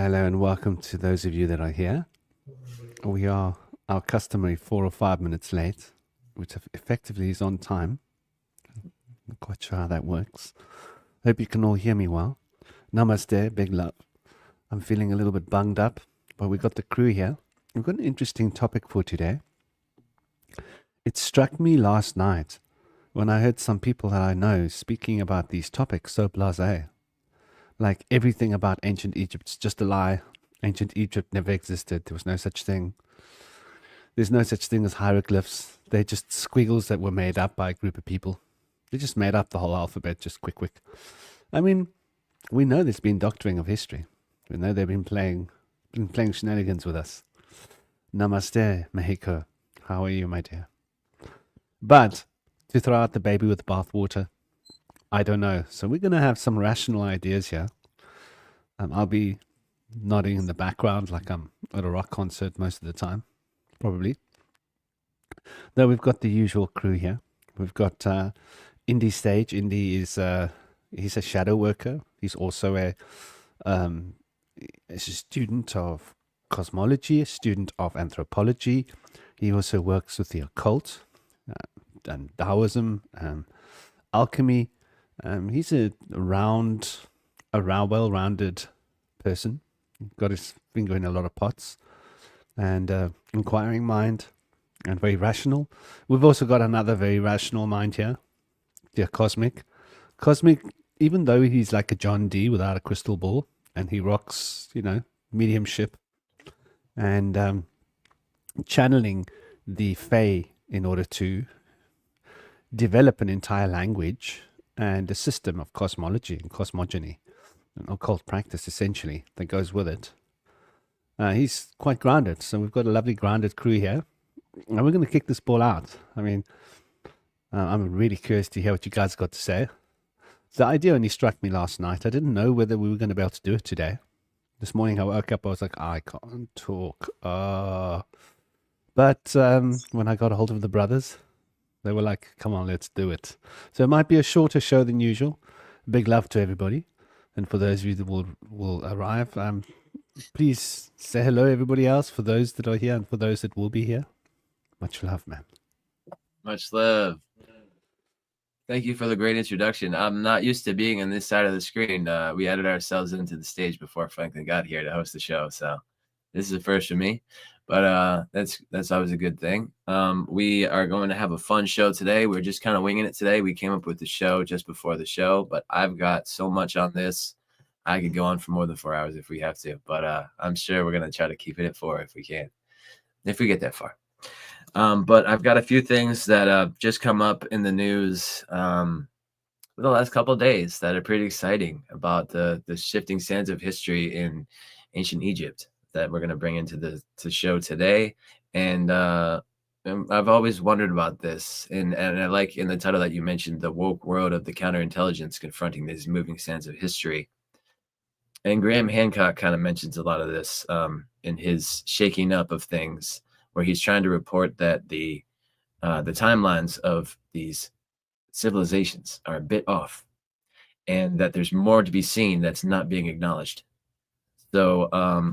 Hello and welcome to those of you that are here. We are our customary 4 or 5 minutes late, which effectively is on time. Not quite sure how that works. Hope you can all hear me well. Namaste, big love. I'm feeling a little bit bunged up, but we got the crew here. We've got an interesting topic for today. It struck me last night when I heard some people that I know speaking about these topics so blasé. Like everything about ancient Egypt is just a lie. Ancient Egypt never existed. There was no such thing. There's no such thing as hieroglyphs. They're just squiggles that were made up by a group of people. They just made up the whole alphabet, just quick. I mean, we know there's been doctoring of history. We know they've been playing shenanigans with us. Namaste, Mexico. How are you, my dear? But to throw out the baby with the bathwater, I don't know. So we're going to have some rational ideas here. I'll be nodding in the background like I'm at a rock concert most of the time, probably. Though we've got the usual crew here. We've got Indy stage. Indy is he's a shadow worker. He's also a student of cosmology, a student of anthropology. He also works with the occult and Taoism, alchemy. He's a well-rounded person. Got his finger in a lot of pots, and inquiring mind, and very rational. We've also got another very rational mind here, dear Cosmic. Cosmic, even though he's like a John Dee without a crystal ball, and he rocks, mediumship, and channeling the Fae in order to develop an entire language and a system of cosmology and cosmogeny, an occult practice essentially that goes with it. He's quite grounded, so we've got a lovely grounded crew here, and we're going to kick this ball out. I mean, I'm really curious to hear what you guys got to say. The idea only struck me last night. I didn't know whether we were going to be able to do it today. This morning I woke up, I was like, I can't talk. But when I got a hold of the brothers, they were like, come on, let's do it. So it might be a shorter show than usual. Big love to everybody. And for those of you that will arrive, please say hello, everybody else, for those that are here and for those that will be here. Much love, man. Much love. Thank you for the great introduction. I'm not used to being on this side of the screen. We added ourselves into the stage before Franklin got here to host the show. So this is a first for me. But that's always a good thing. We are going to have a fun show today. We're just kind of winging it today. We came up with the show just before the show, but I've got so much on this. I could go on for more than 4 hours if we have to, but I'm sure we're going to try to keep it at 4 if we can, if we get that far. But I've got a few things that have just come up in the news for the last couple of days that are pretty exciting about the shifting sands of history in ancient Egypt that we're going to bring into the show today. And I've always wondered about this. And I like in the title that you mentioned, the woke world of the counterintelligence confronting these moving sands of history. And Graham Hancock kind of mentions a lot of this in his shaking up of things, where he's trying to report that the timelines of these civilizations are a bit off and that there's more to be seen that's not being acknowledged. So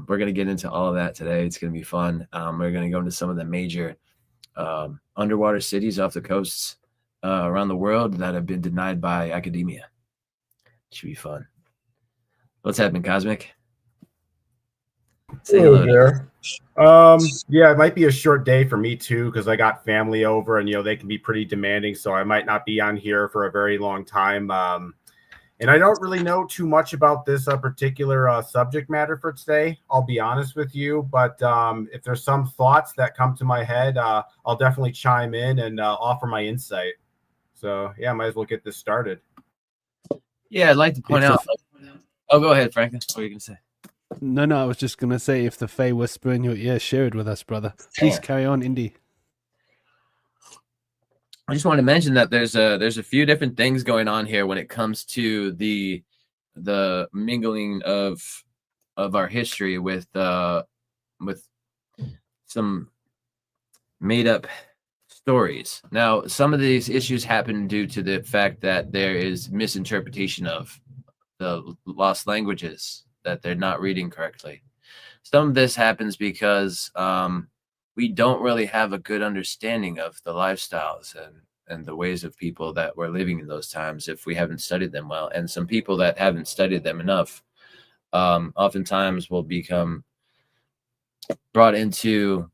we're going to get into all of that today. It's going to be fun. We're going to go into some of the major underwater cities off the coasts around the world that have been denied by academia. Should be fun. What's happening, Cosmic? Say hello there. Yeah, it might be a short day for me too, because I got family over, and they can be pretty demanding, so I might not be on here for a very long time. And I don't really know too much about this particular subject matter for today, I'll be honest with you. But if there's some thoughts that come to my head, I'll definitely chime in and offer my insight. So, yeah, might as well get this started. Yeah, I'd like to point out. Oh, go ahead, Franklin. What are you going to say? No, I was just going to say, if the Fae whisper in your ear, share it with us, brother. Please carry on, Indy. I just want to mention that there's a few different things going on here when it comes to the mingling of our history with some made up stories. Now, some of these issues happen due to the fact that there is misinterpretation of the lost languages that they're not reading correctly. Some of this happens because we don't really have a good understanding of the lifestyles and the ways of people that were living in those times if we haven't studied them well. And some people that haven't studied them enough oftentimes will become brought into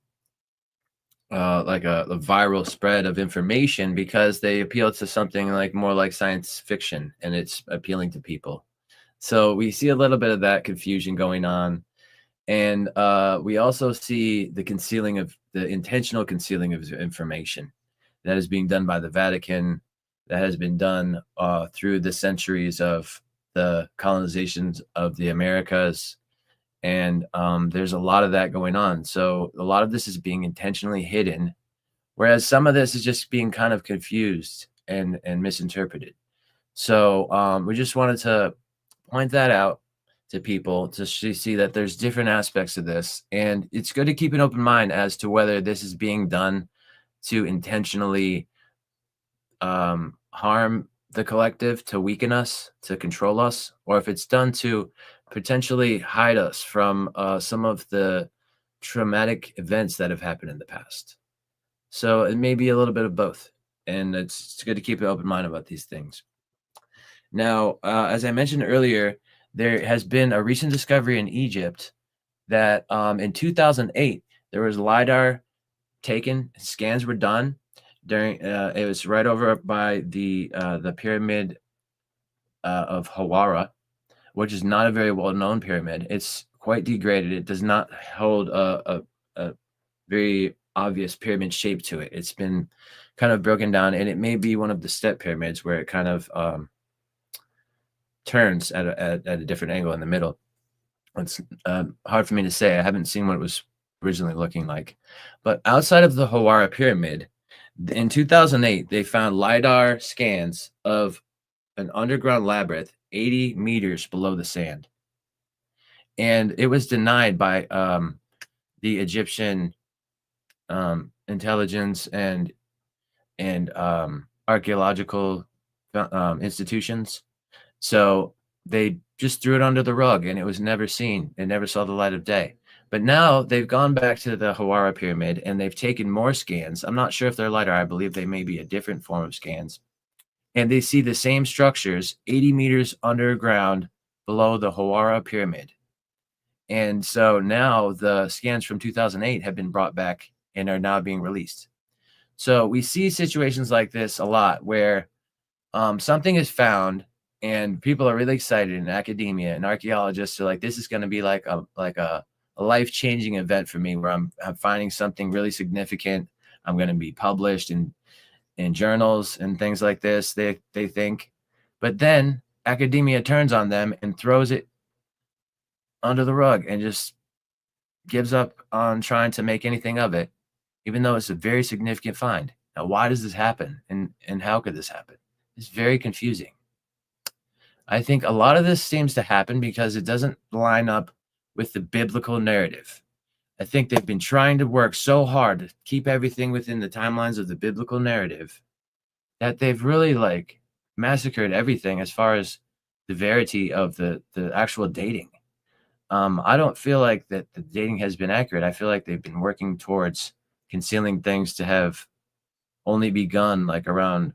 like a viral spread of information because they appeal to something like more like science fiction, and it's appealing to people. So we see a little bit of that confusion going on. And we also see the intentional concealing of information that is being done by the Vatican, that has been done through the centuries of the colonizations of the Americas. And there's a lot of that going on. So a lot of this is being intentionally hidden, whereas some of this is just being kind of confused and misinterpreted. So we just wanted to point that out to people to see that there's different aspects of this. And it's good to keep an open mind as to whether this is being done to intentionally harm the collective, to weaken us, to control us, or if it's done to potentially hide us from some of the traumatic events that have happened in the past. So it may be a little bit of both. And it's good to keep an open mind about these things. Now, as I mentioned earlier, there has been a recent discovery in Egypt that in 2008, there was LiDAR taken, scans were done during, it was right over by the pyramid of Hawara, which is not a very well-known pyramid. It's quite degraded. It does not hold a very obvious pyramid shape to it. It's been kind of broken down, and it may be one of the step pyramids where it kind of turns at a different angle in the middle. It's hard for me to say. I haven't seen what it was originally looking like. But outside of the Hawara pyramid, in 2008, they found LiDAR scans of an underground labyrinth 80 meters below the sand. And it was denied by the Egyptian intelligence and archaeological institutions. So they just threw it under the rug, and it was never seen. It never saw the light of day. But now they've gone back to the Hawara pyramid, and they've taken more scans. I'm not sure if they're LiDAR. I believe they may be a different form of scans. And they see the same structures 80 meters underground below the Hawara pyramid. And so now the scans from 2008 have been brought back and are now being released. So we see situations like this a lot where something is found and people are really excited in academia, and archaeologists are like, this is going to be like a life-changing event for me, where I'm finding something really significant. I'm going to be published in journals and things like this, they think. But then academia turns on them and throws it under the rug and just gives up on trying to make anything of it, even though it's a very significant find. Now, why does this happen? And how could this happen? It's very confusing. I think a lot of this seems to happen because it doesn't line up with the biblical narrative. I think they've been trying to work so hard to keep everything within the timelines of the biblical narrative that they've really like massacred everything as far as the verity of the actual dating. I don't feel like that the dating has been accurate. I feel like they've been working towards concealing things to have only begun like around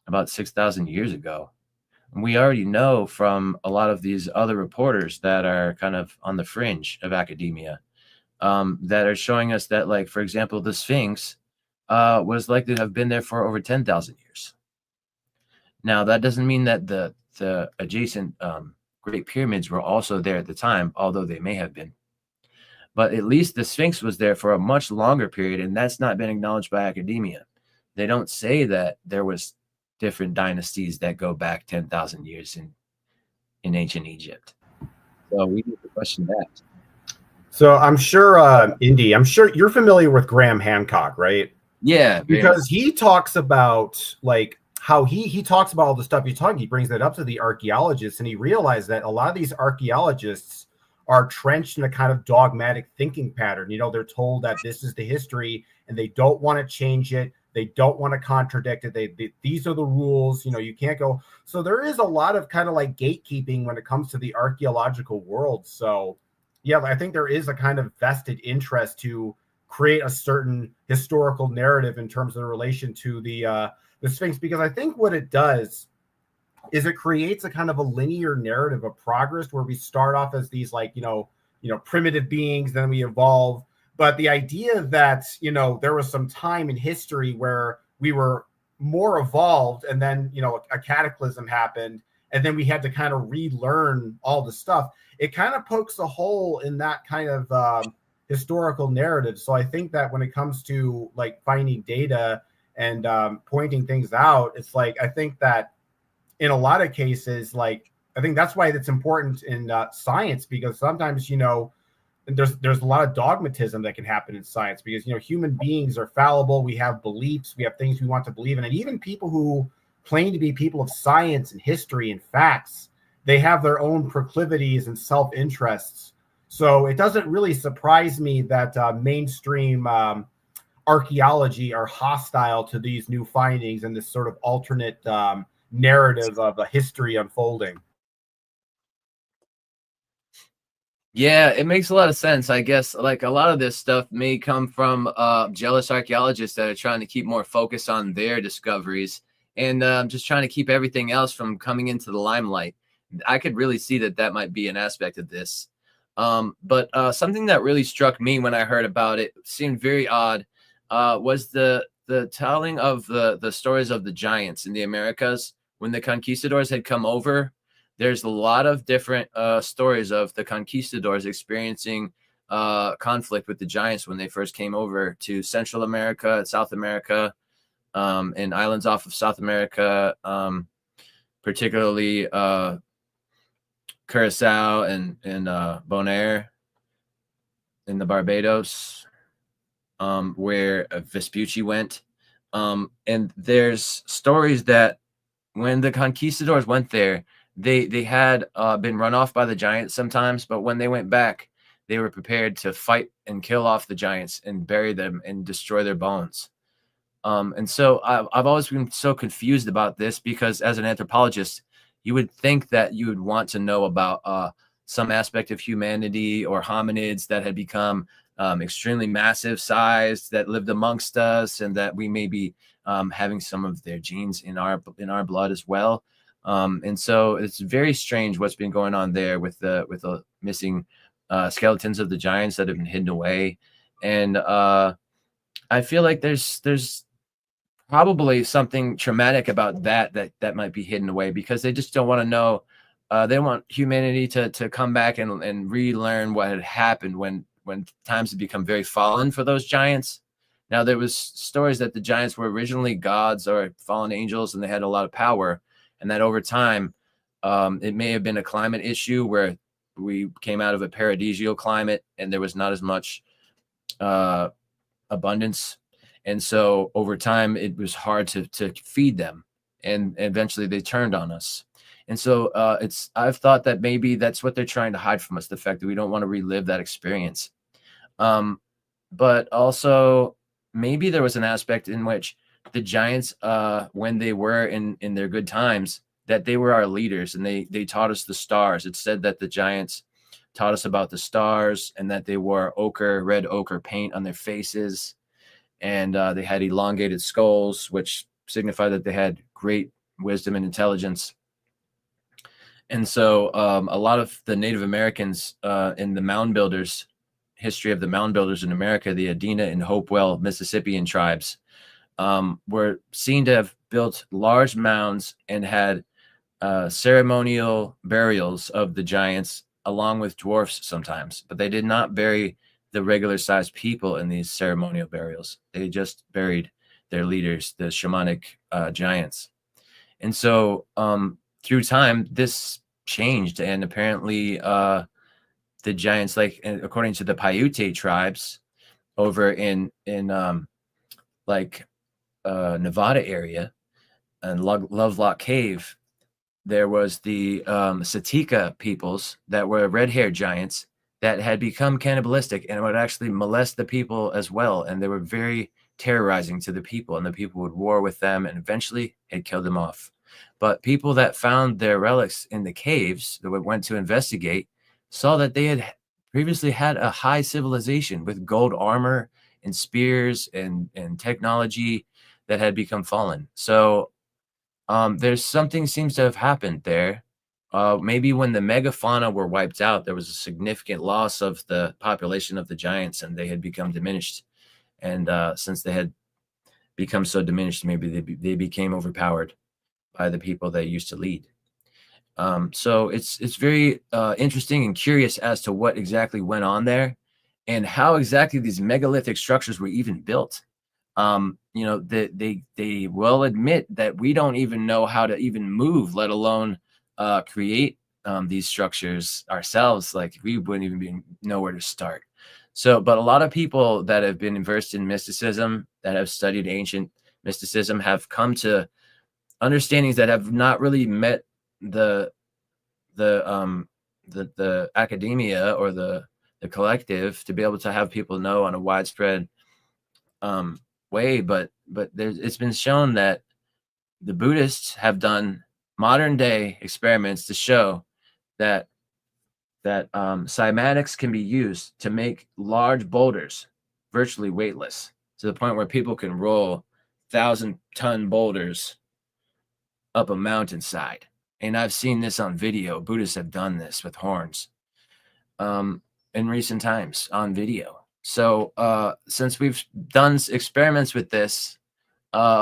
about 6,000 years ago. And we already know from a lot of these other reporters that are kind of on the fringe of academia that are showing us that, like, for example, the Sphinx was likely to have been there for over 10,000 years. Now, that doesn't mean that the adjacent Great Pyramids were also there at the time, although they may have been. But at least the Sphinx was there for a much longer period, and that's not been acknowledged by academia. They don't say that there was different dynasties that go back 10,000 years in ancient Egypt. So we need to question that. So I'm sure, Indy, I'm sure you're familiar with Graham Hancock, right? Yeah. Because he talks about like how he talks about all the stuff he's talking. He brings that up to the archaeologists, and he realized that a lot of these archaeologists are trenched in a kind of dogmatic thinking pattern. You know, they're told that this is the history and they don't want to change it. They don't want to contradict it. These are the rules. You can't go. So there is a lot of kind of like gatekeeping when it comes to the archaeological world. So yeah, I think there is a kind of vested interest to create a certain historical narrative in terms of the relation to the Sphinx, because I think what it does is it creates a kind of a linear narrative of progress where we start off as these like, primitive beings, then we evolve. But the idea that, there was some time in history where we were more evolved and then, a cataclysm happened and then we had to kind of relearn all the stuff. It kind of pokes a hole in that kind of historical narrative. So I think that when it comes to like finding data and pointing things out, it's like, I think that in a lot of cases, like, I think that's why it's important in science, because sometimes, there's a lot of dogmatism that can happen in science because, human beings are fallible. We have beliefs, we have things we want to believe in. And even people who claim to be people of science and history and facts, they have their own proclivities and self-interests. So it doesn't really surprise me that mainstream archaeology are hostile to these new findings and this sort of alternate narrative of a history unfolding. Yeah, it makes a lot of sense. I guess like a lot of this stuff may come from jealous archaeologists that are trying to keep more focus on their discoveries and just trying to keep everything else from coming into the limelight. I could really see that might be an aspect of this. But something that really struck me when I heard about it, seemed very odd, was the telling of the stories of the giants in the Americas. When the conquistadors had come over, there's a lot of different stories of the conquistadors experiencing conflict with the giants when they first came over to Central America, South America, and islands off of South America, particularly Curacao and Bonaire in the Barbados, where Vespucci went. And there's stories that when the conquistadors went there, they had been run off by the giants sometimes, but when they went back, they were prepared to fight and kill off the giants and bury them and destroy their bones. And so I've always been so confused about this because as an anthropologist, you would think that you would want to know about some aspect of humanity or hominids that had become extremely massive sized, that lived amongst us, and that we may be having some of their genes in our blood as well. And so it's very strange what's been going on there with the missing skeletons of the giants that have been hidden away. And I feel like there's probably something traumatic about that might be hidden away because they just don't want to know. They want humanity to come back and relearn what had happened when times had become very fallen for those giants. Now, there was stories that the giants were originally gods or fallen angels, and they had a lot of power, and that over time, it may have been a climate issue where we came out of a paradisial climate and there was not as much abundance. And so over time, it was hard to feed them, and eventually they turned on us. And so I've thought that maybe that's what they're trying to hide from us, the fact that we don't want to relive that experience. But also maybe there was an aspect in which the giants, when they were in their good times, that they were our leaders and they taught us the stars. It said that the giants taught us about the stars and that they wore red ochre paint on their faces. And they had elongated skulls, which signified that they had great wisdom and intelligence. And so a lot of the Native Americans in the mound builders, history of the mound builders in America, the Adena and Hopewell Mississippian tribes, were seen to have built large mounds and had ceremonial burials of the giants along with dwarfs sometimes, but they did not bury the regular sized people in these ceremonial burials. They just buried their leaders, the shamanic giants. And so through time, this changed. And apparently the giants, like according to the Paiute tribes over in Nevada area and Lovelock Cave, there was the Satika peoples that were red-haired giants that had become cannibalistic and would actually molest the people as well. And they were very terrorizing to the people, and the people would war with them, and eventually it killed them off. But people that found their relics in the caves that went to investigate saw that they had previously had a high civilization with gold armor and spears and technology that had become fallen. So there's something seems to have happened there. Maybe when the megafauna were wiped out, there was a significant loss of the population of the giants, and they had become diminished. And since they had become so diminished, maybe they became overpowered by the people they used to lead. So it's very interesting and curious as to what exactly went on there, and how exactly these megalithic structures were even built. You know, they will admit that we don't even know how to even move, let alone create these structures ourselves. Like, we wouldn't even know where to start. So, but a lot of people that have been immersed in mysticism, that have studied ancient mysticism, have come to understandings that have not really met the academia or the collective to be able to have people know on a widespread way. But it's been shown that the Buddhists have done modern day experiments to show that cymatics can be used to make large boulders virtually weightless, to the point where people can roll 1,000-ton boulders up a mountainside. And I've seen this on video. Buddhists have done this with horns in recent times on video. So since we've done experiments with this,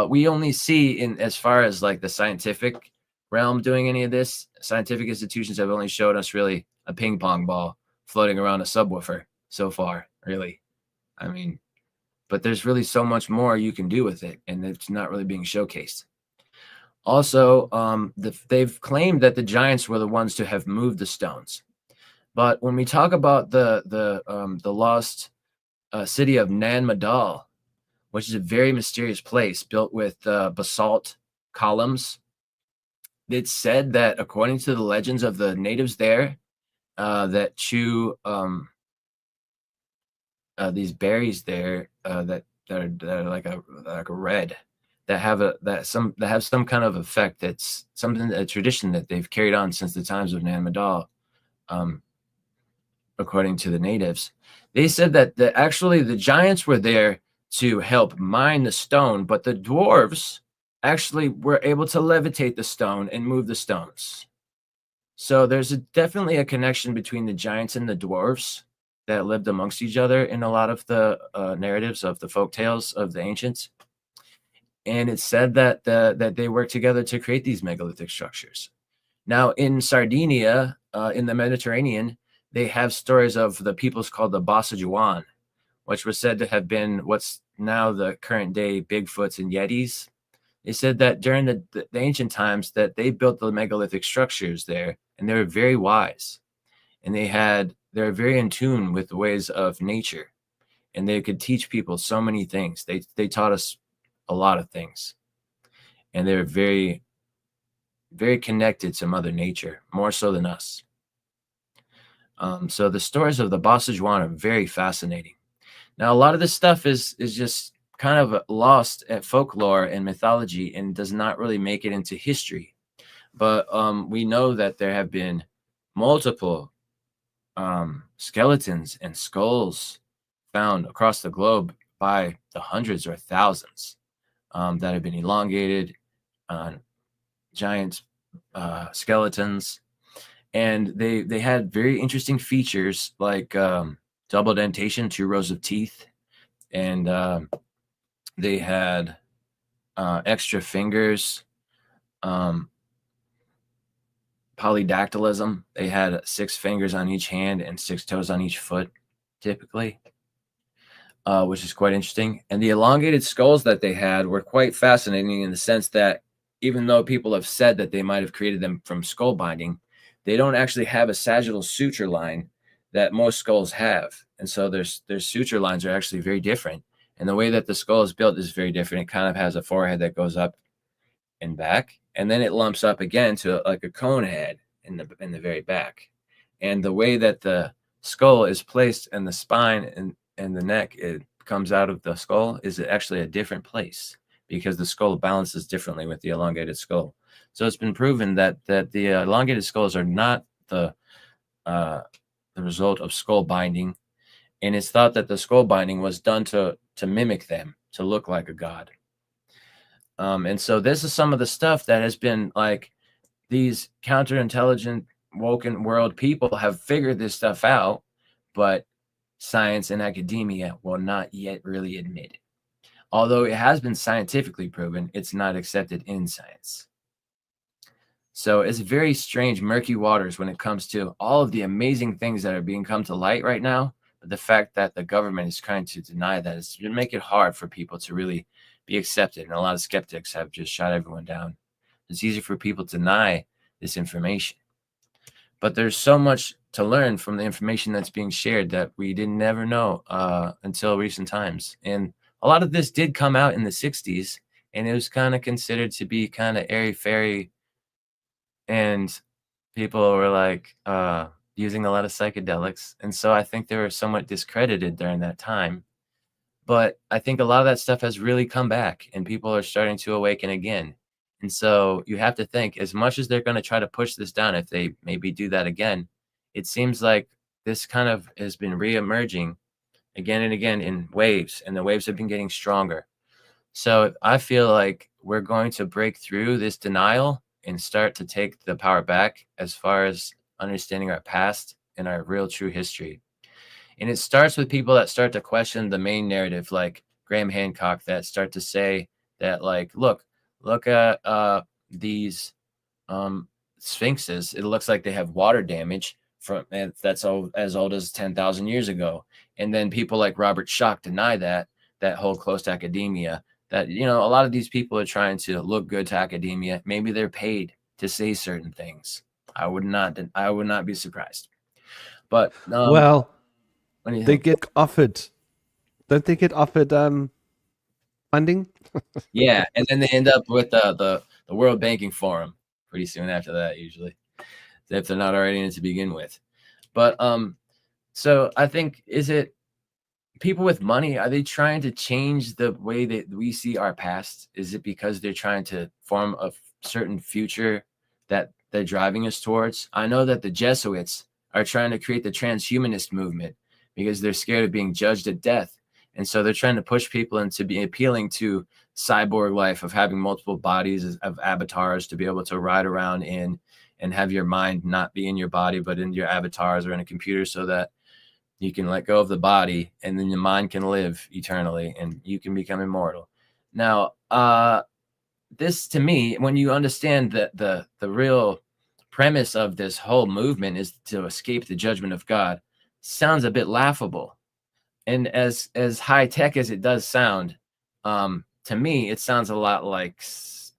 we only see, in as far as like the scientific realm doing any of this, scientific institutions have only showed us really a ping pong ball floating around a subwoofer so far, really. I mean, but there's really so much more you can do with it, and it's not really being showcased. Also, they've claimed that the giants were the ones to have moved the stones. But when we talk about the lost city of Nan Madol, which is a very mysterious place built with basalt columns, it's said that, according to the legends of the natives there, that chew these berries there that are like a red, that have some kind of effect. That's something, a tradition that they've carried on since the times of Nan Madol. According to the natives, they said that actually the giants were there to help mine the stone, but the dwarves actually were able to levitate the stone and move the stones. So there's definitely a connection between the giants and the dwarves that lived amongst each other in a lot of the narratives of the folk tales of the ancients. And it's said that they worked together to create these megalithic structures. Now, in Sardinia, in the Mediterranean, they have stories of the peoples called the Bossajuan, which was said to have been what's now the current day Bigfoots and Yetis. They said that during the ancient times that they built the megalithic structures there, and they were very wise, and they're very in tune with the ways of nature, and they could teach people so many things. They taught us a lot of things, and they're very, very connected to Mother Nature, more so than us. So the stories of the Bossajuan are very fascinating. Now, a lot of this stuff is just kind of lost at folklore and mythology and does not really make it into history. But we know that there have been multiple skeletons and skulls found across the globe by the hundreds or thousands that have been elongated, giant skeletons. And they had very interesting features like double dentation, 2 rows of teeth, and they had extra fingers, polydactylism. They had 6 fingers on each hand and 6 toes on each foot, typically, which is quite interesting. And the elongated skulls that they had were quite fascinating in the sense that, even though people have said that they might have created them from skull binding, they don't actually have a sagittal suture line that most skulls have. And so their suture lines are actually very different. And the way that the skull is built is very different. It kind of has a forehead that goes up and back, and then it lumps up again to like a cone head in the very back. And the way that the skull is placed and the spine and the neck, it comes out of the skull is actually a different place, because the skull balances differently with the elongated skull. So it's been proven that the elongated skulls are not the result of skull binding, and it's thought that the skull binding was done to mimic them, to look like a god. And so this is some of the stuff that has been like, these counterintelligent woken world people have figured this stuff out, but science and academia will not yet really admit it. Although it has been scientifically proven, it's not accepted in science. So it's very strange, murky waters when it comes to all of the amazing things that are being come to light right now. But the fact that the government is trying to deny that is to make it hard for people to really be accepted. And a lot of skeptics have just shot everyone down. It's easy for people to deny this information. But there's so much to learn from the information that's being shared that we didn't never know until recent times. And a lot of this did come out in the 60s, and it was kind of considered to be kind of airy-fairy, and people were like using a lot of psychedelics. And so I think they were somewhat discredited during that time. But I think a lot of that stuff has really come back, and people are starting to awaken again. And so you have to think, as much as they're going to try to push this down, if they maybe do that again, it seems like this kind of has been re-emerging again and again in waves, and the waves have been getting stronger. So I feel like we're going to break through this denial and start to take the power back as far as understanding our past and our real true history. And it starts with people that start to question the main narrative, like Graham Hancock, that start to say that, like, look at these sphinxes. It looks like they have water damage from that's as old as 10,000 years ago. And then people like Robert Schoch deny that hold close to academia. That, you know, a lot of these people are trying to look good to academia. Maybe they're paid to say certain things. I would not be surprised. But well, what do you they think? get offered. Don't they get offered funding? Yeah, and then they end up with the World Banking Forum pretty soon after that, usually, if they're not already in it to begin with. But so I think, is it people with money? Are they trying to change the way that we see our past? Is it because they're trying to form a certain future that they're driving us towards? I know that the Jesuits are trying to create the transhumanist movement because they're scared of being judged at death. And so they're trying to push people into be appealing to cyborg life of having multiple bodies of avatars to be able to ride around in and have your mind not be in your body, but in your avatars or in a computer, so that you can let go of the body and then your mind can live eternally and you can become immortal. Now, this, to me, when you understand that the real premise of this whole movement is to escape the judgment of God, sounds a bit laughable. And as high tech as it does sound, to me, it sounds a lot like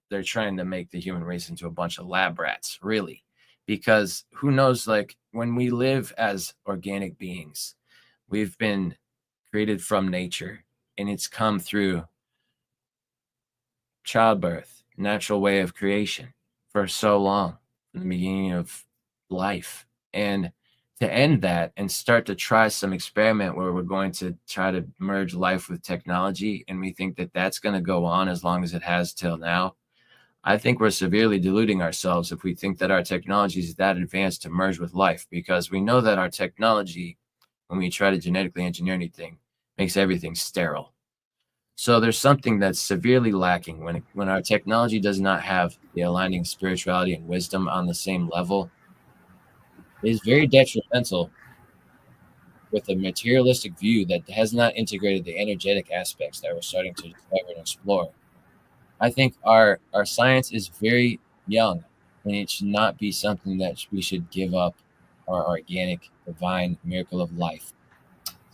they're trying to make the human race into a bunch of lab rats, really. Because who knows, like, when we live as organic beings, we've been created from nature, and it's come through childbirth, natural way of creation, for so long, from the beginning of life. And to end that and start to try some experiment where we're going to try to merge life with technology, and we think that that's going to go on as long as it has till now, I think we're severely deluding ourselves if we think that our technology is that advanced to merge with life, because we know that our technology, when we try to genetically engineer anything, makes everything sterile. So there's something that's severely lacking when our technology does not have the aligning spirituality and wisdom on the same level. It is very detrimental with a materialistic view that has not integrated the energetic aspects that we're starting to discover and explore. I think our science is very young, and it should not be something that we should give up our organic, divine miracle of life.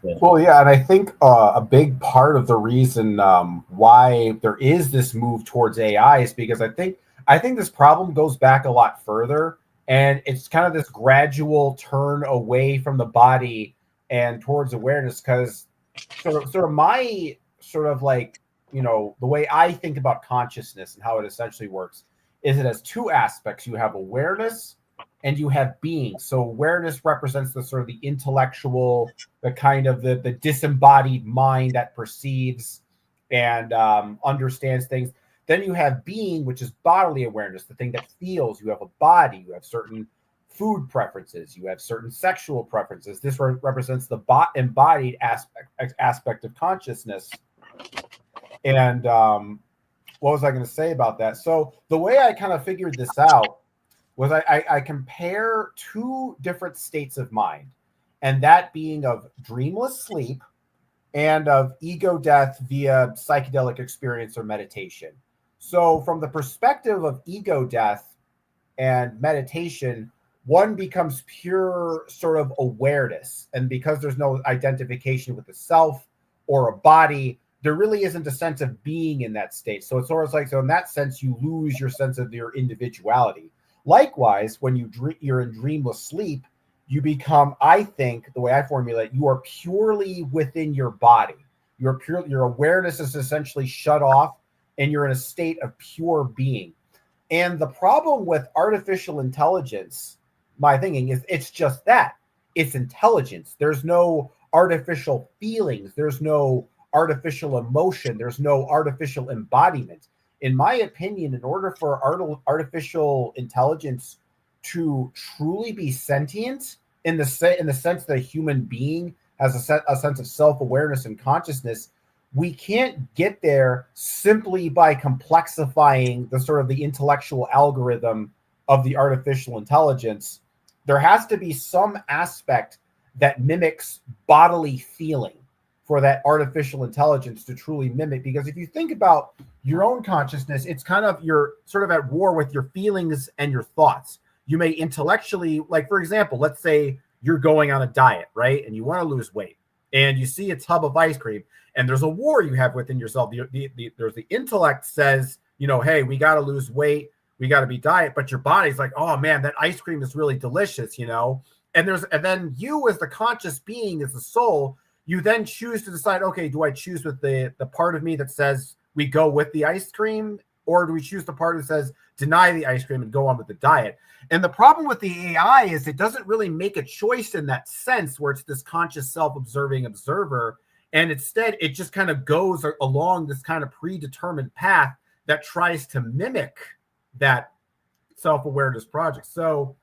So, Well, yeah, and I think a big part of the reason why there is this move towards AI is because I think this problem goes back a lot further, and it's kind of this gradual turn away from the body and towards awareness. Because sort of my sort of like, you know, the way I think about consciousness and how it essentially works is it has two aspects. You have awareness and you have being. So awareness represents the sort of the intellectual, the kind of the disembodied mind that perceives and understands things. Then you have being, which is bodily awareness, the thing that feels. You have a body, you have certain food preferences, you have certain sexual preferences. This represents the embodied aspect of consciousness. And what was I going to say about that? So the way I kind of figured this out was I compare two different states of mind, and that being of dreamless sleep and of ego death via psychedelic experience or meditation. So from the perspective of ego death and meditation, one becomes pure sort of awareness. And because there's no identification with the self or a body, there really isn't a sense of being in that state. So it's sort of like, so in that sense, you lose your sense of your individuality. Likewise, when you're in dreamless sleep, you become, I think, the way I formulate, you are purely within your body. Your awareness is essentially shut off, and you're in a state of pure being. And the problem with artificial intelligence, my thinking, is it's just that. It's intelligence. There's no artificial feelings. There's no artificial emotion. There's no artificial embodiment. In my opinion, in order for artificial intelligence to truly be sentient in the sense that a human being has a sense of self-awareness and consciousness, we can't get there simply by complexifying the sort of the intellectual algorithm of the artificial intelligence. There has to be some aspect that mimics bodily feeling for that artificial intelligence to truly mimic. Because if you think about your own consciousness, it's kind of, you're sort of at war with your feelings and your thoughts. You may intellectually, like, for example, let's say you're going on a diet, right? And you want to lose weight, and you see a tub of ice cream, and there's a war you have within yourself. There's the intellect says, hey, we got to lose weight, we got to be diet, but your body's like, oh man, that ice cream is really delicious, And then you, as the conscious being, as the soul, you then choose to decide, okay, do I choose with the part of me that says we go with the ice cream, or do we choose the part that says deny the ice cream and go on with the diet? And the problem with the AI is it doesn't really make a choice in that sense, where it's this conscious self-observing observer. And instead, it just kind of goes along this kind of predetermined path that tries to mimic that self-awareness project. So,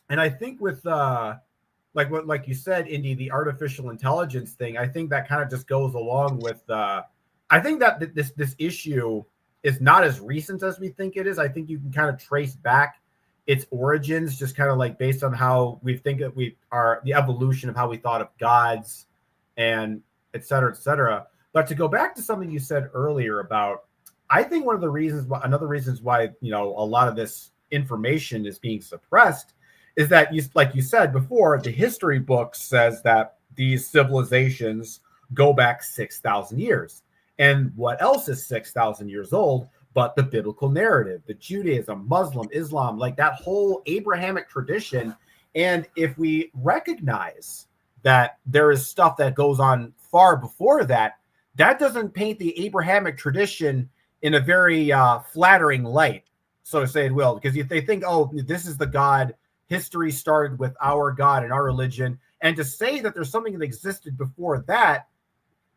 and I think with like you said, Indy, the artificial intelligence thing, I think that kind of just goes along with I think that this issue is not as recent as we think it is. I think you can kind of trace back its origins, just kind of like based on how we think that we are, the evolution of how we thought of gods and et cetera, et cetera. But to go back to something you said earlier about, I think another reasons why, a lot of this information is being suppressed is that, like you said before, the history book says that these civilizations go back 6,000 years. And what else is 6,000 years old but the biblical narrative, the Judaism, Muslim, Islam, like that whole Abrahamic tradition. And if we recognize that there is stuff that goes on far before that, that doesn't paint the Abrahamic tradition in a very flattering light, so to say it will. Because if they think, oh, this is the God, history started with our God and our religion, and to say that there's something that existed before that,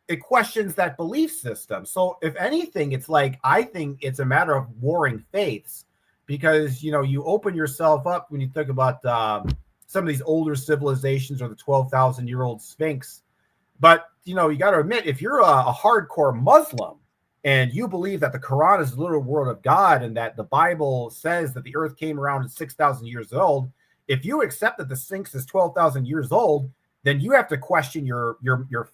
it questions that belief system. So if anything, it's like, I think it's a matter of warring faiths, because, you open yourself up when you think about some of these older civilizations or the 12,000-year-old Sphinx. But, you got to admit, if you're a hardcore Muslim and you believe that the Quran is the literal word of God and that the Bible says that the earth came around at 6,000 years old, if you accept that the Sphinx is 12,000 years old, then you have to question your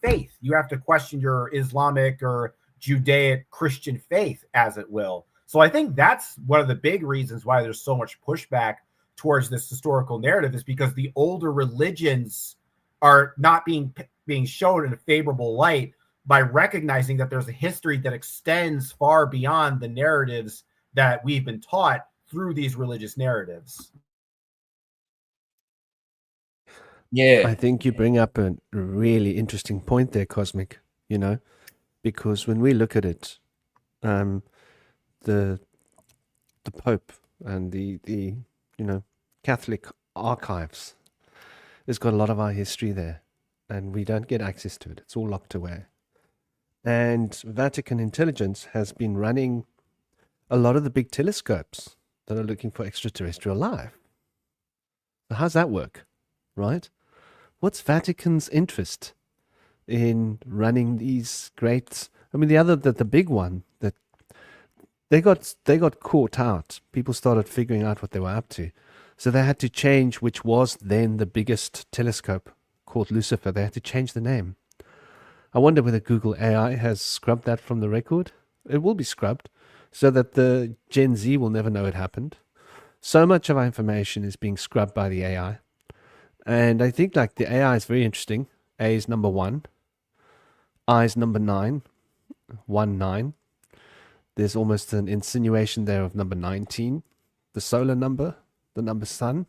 faith. You have to question your Islamic or Judaic Christian faith, as it will. So I think that's one of the big reasons why there's so much pushback towards this historical narrative, is because the older religions are not being shown in a favorable light by recognizing that there's a history that extends far beyond the narratives that we've been taught through these religious narratives. Yeah. I think you bring up a really interesting point there, Cosmic, because when we look at it, the Pope and the Catholic archives. It's got a lot of our history there, and we don't get access to it. It's all locked away. And Vatican intelligence has been running a lot of the big telescopes that are looking for extraterrestrial life. So how's that work, right? What's Vatican's interest in running these great? I mean, the big one that they got caught out. People started figuring out what they were up to, so they had to change, which was then the biggest telescope called Lucifer. They had to change the name. I wonder whether Google AI has scrubbed that from the record. It will be scrubbed so that the Gen Z will never know it happened. So much of our information is being scrubbed by the AI. And I think like the AI is very interesting. A is number 1. I is number 9. 1, 9. There's almost an insinuation there of number 19. The solar number, the number sun.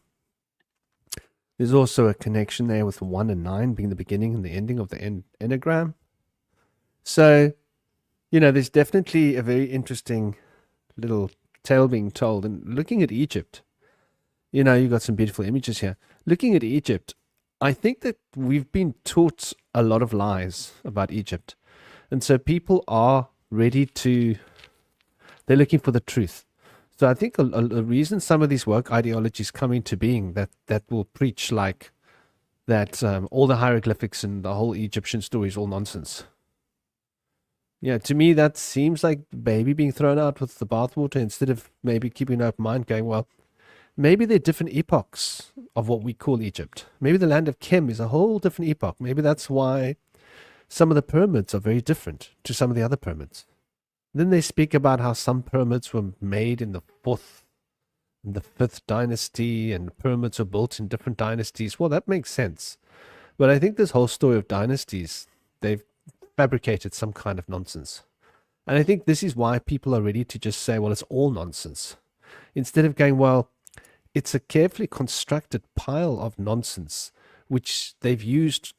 There's also a connection there with 1 and 9 being the beginning and the ending of the enneagram. So, there's definitely a very interesting little tale being told. And looking at Egypt, you've got some beautiful images here. Looking at Egypt, I think that we've been taught a lot of lies about Egypt. And so people are ready they're looking for the truth. So I think a reason some of these woke ideologies come into being that will preach like that all the hieroglyphics and the whole Egyptian story is all nonsense. Yeah, to me that seems like baby being thrown out with the bathwater instead of maybe keeping an open mind going, well, maybe there are different epochs of what we call Egypt. Maybe the land of Kem is a whole different epoch. Maybe that's why some of the pyramids are very different to some of the other pyramids. Then they speak about how some pyramids were made in the 4th and the 5th dynasty, and pyramids were built in different dynasties. Well, that makes sense. But I think this whole story of dynasties, they've fabricated some kind of nonsense. And I think this is why people are ready to just say, well, it's all nonsense. Instead of going, well, it's a carefully constructed pile of nonsense, which they've used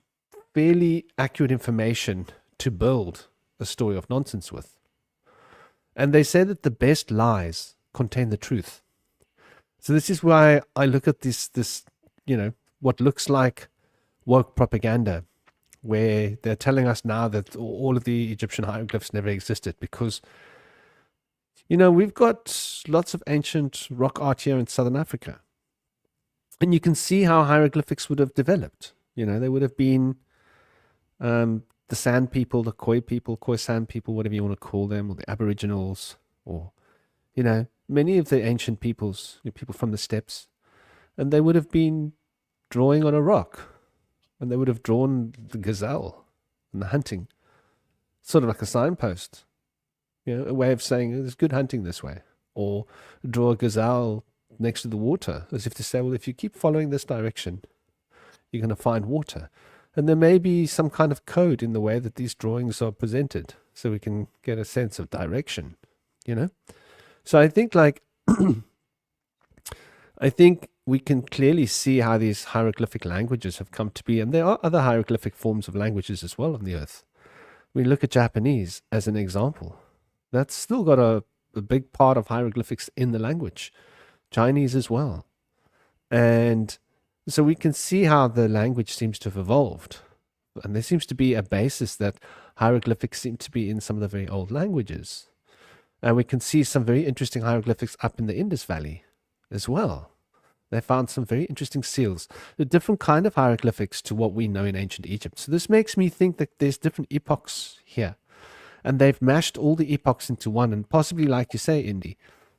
fairly accurate information to build a story of nonsense with. And they say that the best lies contain the truth. So this is why I look at this, what looks like woke propaganda, where they're telling us now that all of the Egyptian hieroglyphs never existed because, we've got lots of ancient rock art here in Southern Africa. And you can see how hieroglyphics would have developed. They would have been the sand people, the Khoi sand people, whatever you want to call them, or the Aboriginals, or, many of the ancient peoples, people from the steppes, and they would have been drawing on a rock, and they would have drawn the gazelle and the hunting, sort of like a signpost, a way of saying there's good hunting this way, or draw a gazelle next to the water, as if to say, well, if you keep following this direction, you're going to find water. And there may be some kind of code in the way that these drawings are presented so we can get a sense of direction, So I think I think we can clearly see how these hieroglyphic languages have come to be. And there are other hieroglyphic forms of languages as well on the earth. We look at Japanese as an example. That's still got a big part of hieroglyphics in the language. Chinese as well. And so we can see how the language seems to have evolved. And there seems to be a basis that hieroglyphics seem to be in some of the very old languages. And we can see some very interesting hieroglyphics up in the Indus Valley as well. They found some very interesting seals, a different kind of hieroglyphics to what we know in ancient Egypt. So this makes me think that there's different epochs here. And they've mashed all the epochs into one. And possibly, like you say, Indy,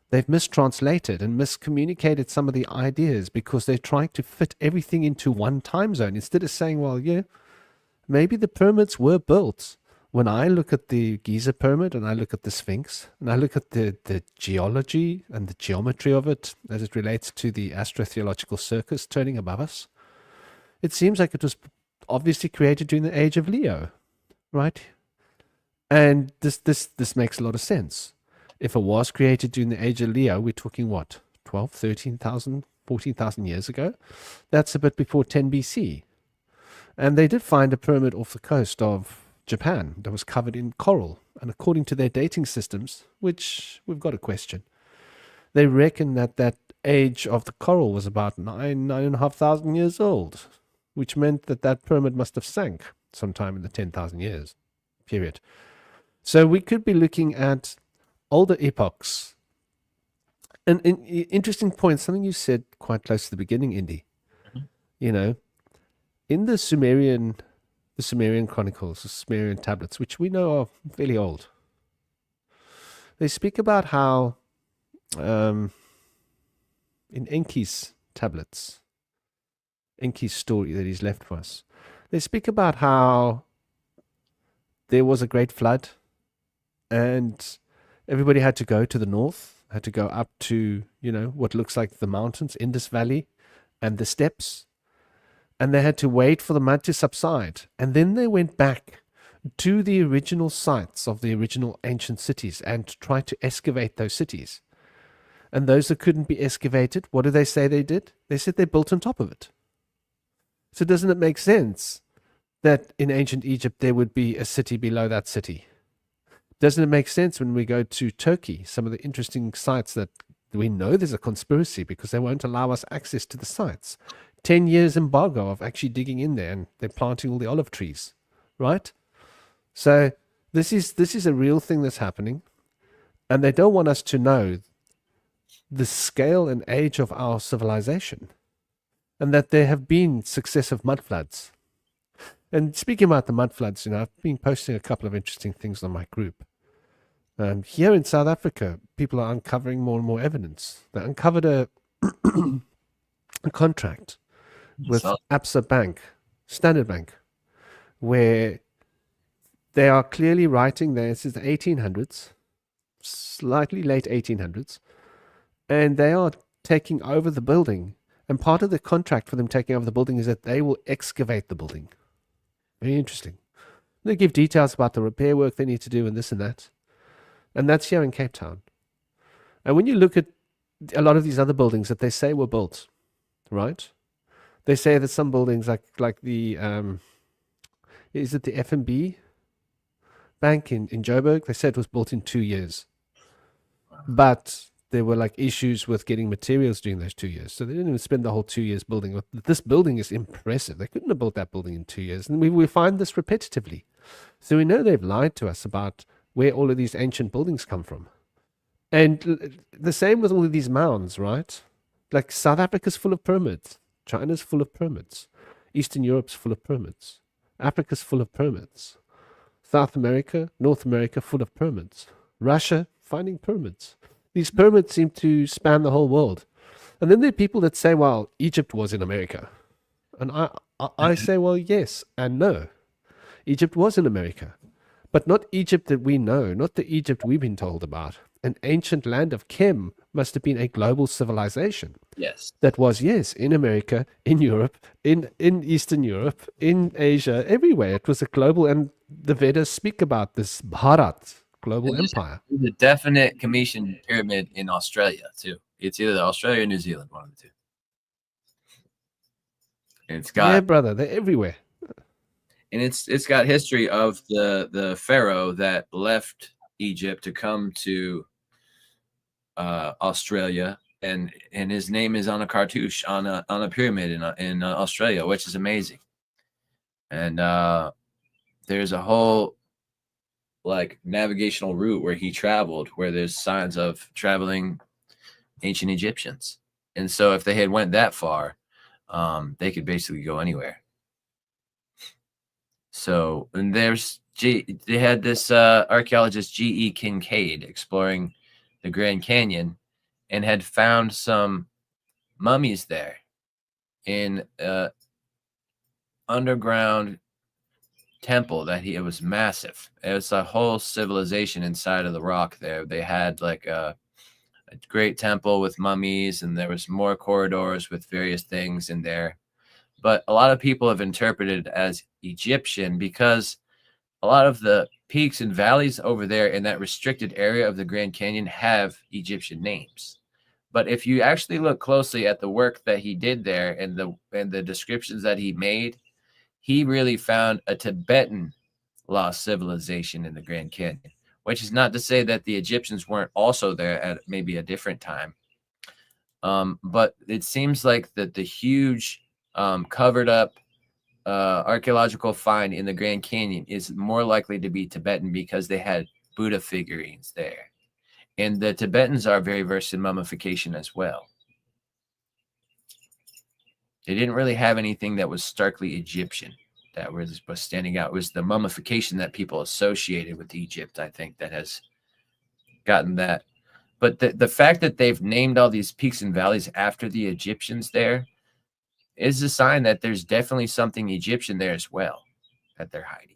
they've mistranslated and miscommunicated some of the ideas because they're trying to fit everything into one time zone instead of saying, well, maybe the pyramids were built. When I look at the Giza pyramid and I look at the Sphinx and I look at the geology and the geometry of it as it relates to the astrotheological circus turning above us, it seems like it was obviously created during the age of Leo, right? And this makes a lot of sense. If it was created during the age of Leo, we're talking what, 12, 13,000, 14,000 years ago? That's a bit before 10 BC. And they did find a pyramid off the coast of Japan that was covered in coral. And according to their dating systems, which we've got to question, they reckon that age of the coral was about 9,500 years old, which meant that that pyramid must have sank sometime in the 10,000 years period. So we could be looking at older epochs. And an interesting point, something you said quite close to the beginning, Indy. You know, in the Sumerian chronicles, the Sumerian tablets, which we know are fairly old, they speak about how in Enki's tablets, Enki's story that he's left for us, they speak about how there was a great flood and everybody had to go to the north, had to go up to, what looks like the mountains, Indus Valley, and the steppes. And they had to wait for the mud to subside. And then they went back to the original sites of the original ancient cities and tried to excavate those cities. And those that couldn't be excavated, what do they say they did? They said they built on top of it. So doesn't it make sense that in ancient Egypt there would be a city below that city? Doesn't it make sense when we go to Turkey, some of the interesting sites that we know there's a conspiracy because they won't allow us access to the sites? 10 years embargo of actually digging in there, and they're planting all the olive trees, right? So this is a real thing that's happening, and they don't want us to know the scale and age of our civilization, and that there have been successive mud floods. And speaking about the mud floods, I've been posting a couple of interesting things on my group. Here in South Africa, people are uncovering more and more evidence. They uncovered a contract with Absa Bank, Standard Bank, where they are clearly writing there, this is the 1800s, slightly late 1800s, and they are taking over the building. And part of the contract for them taking over the building is that they will excavate the building. Very interesting. They give details about the repair work they need to do and this and that. And that's here in Cape Town. And when you look at a lot of these other buildings that they say were built, right? They say that some buildings like the, is it the FNB Bank in Joburg? They said it was built in 2 years. But there were issues with getting materials during those 2 years. So they didn't even spend the whole 2 years building. This building is impressive. They couldn't have built that building in 2 years. And we find this repetitively. So we know they've lied to us about where all of these ancient buildings come from. And the same with all of these mounds, right? Like South Africa's full of pyramids. China's full of pyramids. Eastern Europe's full of pyramids. Africa's full of pyramids. South America, North America, full of pyramids. Russia, finding pyramids. These pyramids seem to span the whole world. And then there are people that say, well, Egypt was in America. And I say, well, yes and no. Egypt was in America. But not Egypt that we know, not the Egypt we've been told about. An ancient land of Chem must have been a global civilization. Yes. That was, yes, in America, in Europe, in Eastern Europe, in Asia, everywhere. It was a global, and the Vedas speak about this Bharat, global empire. There's a definite Commission pyramid in Australia, too. It's either Australia or New Zealand, one of the two. And it's got... Yeah, brother, they're everywhere. And it's got history of the pharaoh that left Egypt to come to Australia, and his name is on a cartouche on a pyramid in Australia, which is amazing. And there's a whole navigational route where he traveled, where there's signs of traveling ancient Egyptians. And so if they had went that far, they could basically go anywhere. So, and they had this archaeologist G.E. Kincaid exploring the Grand Canyon and had found some mummies there in underground temple it was massive. It was a whole civilization inside of the rock there. They had a great temple with mummies, and there was more corridors with various things in there. But a lot of people have interpreted it as Egyptian because a lot of the peaks and valleys over there in that restricted area of the Grand Canyon have Egyptian names. But if you actually look closely at the work that he did there and the descriptions that he made, he really found a Tibetan lost civilization in the Grand Canyon, which is not to say that the Egyptians weren't also there at maybe a different time. But it seems like that the huge covered up archaeological find in the Grand Canyon is more likely to be Tibetan because they had Buddha figurines there. And the Tibetans are very versed in mummification as well. They didn't really have anything that was starkly Egyptian that was standing out. It was the mummification that people associated with Egypt, I think, that has gotten that. But the fact that they've named all these peaks and valleys after the Egyptians there is a sign that there's definitely something Egyptian there as well that they're hiding.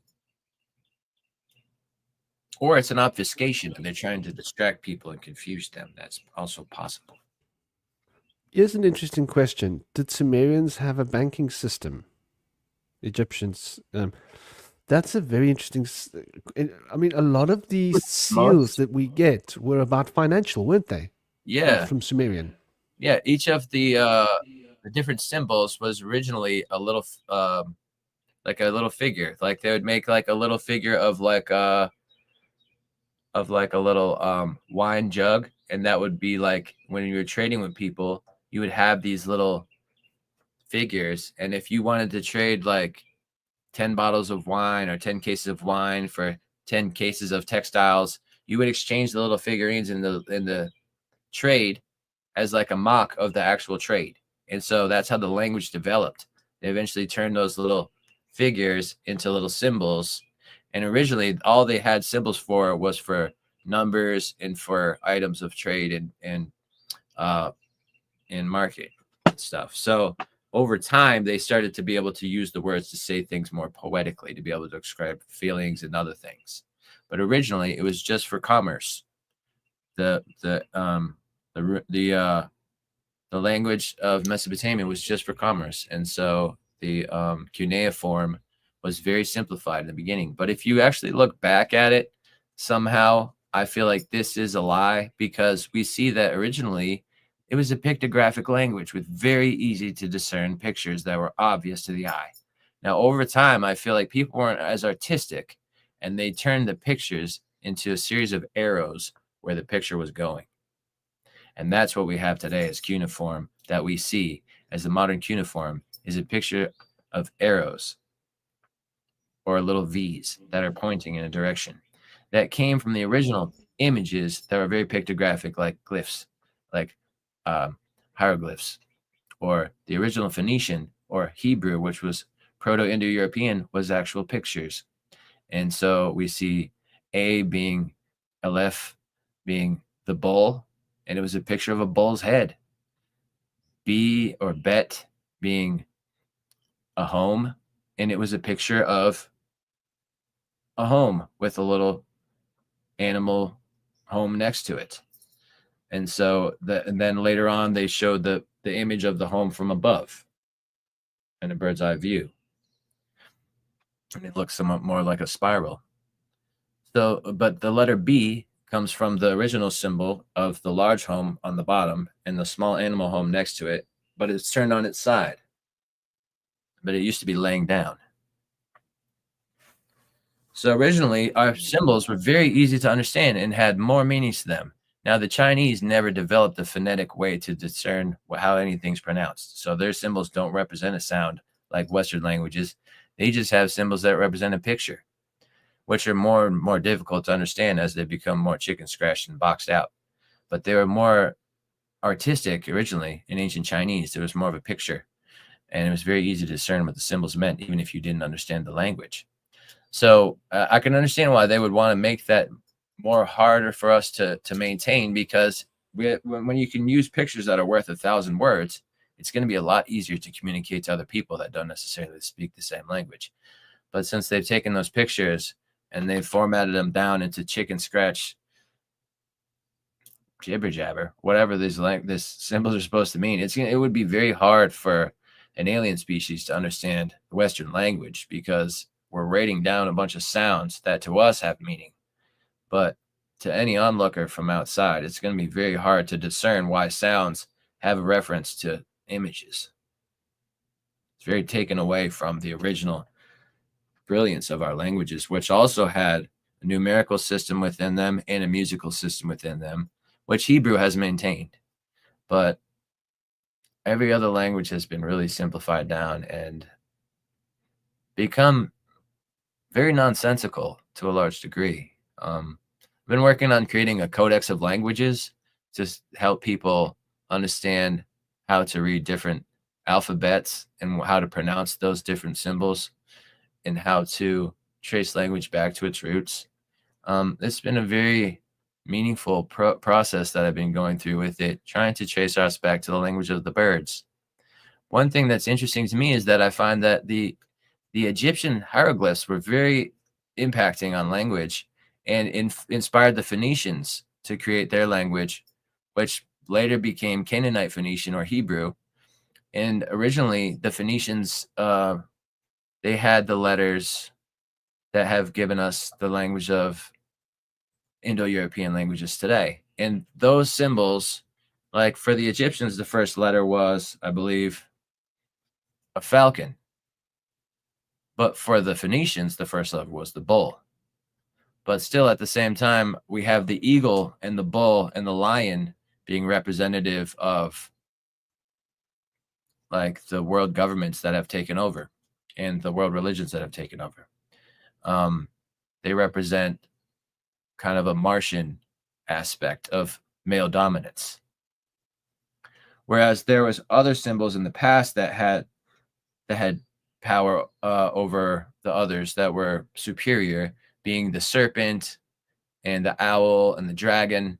Or it's an obfuscation and they're trying to distract people and confuse them. That's also possible. Here's an interesting question. Did Sumerians have a banking system? Egyptians. That's a very interesting. I mean, a lot of these seals that we get were about financial, weren't they? Yeah. From Sumerian. Yeah. Each of the different symbols was originally a little, like a little figure. Like they would make like a little figure of like a little wine jug, and that would be like when you were trading with people, you would have these little figures, and if you wanted to trade like 10 bottles of wine or 10 cases of wine for 10 cases of textiles, you would exchange the little figurines in the trade as like a mock of the actual trade. And so that's how the language developed. They eventually turned those little figures into little symbols. And originally, all they had symbols for was for numbers and for items of trade and market stuff. So over time, they started to be able to use the words to say things more poetically, to be able to describe feelings and other things. But originally, it was just for commerce. The language of Mesopotamia was just for commerce, and so the cuneiform was very simplified in the beginning. But if you actually look back at it, somehow I feel like this is a lie, because we see that originally it was a pictographic language with very easy to discern pictures that were obvious to the eye. Now, over time, I feel like people weren't as artistic, and they turned the pictures into a series of arrows where the picture was going. And that's what we have today as cuneiform that we see as the modern cuneiform is a picture of arrows or little V's that are pointing in a direction. That came from the original images that were very pictographic, like glyphs, like hieroglyphs, or the original Phoenician or Hebrew, which was Proto-Indo-European, was actual pictures. And so we see A being Aleph, being the bull, and it was a picture of a bull's head. B or Bet being a home, and it was a picture of a home with a little animal home next to it. And so and then later on, they showed the image of the home from above in a bird's eye view. And it looks somewhat more like a spiral. So, but the letter B comes from the original symbol of the large home on the bottom and the small animal home next to it, but it's turned on its side. But it used to be laying down. So originally, our symbols were very easy to understand and had more meanings to them. Now, the Chinese never developed a phonetic way to discern how anything's pronounced. So their symbols don't represent a sound like Western languages. They just have symbols that represent a picture, which are more and more difficult to understand as they become more chicken scratched and boxed out. But they were more artistic originally in ancient Chinese. There was more of a picture, and it was very easy to discern what the symbols meant, even if you didn't understand the language. So I can understand why they would want to make that more harder for us to maintain, because when you can use pictures that are worth 1,000 words, it's going to be a lot easier to communicate to other people that don't necessarily speak the same language. But since they've taken those pictures and they've formatted them down into chicken scratch, jibber jabber, whatever these symbols are supposed to mean, it would be very hard for an alien species to understand the Western language, because we're writing down a bunch of sounds that to us have meaning. But to any onlooker from outside, it's going to be very hard to discern why sounds have a reference to images. It's very taken away from the original brilliance of our languages, which also had a numerical system within them and a musical system within them, which Hebrew has maintained. But every other language has been really simplified down and become very nonsensical to a large degree. I've been working on creating a codex of languages to help people understand how to read different alphabets and how to pronounce those different symbols and how to trace language back to its roots. It's been a very meaningful process that I've been going through with it, trying to trace us back to the language of the birds. One thing that's interesting to me is that I find that the Egyptian hieroglyphs were very impacting on language and inspired the Phoenicians to create their language, which later became Canaanite Phoenician or Hebrew. And originally, the Phoenicians, they had the letters that have given us the language of Indo-European languages today. And those symbols, like for the Egyptians, the first letter was, I believe, a falcon. But for the Phoenicians, the first letter was the bull. But still, at the same time, we have the eagle and the bull and the lion being representative of like the world governments that have taken over and the world religions that have taken over. They represent kind of a Martian aspect of male dominance. Whereas there was other symbols in the past that had power over the others that were superior, being the serpent and the owl and the dragon,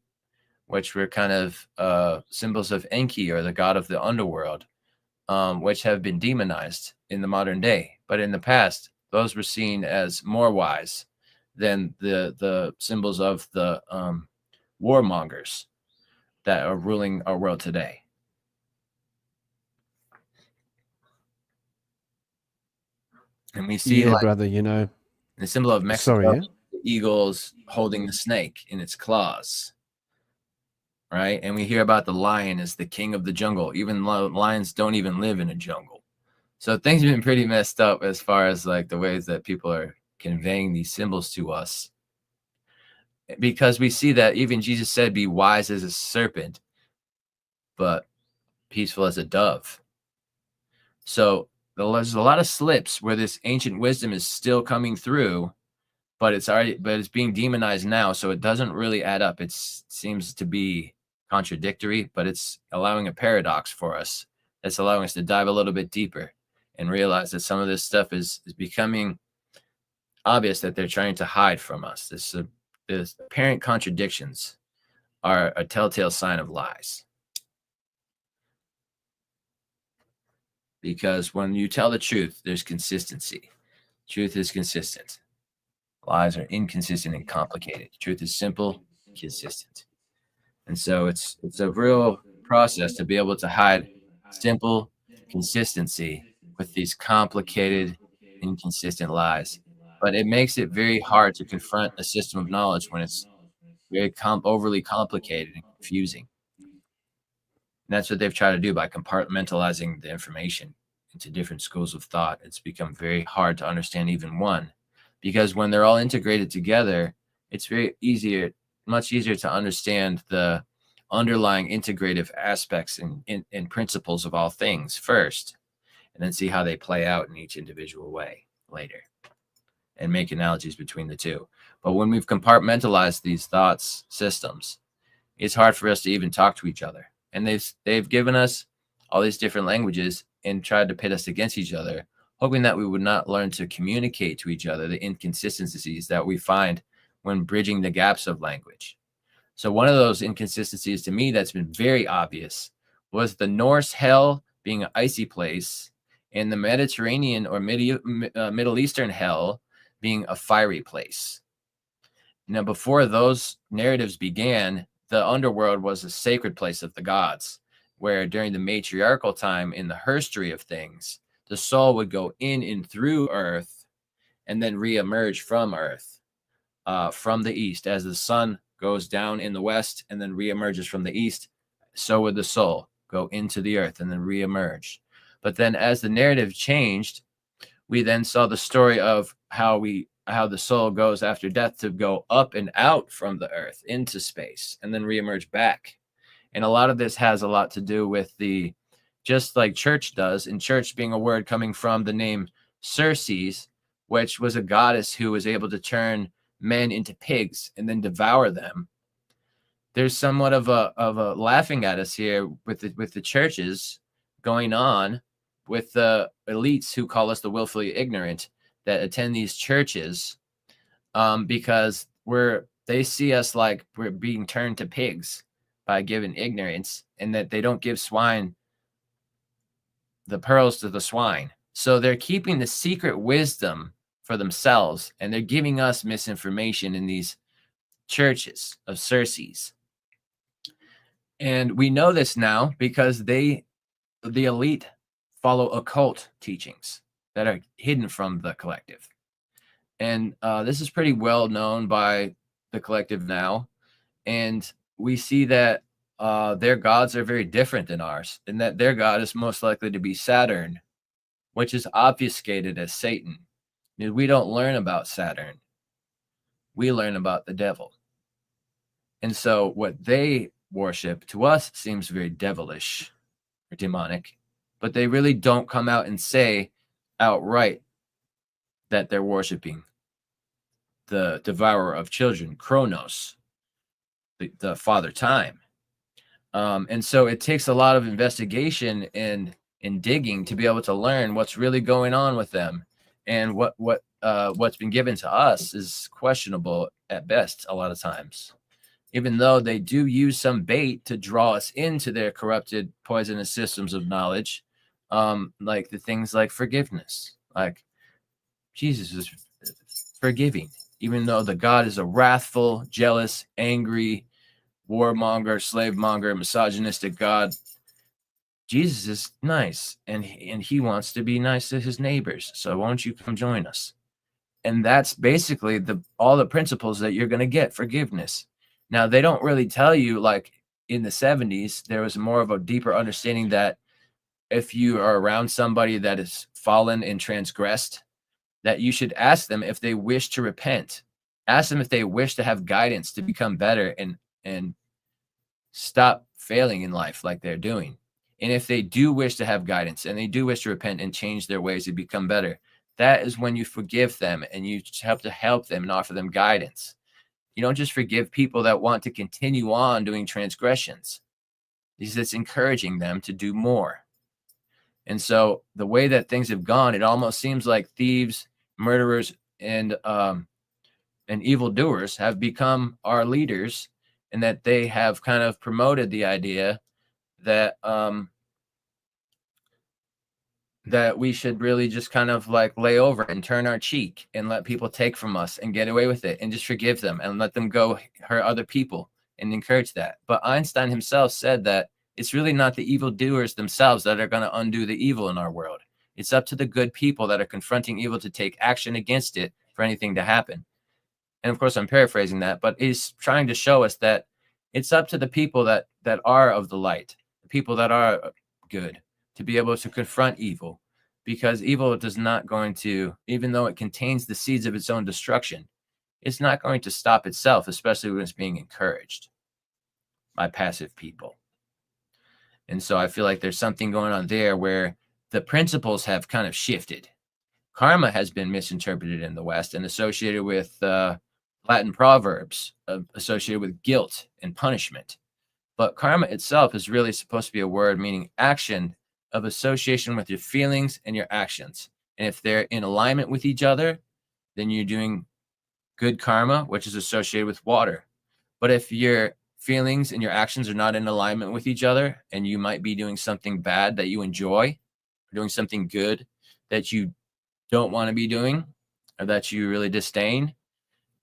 which were kind of symbols of Enki, or the god of the underworld, which have been demonized in the modern day. But in the past, those were seen as more wise than the symbols of the warmongers that are ruling our world today. And we see, Yeah, brother, the symbol of Mexico, sorry, yeah? the eagle's holding the snake in its claws, right? And we hear about the lion as the king of the jungle. Even lions don't even live in a jungle. So things have been pretty messed up as far as like the ways that people are conveying these symbols to us. Because we see that even Jesus said, be wise as a serpent, but peaceful as a dove. So there's a lot of slips where this ancient wisdom is still coming through, but it's being demonized now. So it doesn't really add up. It seems to be contradictory, but it's allowing a paradox for us. It's allowing us to dive a little bit deeper and realize that some of this stuff is becoming obvious that they're trying to hide from us. This apparent contradictions are a telltale sign of lies. Because when you tell the truth, there's consistency. Truth is consistent. Lies are inconsistent and complicated. Truth is simple, consistent. And so it's a real process to be able to hide simple consistency with these complicated, inconsistent lies. But it makes it very hard to confront a system of knowledge when it's very overly complicated and confusing. And that's what they've tried to do by compartmentalizing the information into different schools of thought. It's become very hard to understand even one, because when they're all integrated together, it's much easier to understand the underlying integrative aspects and principles of all things first, and then see how they play out in each individual way later and make analogies between the two. But when we've compartmentalized these thoughts systems, it's hard for us to even talk to each other. And they've given us all these different languages and tried to pit us against each other, hoping that we would not learn to communicate to each other the inconsistencies that we find when bridging the gaps of language. So one of those inconsistencies to me that's been very obvious was the Norse hell being an icy place and the Mediterranean or Middle Eastern hell being a fiery place. Now, before those narratives began, the underworld was a sacred place of the gods, where during the matriarchal time in the herstory of things, the soul would go in and through earth and then reemerge from earth, from the east. As the sun goes down in the west and then reemerges from the east, so would the soul go into the earth and then reemerge. But then as the narrative changed, we then saw the story of how the soul goes after death to go up and out from the earth into space and then reemerge back. And a lot of this has a lot to do with the just like church does, and church being a word coming from the name Circe, which was a goddess who was able to turn men into pigs and then devour them. There's somewhat of a laughing at us here with the churches going on, with the elites who call us the willfully ignorant that attend these churches, because they see us like we're being turned to pigs by given ignorance, and that they don't give swine the pearls to the swine. So they're keeping the secret wisdom for themselves, and they're giving us misinformation in these churches of Circes. And we know this now because the elite follow occult teachings that are hidden from the collective. And this is pretty well known by the collective now. And we see that their gods are very different than ours, and that their god is most likely to be Saturn, which is obfuscated as Satan. We don't learn about Saturn. We learn about the devil. And so what they worship to us seems very devilish or demonic, but they really don't come out and say outright that they're worshiping the devourer of children, Kronos, the father time. And so it takes a lot of investigation and digging to be able to learn what's really going on with them. And what's been given to us is questionable at best a lot of times, even though they do use some bait to draw us into their corrupted, poisonous systems of knowledge, like the things like forgiveness. Like Jesus is forgiving, even though the God is a wrathful, jealous, angry, warmonger, slave monger, misogynistic God. Jesus is nice, and he wants to be nice to his neighbors. So won't you come join us? And that's basically all the principles that you're going to get. Forgiveness. Now, they don't really tell you, like in the 70s, there was more of a deeper understanding that if you are around somebody that is fallen and transgressed, that you should ask them if they wish to repent. Ask them if they wish to have guidance to become better and stop failing in life like they're doing. And if they do wish to have guidance and they do wish to repent and change their ways to become better, that is when you forgive them and you have to help them and offer them guidance. You don't just forgive people that want to continue on doing transgressions. It's encouraging them to do more. And so the way that things have gone, it almost seems like thieves, murderers, and evildoers have become our leaders, and that they have kind of promoted the idea that that we should really just kind of like lay over and turn our cheek and let people take from us and get away with it and just forgive them and let them go hurt other people and encourage that. But Einstein himself said that it's really not the evildoers themselves that are going to undo the evil in our world. It's up to the good people that are confronting evil to take action against it for anything to happen. And of course, I'm paraphrasing that, but he's trying to show us that it's up to the people that are of the light, the people that are good, to be able to confront evil, because evil is not going to, even though it contains the seeds of its own destruction, it's not going to stop itself, especially when it's being encouraged by passive people. And so I feel like there's something going on there where the principles have kind of shifted. Karma has been misinterpreted in the West and associated with Latin proverbs associated with guilt and punishment. But karma itself is really supposed to be a word meaning action of association with your feelings and your actions. And if they're in alignment with each other, then you're doing good karma, which is associated with water. But if your feelings and your actions are not in alignment with each other, and you might be doing something bad that you enjoy, or doing something good that you don't want to be doing, or that you really disdain,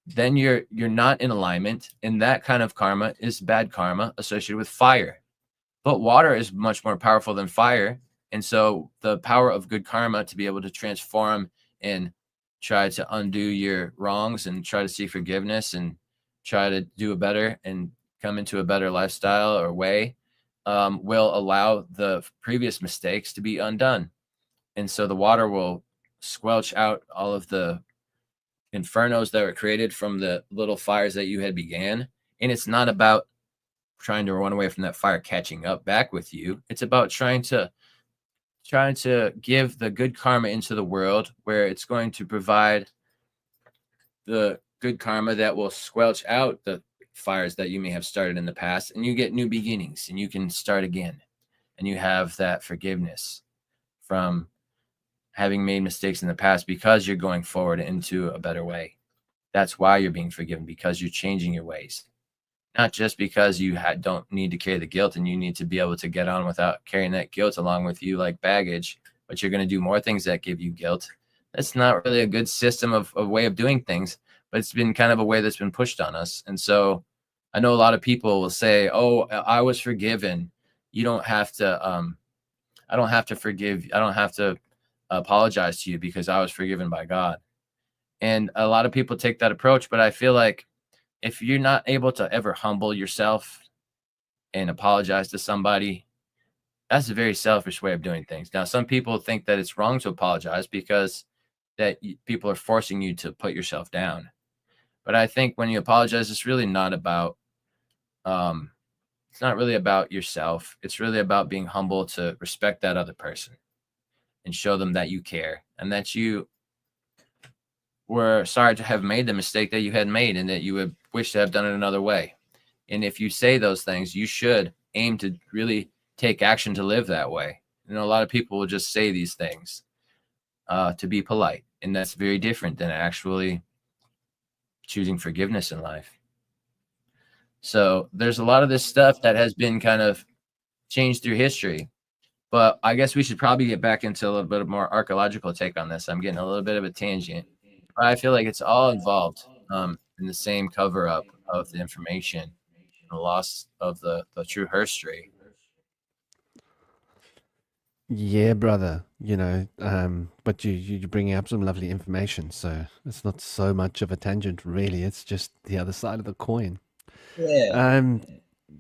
then you're not in alignment. And that kind of karma is bad karma associated with fire. But water is much more powerful than fire. And so the power of good karma to be able to transform and try to undo your wrongs and try to seek forgiveness and try to do a better and come into a better lifestyle or way will allow the previous mistakes to be undone. And so the water will squelch out all of the infernos that were created from the little fires that you had began. And it's not about trying to run away from that fire catching up back with you. It's about trying to trying to give the good karma into the world, where it's going to provide the good karma that will squelch out the fires that you may have started in the past, and you get new beginnings and you can start again, and you have that forgiveness from having made mistakes in the past because you're going forward into a better way. That's why you're being forgiven, because you're changing your ways, not just because you don't need to carry the guilt and you need to be able to get on without carrying that guilt along with you like baggage, but you're going to do more things that give you guilt. That's not really a good system of way of doing things, but it's been kind of a way that's been pushed on us. And so I know a lot of people will say, oh, I was forgiven. You don't have to, I don't have to forgive. I don't have to apologize to you because I was forgiven by God. And a lot of people take that approach, but I feel like if you're not able to ever humble yourself and apologize to somebody, that's a very selfish way of doing things. Now, some people think that it's wrong to apologize because people are forcing you to put yourself down. But I think when you apologize, it's really not about, it's not really about yourself. It's really about being humble to respect that other person and show them that you care and that you were sorry to have made the mistake that you had made and that you would wish to have done it another way. And if you say those things, you should aim to really take action to live that way. You know, a lot of people will just say these things to be polite, and that's very different than actually choosing forgiveness in life. So there's a lot of this stuff that has been kind of changed through history, but I guess we should probably get back into a little bit of more archaeological take on this. I'm getting a little bit of a tangent. I feel like it's all involved in the same cover up of the information, the loss of the true history. Yeah, brother. But you're bringing up some lovely information, so it's not so much of a tangent, really. It's just the other side of the coin. Yeah.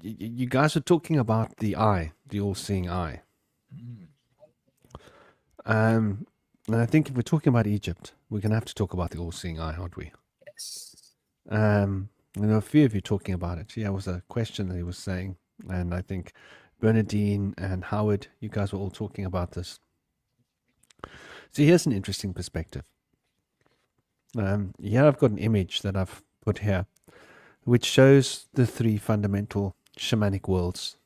You guys are talking about the eye, the all-seeing eye. And I think if we're talking about Egypt, we're going to have to talk about the all-seeing eye, aren't we? Yes. I know a few of you talking about it. Yeah, it was a question that he was saying, and I think Bernadine and Howard, you guys were all talking about this. So here's an interesting perspective. Here I've got an image that I've put here, which shows the three fundamental shamanic worlds,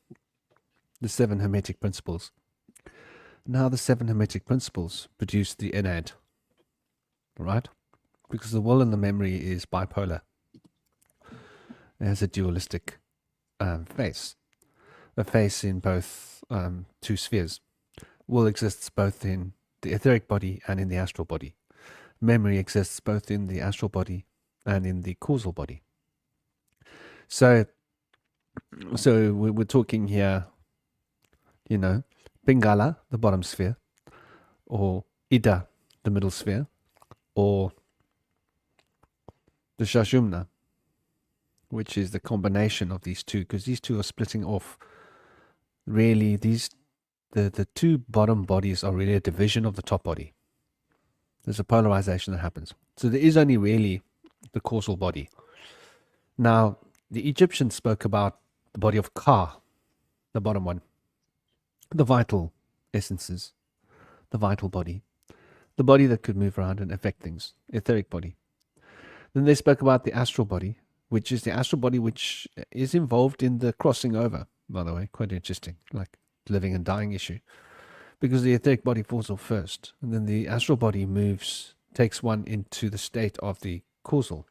the seven hermetic principles. Now the seven hermetic principles produce the innate, right? Because the will and the memory is bipolar. It has a dualistic face. A face in both two spheres. Will exists both in the etheric body and in the astral body. Memory exists both in the astral body and in the causal body. So we're talking here, Pingala, the bottom sphere, or Ida, the middle sphere, or the Shashumna, which is the combination of these two, because these two are splitting off. Really, the two bottom bodies are really a division of the top body. There's a polarization that happens. So there is only really the causal body. Now, the Egyptians spoke about the body of Ka, the bottom one, the vital essences, the vital body, the body that could move around and affect things, etheric body. Then they spoke about the astral body, which is the astral body which is involved in the crossing over, by the way, quite interesting, like living and dying issue, because the etheric body falls off first, and then the astral body takes one into the state of the causal.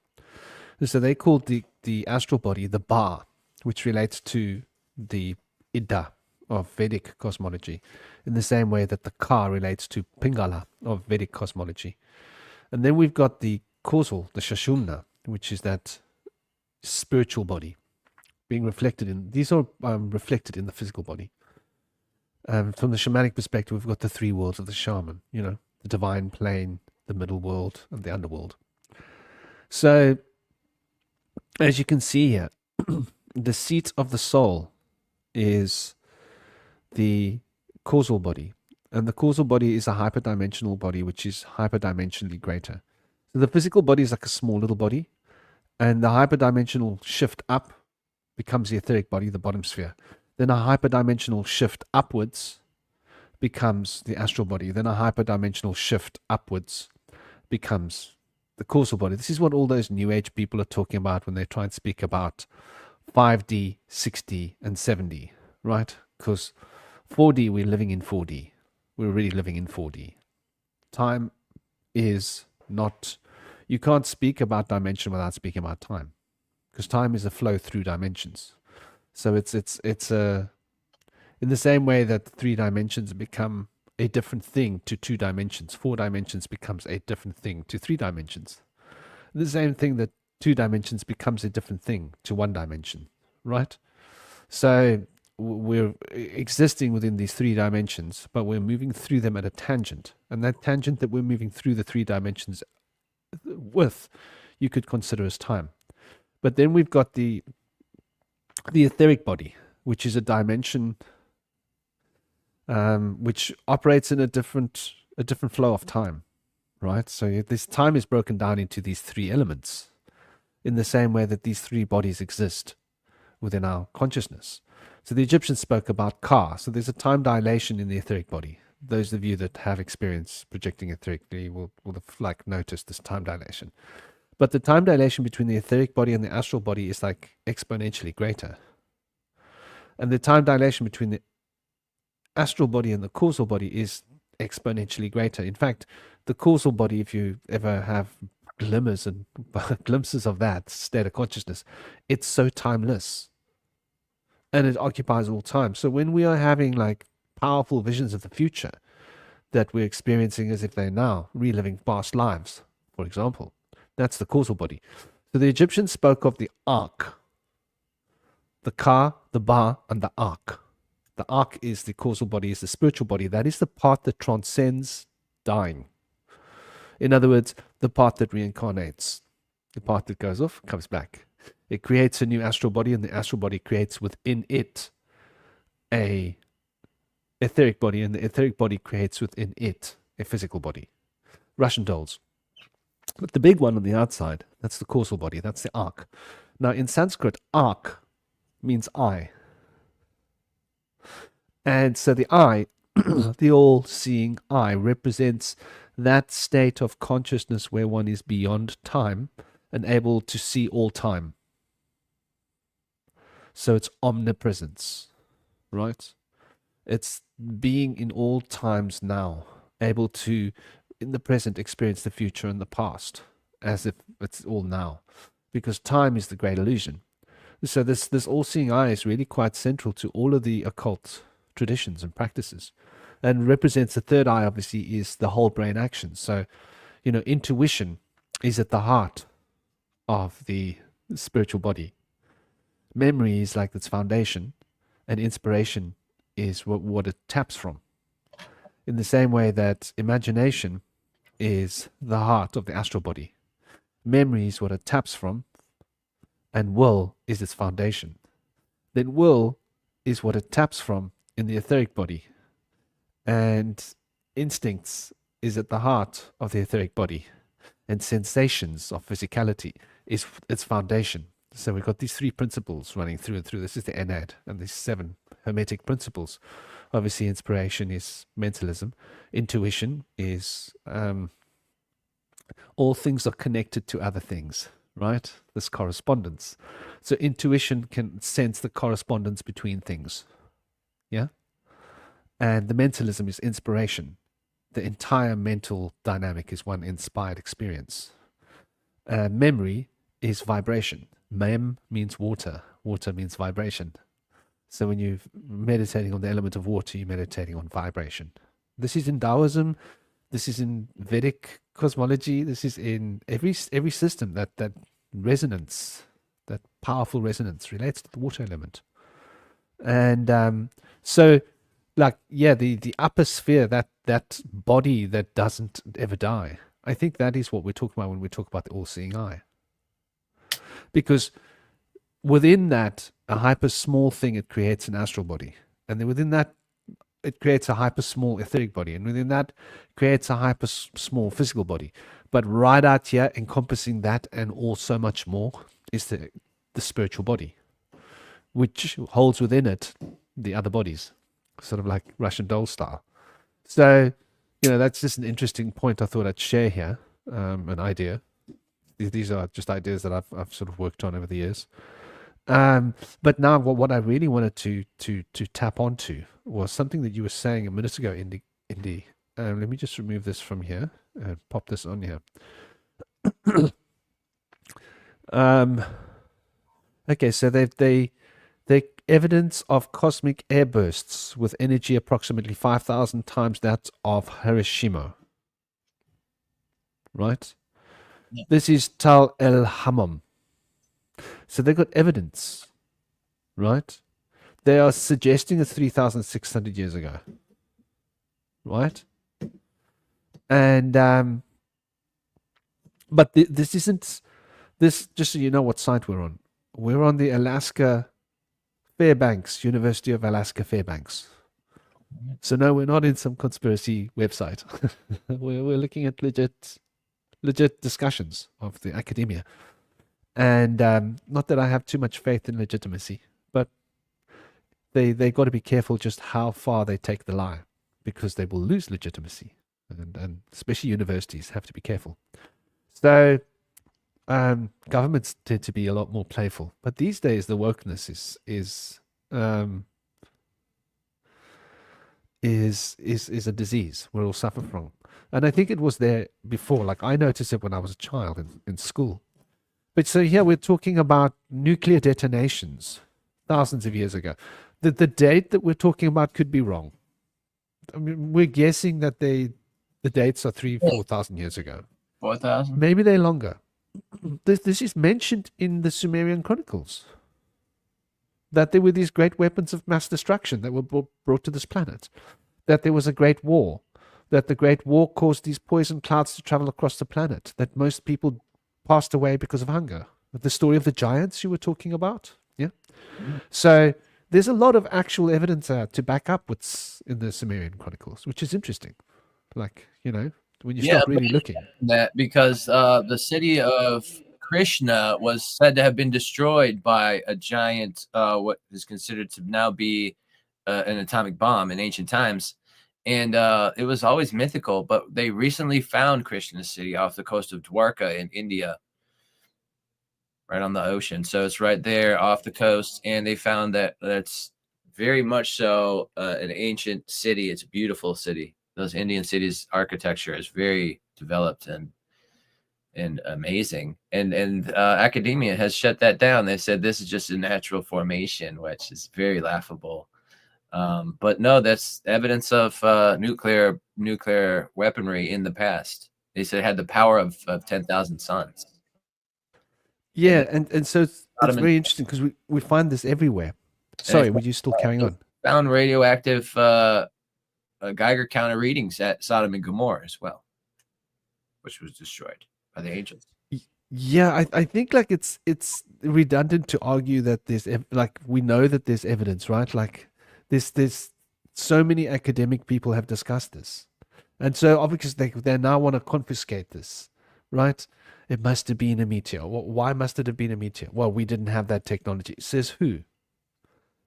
And so they called the astral body the Ba, which relates to the Ida of Vedic cosmology, in the same way that the Ka relates to Pingala of Vedic cosmology. And then we've got the causal, the Shashumna, which is that spiritual body being reflected in, these are reflected in the physical body. From the shamanic perspective, we've got the three worlds of the shaman, the divine plane, the middle world, and the underworld. So, as you can see here, the seat of the soul is the causal body, and the causal body is a hyperdimensional body, which is hyperdimensionally greater. So the physical body is like a small little body, and the hyperdimensional shift up becomes the etheric body, the bottom sphere. Then a hyperdimensional shift upwards becomes the astral body. Then a hyperdimensional shift upwards becomes the causal body. This is what all those New Age people are talking about when they try and speak about 5D, 6D, and 7D, right? Because 4D, we're living in 4D. We're already living in 4D. Time is not, you can't speak about dimension without speaking about time, because time is a flow through dimensions. So it's a, in the same way that 3 dimensions become a different thing to 2 dimensions, 4 dimensions becomes a different thing to 3 dimensions. The same thing that 2 dimensions becomes a different thing to 1 dimension, right? So we're existing within these 3 dimensions, but we're moving through them at a tangent. And that tangent that we're moving through the 3 dimensions with, you could consider as time. But then we've got the etheric body, which is a dimension which operates in a different flow of time, right? So this time is broken down into these 3 elements in the same way that these 3 bodies exist within our consciousness. So the Egyptians spoke about Ka. So there's a time dilation in the etheric body. Those of you that have experience projecting etherically will have like noticed this time dilation. But the time dilation between the etheric body and the astral body is like exponentially greater. And the time dilation between the astral body and the causal body is exponentially greater. In fact, the causal body, if you ever have glimmers and glimpses of that state of consciousness, it's so timeless. And it occupies all time. So when we are having like powerful visions of the future that we're experiencing as if they're now reliving past lives, for example, that's the causal body. So the Egyptians spoke of the ark, the Ka, the Ba, and the ark. The ark is the causal body, is the spiritual body. That is the part that transcends dying. In other words, the part that reincarnates, the part that goes off, comes back. It creates a new astral body, and the astral body creates within it a etheric body, and the etheric body creates within it a physical body. Russian dolls. But the big one on the outside, that's the causal body, that's the ark. Now in Sanskrit, ark means eye. And so the eye, the all-seeing eye, represents that state of consciousness where one is beyond time and able to see all time. So it's omnipresence, right? It's being in all times now, able to, in the present, experience the future and the past, as if it's all now, because time is the great illusion. So this all-seeing eye is really quite central to all of the occult traditions and practices, and represents the third eye. Obviously is the whole brain action. So, you know, intuition is at the heart of the spiritual body. Memory is like its foundation, and inspiration is what it taps from. In the same way that imagination is the heart of the astral body, memory is what it taps from, and will is its foundation. Then will is what it taps from in the etheric body, and instincts is at the heart of the etheric body, and sensations of physicality is its foundation. So we've got these 3 principles running through and through. This is the Enad, and these 7 hermetic principles. Obviously, inspiration is mentalism. Intuition is all things are connected to other things, right? This correspondence. So intuition can sense the correspondence between things. Yeah? And the mentalism is inspiration. The entire mental dynamic is one inspired experience. Memory is vibration. Mem means water. Water means vibration. So when you're meditating on the element of water, you're meditating on vibration. This is in Taoism. This is in Vedic cosmology. This is in every system. That resonance, that powerful resonance, relates to the water element. And so, like, yeah, the upper sphere, that body that doesn't ever die. I think that is what we're talking about when we talk about the all-seeing eye. Because within that, a hyper small thing, it creates an astral body. And then within that, it creates a hyper small etheric body. And within that, creates a hyper small physical body. But right out here, encompassing that and all so much more, is the spiritual body, which holds within it the other bodies, sort of like Russian doll style. So, that's just an interesting point I thought I'd share here, an idea. These are just ideas that I've sort of worked on over the years. But now what I really wanted to tap onto was something that you were saying a minute ago, Indy. Let me just remove this from here and pop this on here. Okay, so they evidence of cosmic airbursts with energy approximately 5,000 times that of Hiroshima. Right? Yeah. This is Tal El Hammam. So they've got evidence, right? They are suggesting it's 3,600 years ago, right? And but this isn't this. Just so you know, what site we're on. We're on the Alaska Fairbanks, University of Alaska Fairbanks. So no, we're not in some conspiracy website. we're looking at legit discussions of the academia. And not that I have too much faith in legitimacy, but they got to be careful just how far they take the lie, because they will lose legitimacy, and especially universities have to be careful. So governments tend to be a lot more playful, but these days the wokeness is a disease we all suffer from, and I think it was there before. Like I noticed it when I was a child in school. But so here we're talking about nuclear detonations thousands of years ago. The date that we're talking about could be wrong. I mean, we're guessing that the dates are 4,000 years ago. 4,000? Maybe they're longer. This is mentioned in the Sumerian Chronicles, that there were these great weapons of mass destruction that were brought to this planet, that there was a great war, that the great war caused these poison clouds to travel across the planet, that most people passed away because of hunger. The story of the giants you were talking about. Yeah. So there's a lot of actual evidence to back up what's in the Sumerian Chronicles, which is interesting. Like, when you start really looking. That because the city of Krishna was said to have been destroyed by a giant, what is considered to now be an atomic bomb in ancient times. And it was always mythical, but they recently found Krishna city off the coast of Dwarka in India, right on the ocean. So it's right there off the coast, and they found that that's very much so an ancient city. It's a beautiful city. Those Indian cities' architecture is very developed and amazing. And academia has shut that down. They said this is just a natural formation, which is very laughable. But no, that's evidence of nuclear weaponry in the past. They said it had the power of 10,000 suns. Yeah, and so it's very interesting because we find this everywhere. Sorry, were you still carrying on? Found radioactive Geiger counter readings at Sodom and Gomorrah as well, which was destroyed by the angels. Yeah, I think like it's redundant to argue that there's we know that there's evidence, right? Like there's so many academic people have discussed this, and so obviously they now want to confiscate this, right? It must have been a meteor. Why must it have been a meteor? Well, we didn't have that technology. Says who?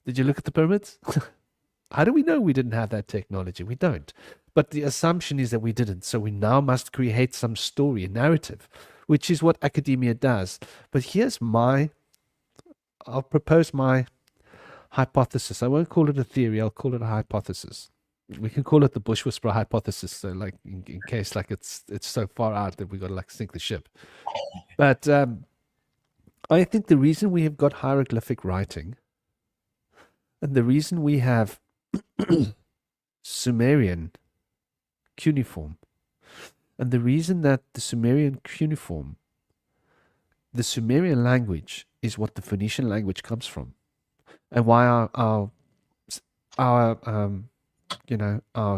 Did you look at the pyramids? How do we know we didn't have that technology? We don't. But the assumption is that we didn't. So we now must create some story, a narrative, which is what academia does. But here's I'll propose my hypothesis. I won't call it a theory. I'll call it a hypothesis. We can call it the Bush Whisperer hypothesis. So like in case like it's so far out that we got to like sink the ship. But I think the reason we have got hieroglyphic writing and the reason we have Sumerian cuneiform, and the reason that the Sumerian cuneiform, the Sumerian language is what the Phoenician language comes from, and why our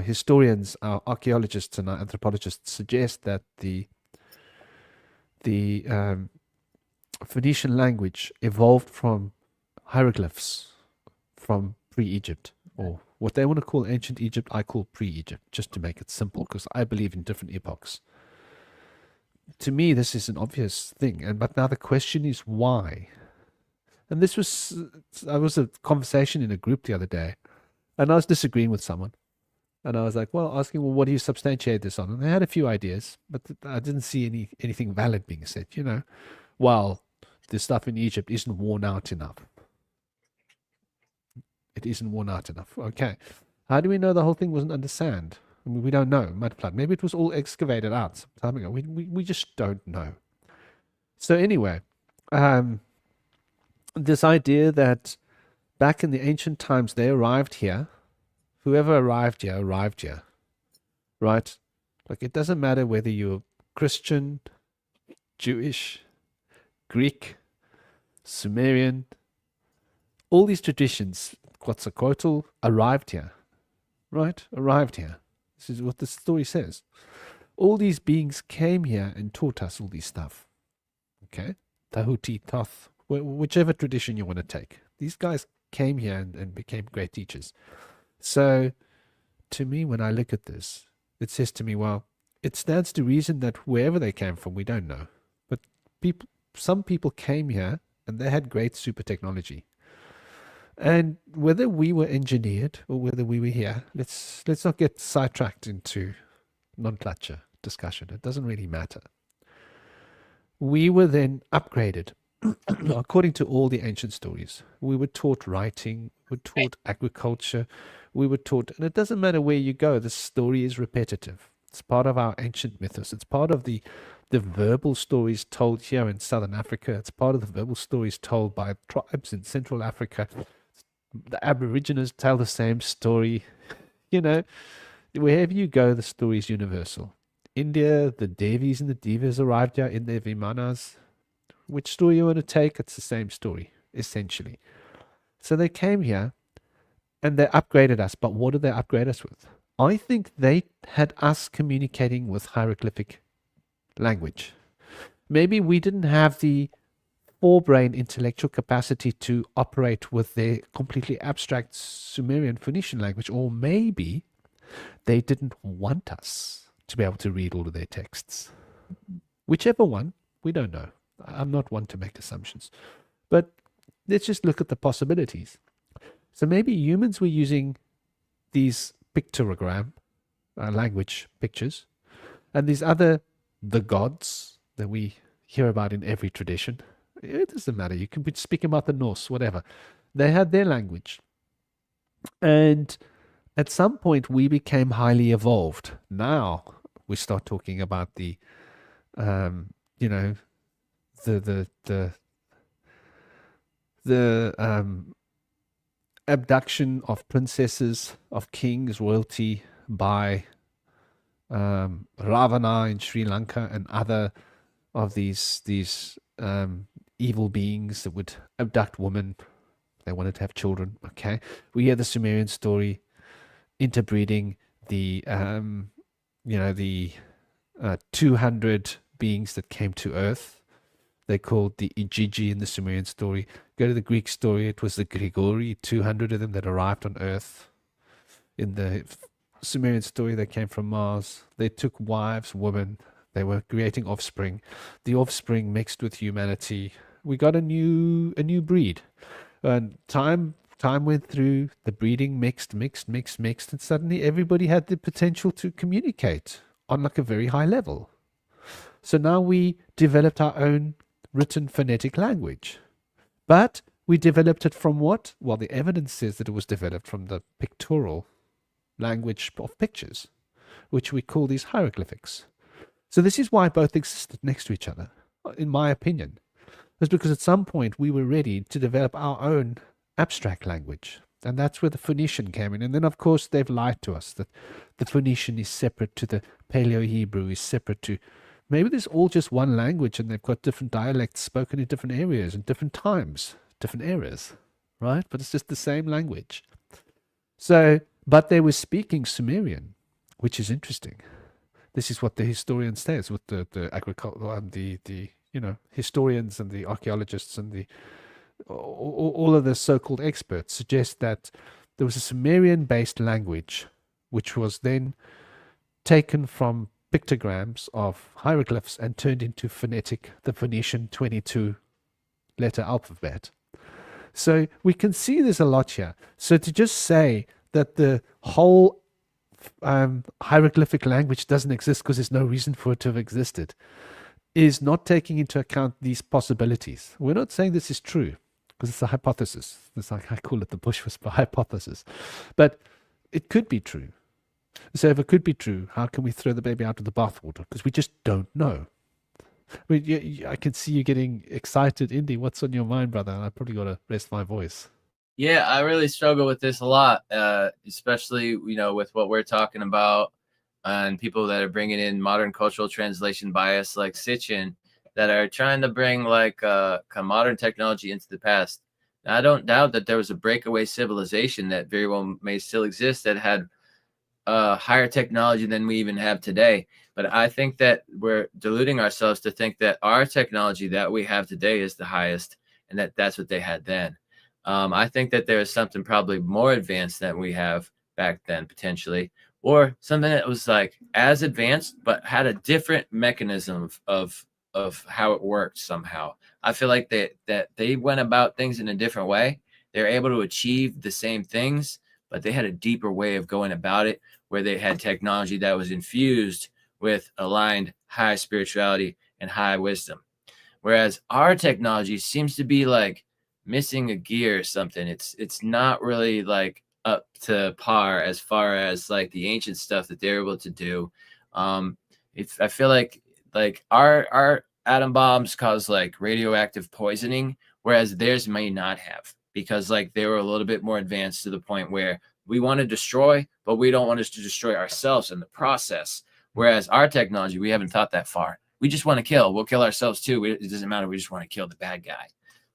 historians, our archaeologists, and our anthropologists suggest that the Phoenician language evolved from hieroglyphs from pre-Egypt, or what they want to call ancient Egypt, I call pre-Egypt, just to make it simple, because I believe in different epochs. To me, this is an obvious thing, but now the question is why? And this was a conversation in a group the other day, and I was disagreeing with someone, And I was like, well, asking, well, what do you substantiate this on? And they had a few ideas, but I didn't see anything valid being said, Well, the stuff in Egypt isn't worn out enough. It isn't worn out enough. Okay. How do we know the whole thing wasn't under sand? I mean, we don't know. Mud flood. Maybe it was all excavated out some time ago. We just don't know. So anyway, this idea that back in the ancient times they arrived here, whoever arrived here, right? Like, it doesn't matter whether you're Christian, Jewish, Greek, Sumerian, all these traditions, Quetzalcoatl, arrived here, right? Arrived here. This is what the story says. All these beings came here and taught us all these stuff. Okay? Tahuti, Thoth, whichever tradition you want to take. These guys came here and became great teachers. So, to me, when I look at this, it says to me, well, it stands to reason that wherever they came from, we don't know. But some people came here and they had great super technology. And whether we were engineered or whether we were here, let's not get sidetracked into non-clutcher discussion. It doesn't really matter. We were then upgraded according to all the ancient stories. We were taught writing, we were taught agriculture, we were taught, and it doesn't matter where you go, the story is repetitive. It's part of our ancient mythos. It's part of the verbal stories told here in Southern Africa. It's part of the verbal stories told by tribes in Central Africa. The Aborigines tell the same story. Wherever you go, the story is universal. India, the Devis and the Divas arrived here in their Vimanas. Which story you want to take, it's the same story, essentially. So they came here and they upgraded us. But what did they upgrade us with? I think they had us communicating with hieroglyphic language. Maybe we didn't have the forebrain intellectual capacity to operate with their completely abstract Sumerian Phoenician language, or maybe they didn't want us to be able to read all of their texts. Whichever one, we don't know. I'm not one to make assumptions. But let's just look at the possibilities. So maybe humans were using these pictogram language pictures, and these the gods that we hear about in every tradition. It doesn't matter. You can speak about the Norse, whatever. They had their language. And at some point, we became highly evolved. Now we start talking about the abduction of princesses, of kings, royalty by Ravana in Sri Lanka and other of these evil beings that would abduct women. They wanted to have children. Okay, we hear the Sumerian story, interbreeding, the 200 beings that came to Earth. They're called the Ijiji in the Sumerian story. Go to the Greek story, it was the Grigori, 200 of them that arrived on Earth. In the Sumerian story, they came from Mars. They took wives, women. They were creating offspring. The offspring mixed with humanity. We got a new breed. And time went through, the breeding mixed, and suddenly everybody had the potential to communicate on like a very high level. So now we developed our own written phonetic language. But we developed it from what? Well, the evidence says that it was developed from the pictorial language of pictures, which we call these hieroglyphics. So this is why both existed next to each other, in my opinion. It's because at some point we were ready to develop our own abstract language. And that's where the Phoenician came in. And then, of course, they've lied to us that the Phoenician is separate to the Paleo-Hebrew, is separate to... Maybe there's all just one language and they've got different dialects spoken in different areas and different times, different eras, right? But it's just the same language. So, but they were speaking Sumerian, which is interesting. This is what the historian says with the agricultural and the historians and the archaeologists and all of the so-called experts suggest that there was a Sumerian-based language which was then taken from pictograms of hieroglyphs and turned into phonetic, the Phoenician 22-letter alphabet. So we can see there's a lot here. So to just say that the whole hieroglyphic language doesn't exist because there's no reason for it to have existed, is not taking into account these possibilities. We're not saying this is true because it's a hypothesis. It's like I call it the bush whisper hypothesis. But it could be true. So if it could be true, how can we throw the baby out with the bathwater? Because we just don't know. I mean, I can see you getting excited. Indy, what's on your mind, brother? I probably got to rest my voice. Yeah, I really struggle with this a lot, especially, with what we're talking about and people that are bringing in modern cultural translation bias like Sitchin that are trying to bring like modern technology into the past. Now, I don't doubt that there was a breakaway civilization that very well may still exist that had higher technology than we even have today. But I think that we're deluding ourselves to think that our technology that we have today is the highest and that that's what they had then. I think that there is something probably more advanced than we have back then, potentially, or something that was like as advanced but had a different mechanism of how it worked somehow. I feel like that they went about things in a different way. They're able to achieve the same things, but they had a deeper way of going about it, where they had technology that was infused with aligned high spirituality and high wisdom. Whereas our technology seems to be like missing a gear or something. It's not really like up to par as far as like the ancient stuff that they're able to do. I feel like our atom bombs cause like radioactive poisoning, whereas theirs may not have, because like they were a little bit more advanced to the point where we want to destroy, but we don't want us to destroy ourselves in the process. Whereas our technology, we haven't thought that far. We just want to kill. We'll kill ourselves too. It doesn't matter. We just want to kill the bad guy.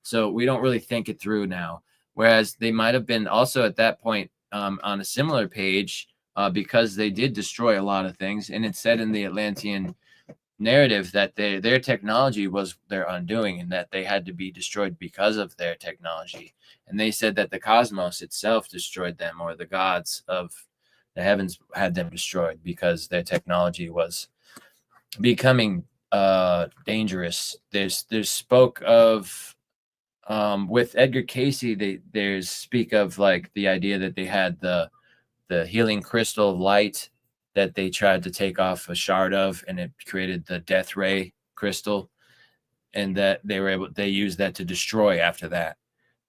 So we don't really think it through now. Whereas they might have been also at that point on a similar page because they did destroy a lot of things. And it said in the Atlantean narrative that their technology was their undoing and that they had to be destroyed because of their technology. And they said that the cosmos itself destroyed them, or the gods of the heavens had them destroyed because their technology was becoming dangerous. There's spoke of with Edgar Casey, there's speak of like the idea that they had the healing crystal of light that they tried to take off a shard of, and it created the death ray crystal, and that they used that to destroy after that,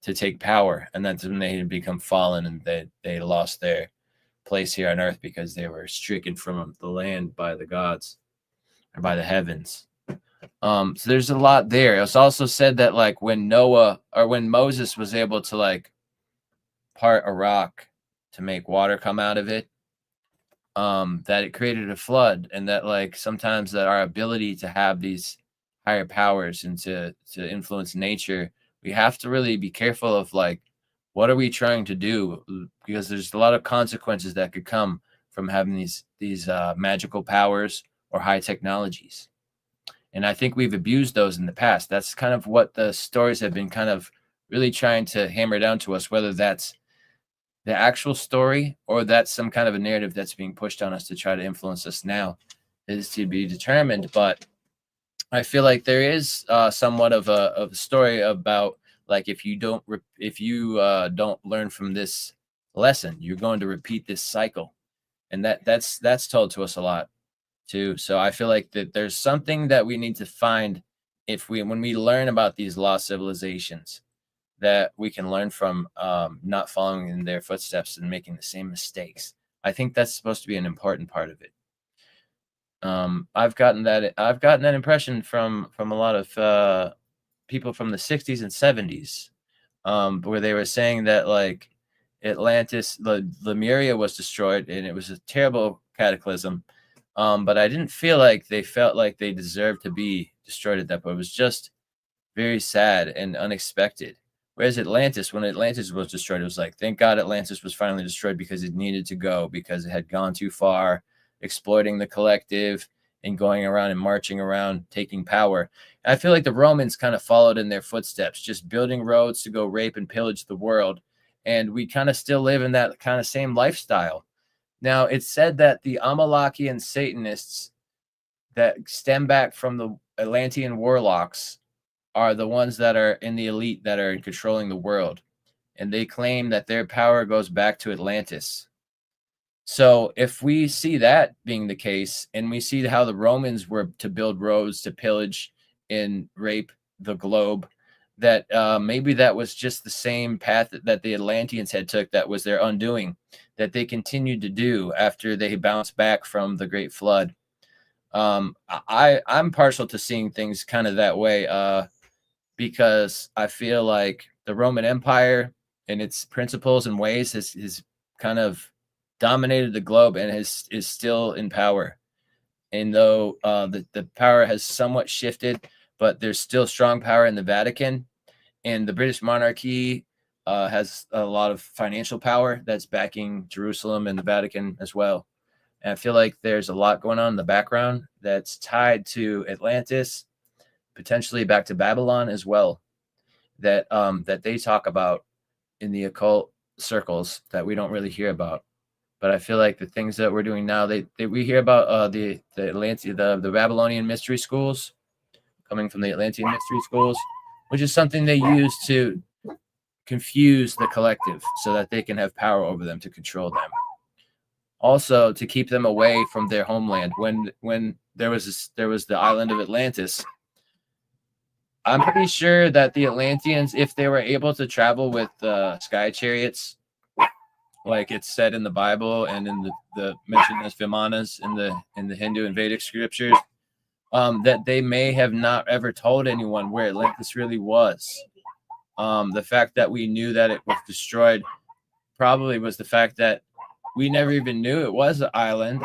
to take power. And that's when they had become fallen, and they lost their place here on earth because they were stricken from the land by the gods or by the heavens. So there's a lot there. It's also said that like when Moses was able to like part a rock to make water come out of it, that it created a flood, and that like sometimes that our ability to have these higher powers and to influence nature, we have to really be careful of like, what are we trying to do? Because there's a lot of consequences that could come from having these magical powers or high technologies. And I think we've abused those in the past. That's kind of what the stories have been kind of really trying to hammer down to us, whether that's the actual story or that's some kind of a narrative that's being pushed on us to try to influence us now, is to be determined. But I feel like there is somewhat of a story about like if you don't learn from this lesson, you're going to repeat this cycle, and that's told to us a lot too. So I feel like that there's something that we need to find when we learn about these lost civilizations, that we can learn from, not following in their footsteps and making the same mistakes. I think that's supposed to be an important part of it. I've gotten that impression from a lot of people from the 60s and 70s, where they were saying that like Atlantis, Lemuria was destroyed and it was a terrible cataclysm. But I didn't feel like they felt like they deserved to be destroyed at that point. It was just very sad and unexpected. Whereas Atlantis, when Atlantis was destroyed, it was like, thank God Atlantis was finally destroyed because it needed to go, because it had gone too far, exploiting the collective and going around and marching around, taking power. And I feel like the Romans kind of followed in their footsteps, just building roads to go rape and pillage the world. And we kind of still live in that kind of same lifestyle. Now, it's said that the Amalekian Satanists that stem back from the Atlantean warlocks are the ones that are in the elite that are controlling the world. And they claim that their power goes back to Atlantis. So if we see that being the case, and we see how the Romans were to build roads to pillage and rape the globe, that maybe that was just the same path that the Atlanteans had took, that was their undoing, that they continued to do after they bounced back from the Great Flood. I'm partial to seeing things kind of that way, because I feel like the Roman Empire and its principles and ways has kind of dominated the globe and is still in power. And though the power has somewhat shifted, but there's still strong power in the Vatican, and the British monarchy has a lot of financial power that's backing Jerusalem and the Vatican as well. And I feel like there's a lot going on in the background that's tied to Atlantis, potentially back to Babylon as well, that that they talk about in the occult circles that we don't really hear about. But I feel like the things that we're doing now, we hear about the Babylonian mystery schools coming from the Atlantean mystery schools, which is something they use to confuse the collective so that they can have power over them to control them. Also, to keep them away from their homeland. When there was the island of Atlantis, I'm pretty sure that the Atlanteans, if they were able to travel with sky chariots, like it's said in the Bible and in the mentioned as Vimanas in the Hindu and Vedic scriptures, that they may have not ever told anyone where Atlantis really was. The fact that we knew that it was destroyed probably was the fact that we never even knew it was an island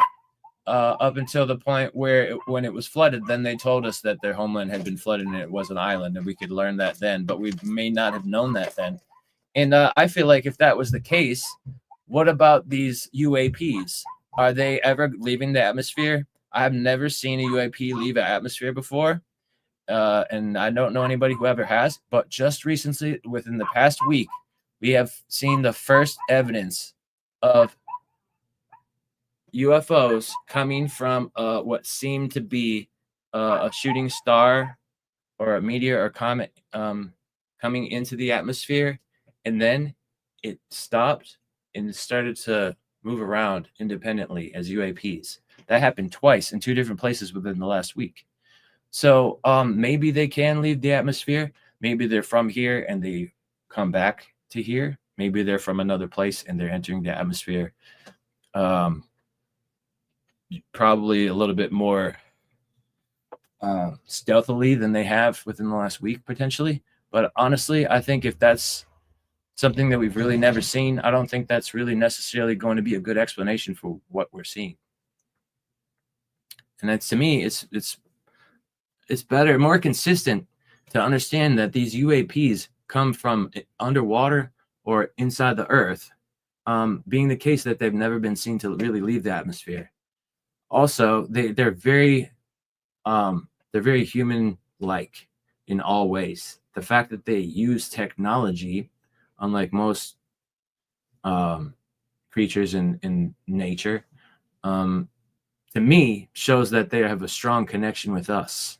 up until the point where when it was flooded, then they told us that their homeland had been flooded and it was an island, and we could learn that then, but we may not have known that then. And I feel like if that was the case, what about these UAPs? Are they ever leaving the atmosphere? I have never seen a UAP leave an atmosphere before, and I don't know anybody who ever has, but just recently, within the past week, we have seen the first evidence of UFOs coming from what seemed to be a shooting star or a meteor or comet coming into the atmosphere, and then it stopped and started to move around independently as UAPs. That happened twice in two different places within the last week. So maybe they can leave the atmosphere. Maybe they're from here and they come back to here. Maybe they're from another place and they're entering the atmosphere. Probably a little bit more stealthily than they have within the last week, potentially. But honestly, I think if that's something that we've really never seen, I don't think that's really necessarily going to be a good explanation for what we're seeing. And that's, to me, it's better, more consistent to understand that these UAPs come from underwater or inside the earth, being the case that they've never been seen to really leave the atmosphere. Also, they're very human-like in all ways. The fact that they use technology, unlike most creatures in nature, to me, shows that they have a strong connection with us.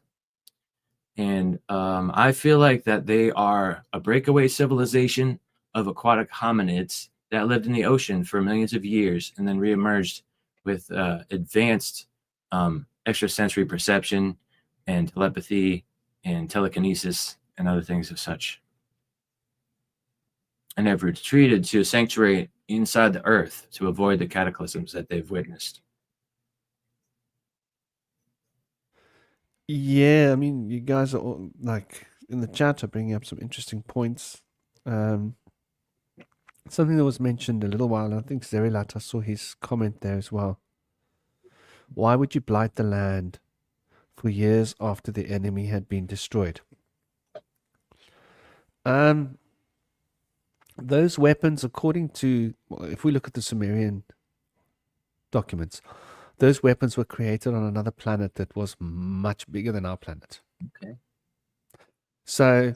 And I feel like that they are a breakaway civilization of aquatic hominids that lived in the ocean for millions of years and then reemerged with advanced extrasensory perception and telepathy and telekinesis and other things of such, and have retreated to a sanctuary inside the earth to avoid the cataclysms that they've witnessed. Yeah, I mean, you guys are all, like, in the chat are bringing up some interesting points. Something that was mentioned a little while, I think Zerilat, I saw his comment there as well. Why would you blight the land for years after the enemy had been destroyed? Those weapons, according to, well, if we look at the Sumerian documents, those weapons were created on another planet that was much bigger than our planet. Okay. So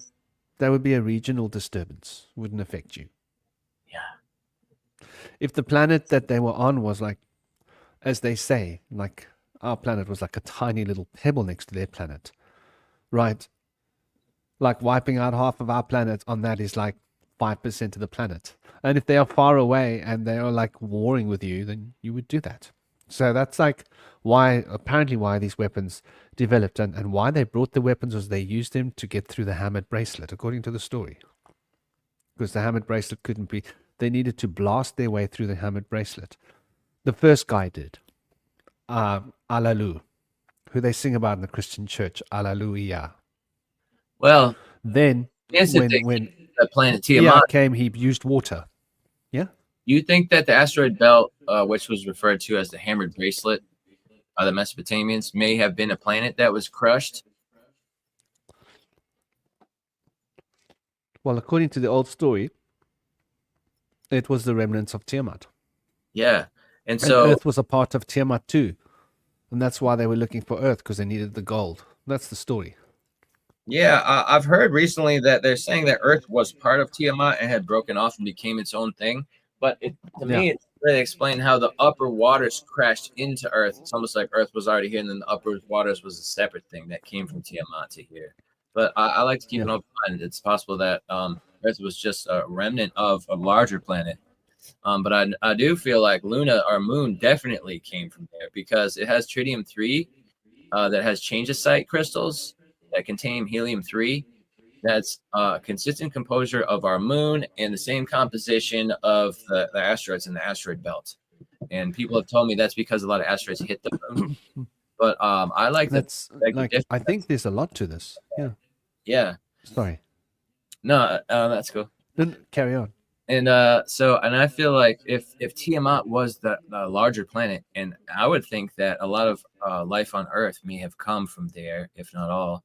that would be a regional disturbance, wouldn't affect you. Yeah. If the planet that they were on was like, as they say, like our planet was like a tiny little pebble next to their planet, right? Like wiping out half of our planet on that is like 5% of the planet. And if they are far away and they are like warring with you, then you would do that. So that's like apparently why these weapons developed, and why they brought the weapons was they used them to get through the hammered bracelet, according to the story. Because the hammered bracelet couldn't be, they needed to blast their way through the hammered bracelet. The first guy did, Alalu, who they sing about in the Christian church, Alleluia. Well, Then when the planet Ea Tiamat, came, he used water. Yeah. you think that the asteroid belt, which was referred to as the hammered bracelet by the Mesopotamians, may have been a planet that was crushed? Well, according to the old story, it was the remnants of Tiamat. Yeah. And And so Earth was a part of Tiamat too. And that's why they were looking for Earth, because they needed the gold. That's the story. yeah, I've heard recently that they're saying that Earth was part of Tiamat and had broken off and became its own thing. But to me, it's really explained how the upper waters crashed into Earth. It's almost like Earth was already here, and then the upper waters was a separate thing that came from Tiamat to here. But I like to keep an open mind. It's possible that Earth was just a remnant of a larger planet. But I do feel like Luna, our moon, definitely came from there because it has tritium-3 that has change-of-site crystals that contain helium-3. That's consistent composure of our moon and the same composition of the asteroids in the asteroid belt. And people have told me that's because a lot of asteroids hit the moon. But I like That's I think there's a lot to this. Yeah. Yeah. Sorry. No, that's cool. Then carry on. And I feel like if Tiamat was the larger planet, and I would think that a lot of life on Earth may have come from there, if not all.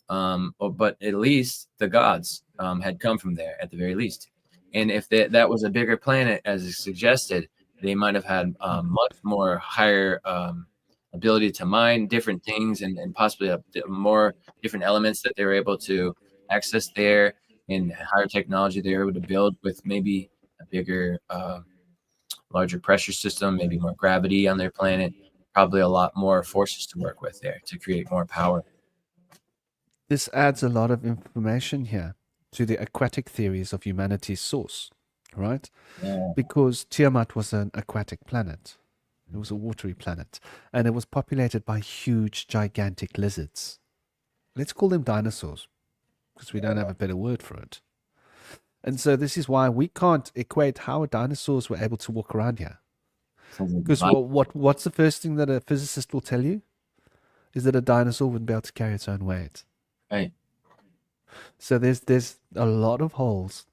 But at least the gods had come from there at the very least. And if that was a bigger planet, as is suggested, they might have had much more higher ability to mine different things and possibly more different elements that they were able to access there, and higher technology they were able to build with maybe a bigger, larger pressure system, maybe more gravity on their planet, probably a lot more forces to work with there to create more power. This adds a lot of information here to the aquatic theories of humanity's source, right? Yeah. Because Tiamat was an aquatic planet. It was a watery planet. And it was populated by huge, gigantic lizards. Let's call them dinosaurs, because we don't have a better word for it. And so this is why we can't equate how dinosaurs were able to walk around here. Because what's the first thing that a physicist will tell you? Is that a dinosaur wouldn't be able to carry its own weight. Right. So there's a lot of holes.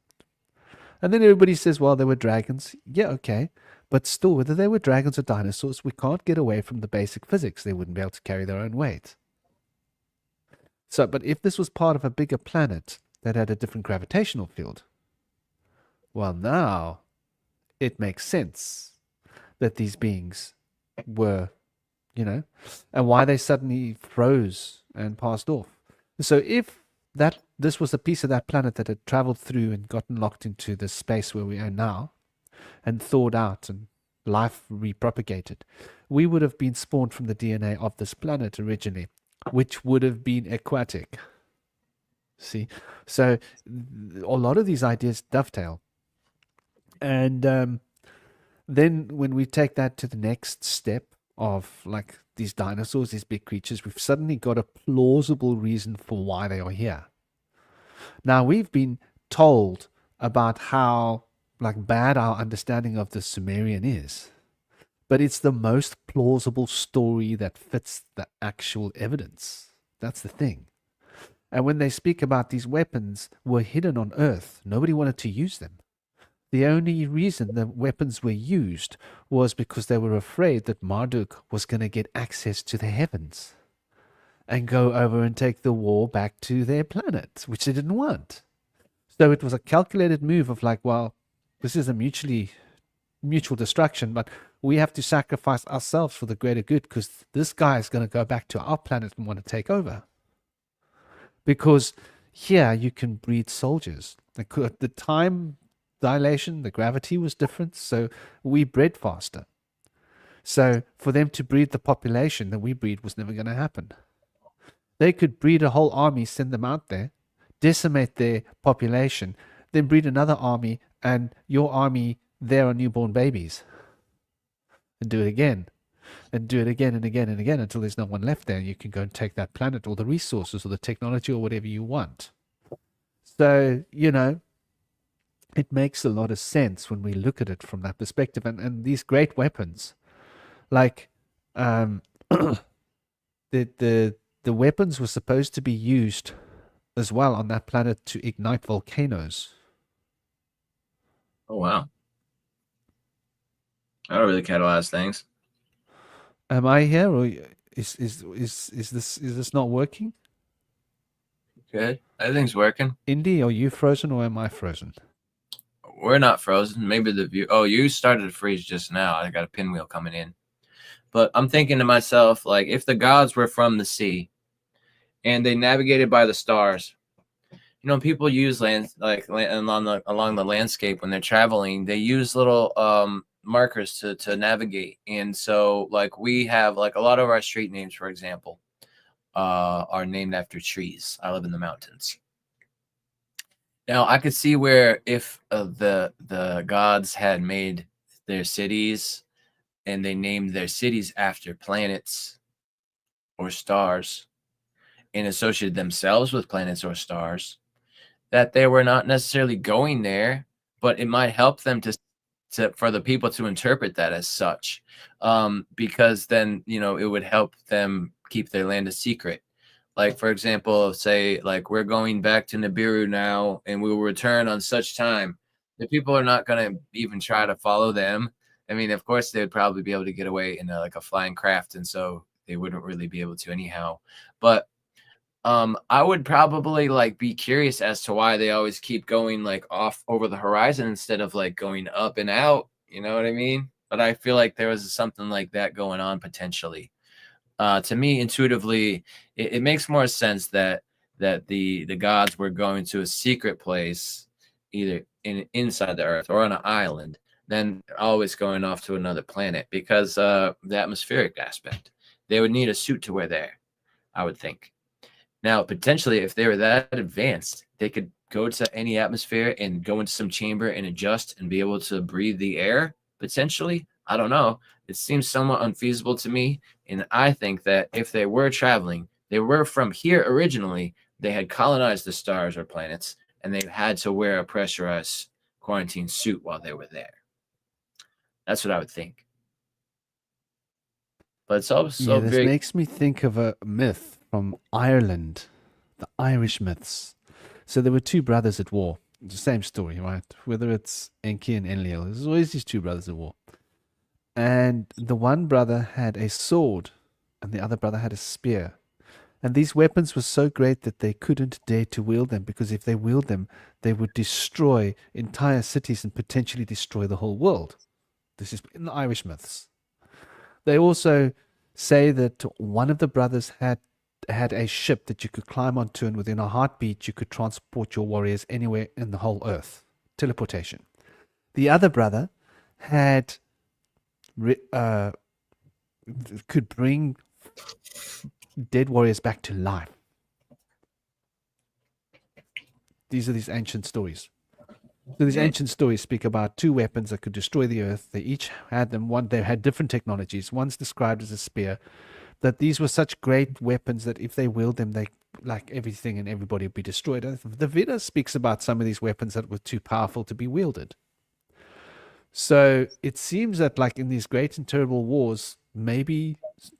And then everybody says, well, they were dragons. Yeah, okay. But still, whether they were dragons or dinosaurs, we can't get away from the basic physics. They wouldn't be able to carry their own weight. So, but if this was part of a bigger planet that had a different gravitational field, well, now it makes sense that these beings were, and why they suddenly froze and passed off. So if this was a piece of that planet that had traveled through and gotten locked into the space where we are now and thawed out and life repropagated, we would have been spawned from the DNA of this planet originally, which would have been aquatic. See? So a lot of these ideas dovetail. And then when we take that to the next step of like these dinosaurs, these big creatures, we've suddenly got a plausible reason for why they are here. Now, we've been told about how bad our understanding of the Sumerian is, but it's the most plausible story that fits the actual evidence. That's the thing. And when they speak about these weapons were hidden on Earth, nobody wanted to use them. The only reason the weapons were used was because they were afraid that Marduk was going to get access to the heavens and go over and take the war back to their planet, which they didn't want. So it was a calculated move of well, this is a mutual destruction, but we have to sacrifice ourselves for the greater good because this guy is going to go back to our planet and want to take over. Because here you can breed soldiers. At the time dilation, the gravity was different, so we bred faster. So for them to breed the population that we breed was never going to happen. They could breed a whole army, send them out there, decimate their population, then breed another army and your army, there are newborn babies. And do it again. And do it again and again and again until there's no one left there. You can go and take that planet or the resources or the technology or whatever you want. So, it makes a lot of sense when we look at it from that perspective. And these great weapons, like the weapons were supposed to be used as well on that planet to ignite volcanoes. Oh wow. I don't really catalyze things. Am I here, or is this not working? Good. Everything's working. Indy, are you frozen or am I frozen? We're not frozen. Maybe the view. Oh, you started to freeze just now. I got a pinwheel coming in. But I'm thinking to myself, like, if the gods were from the sea and they navigated by the stars, people use along the landscape when they're traveling, they use little markers to navigate. And so, like, we have, like, a lot of our street names, for example, are named after trees. I live in the mountains. Now, I could see where if the gods had made their cities and they named their cities after planets or stars and associated themselves with planets or stars, that they were not necessarily going there, but it might help them for the people to interpret that as such, because then, it would help them keep their land a secret. Like, for example, say, like, we're going back to Nibiru now and we will return on such time. The people are not going to even try to follow them. I mean, of course, they would probably be able to get away in a flying craft, and so they wouldn't really be able to anyhow. But I would probably, like, be curious as to why they always keep going, like, off over the horizon instead of, like, going up and out. You know what I mean? But I feel like there was something like that going on potentially. To me, intuitively, it makes more sense that the gods were going to a secret place, either inside the Earth or on an island, than always going off to another planet, because the atmospheric aspect. They would need a suit to wear there, I would think. Now, potentially, if they were that advanced, they could go to any atmosphere and go into some chamber and adjust and be able to breathe the air, potentially. I don't know. It seems somewhat unfeasible to me. And I think that if they were traveling, they were from here originally, they had colonized the stars or planets, and they had to wear a pressurized quarantine suit while they were there. That's what I would think. But it's also this makes me think of a myth from Ireland, the Irish myths. So there were two brothers at war. It's the same story, right? Whether it's Enki and Enlil, there's always these two brothers at war. And the one brother had a sword and the other brother had a spear. And these weapons were so great that they couldn't dare to wield them, because if they wield them, they would destroy entire cities and potentially destroy the whole world. This is in the Irish myths. They also say that one of the brothers had a ship that you could climb onto, and within a heartbeat you could transport your warriors anywhere in the whole earth. Teleportation. The other brother had could bring dead warriors back to life. These are these ancient stories. So these ancient stories speak about two weapons that could destroy the earth. They each had them. They had different technologies. One's described as a spear. That these were such great weapons that if they wield them, they, like, everything and everybody would be destroyed. The Veda speaks about some of these weapons that were too powerful to be wielded. So it seems that, like, in these great and terrible wars, maybe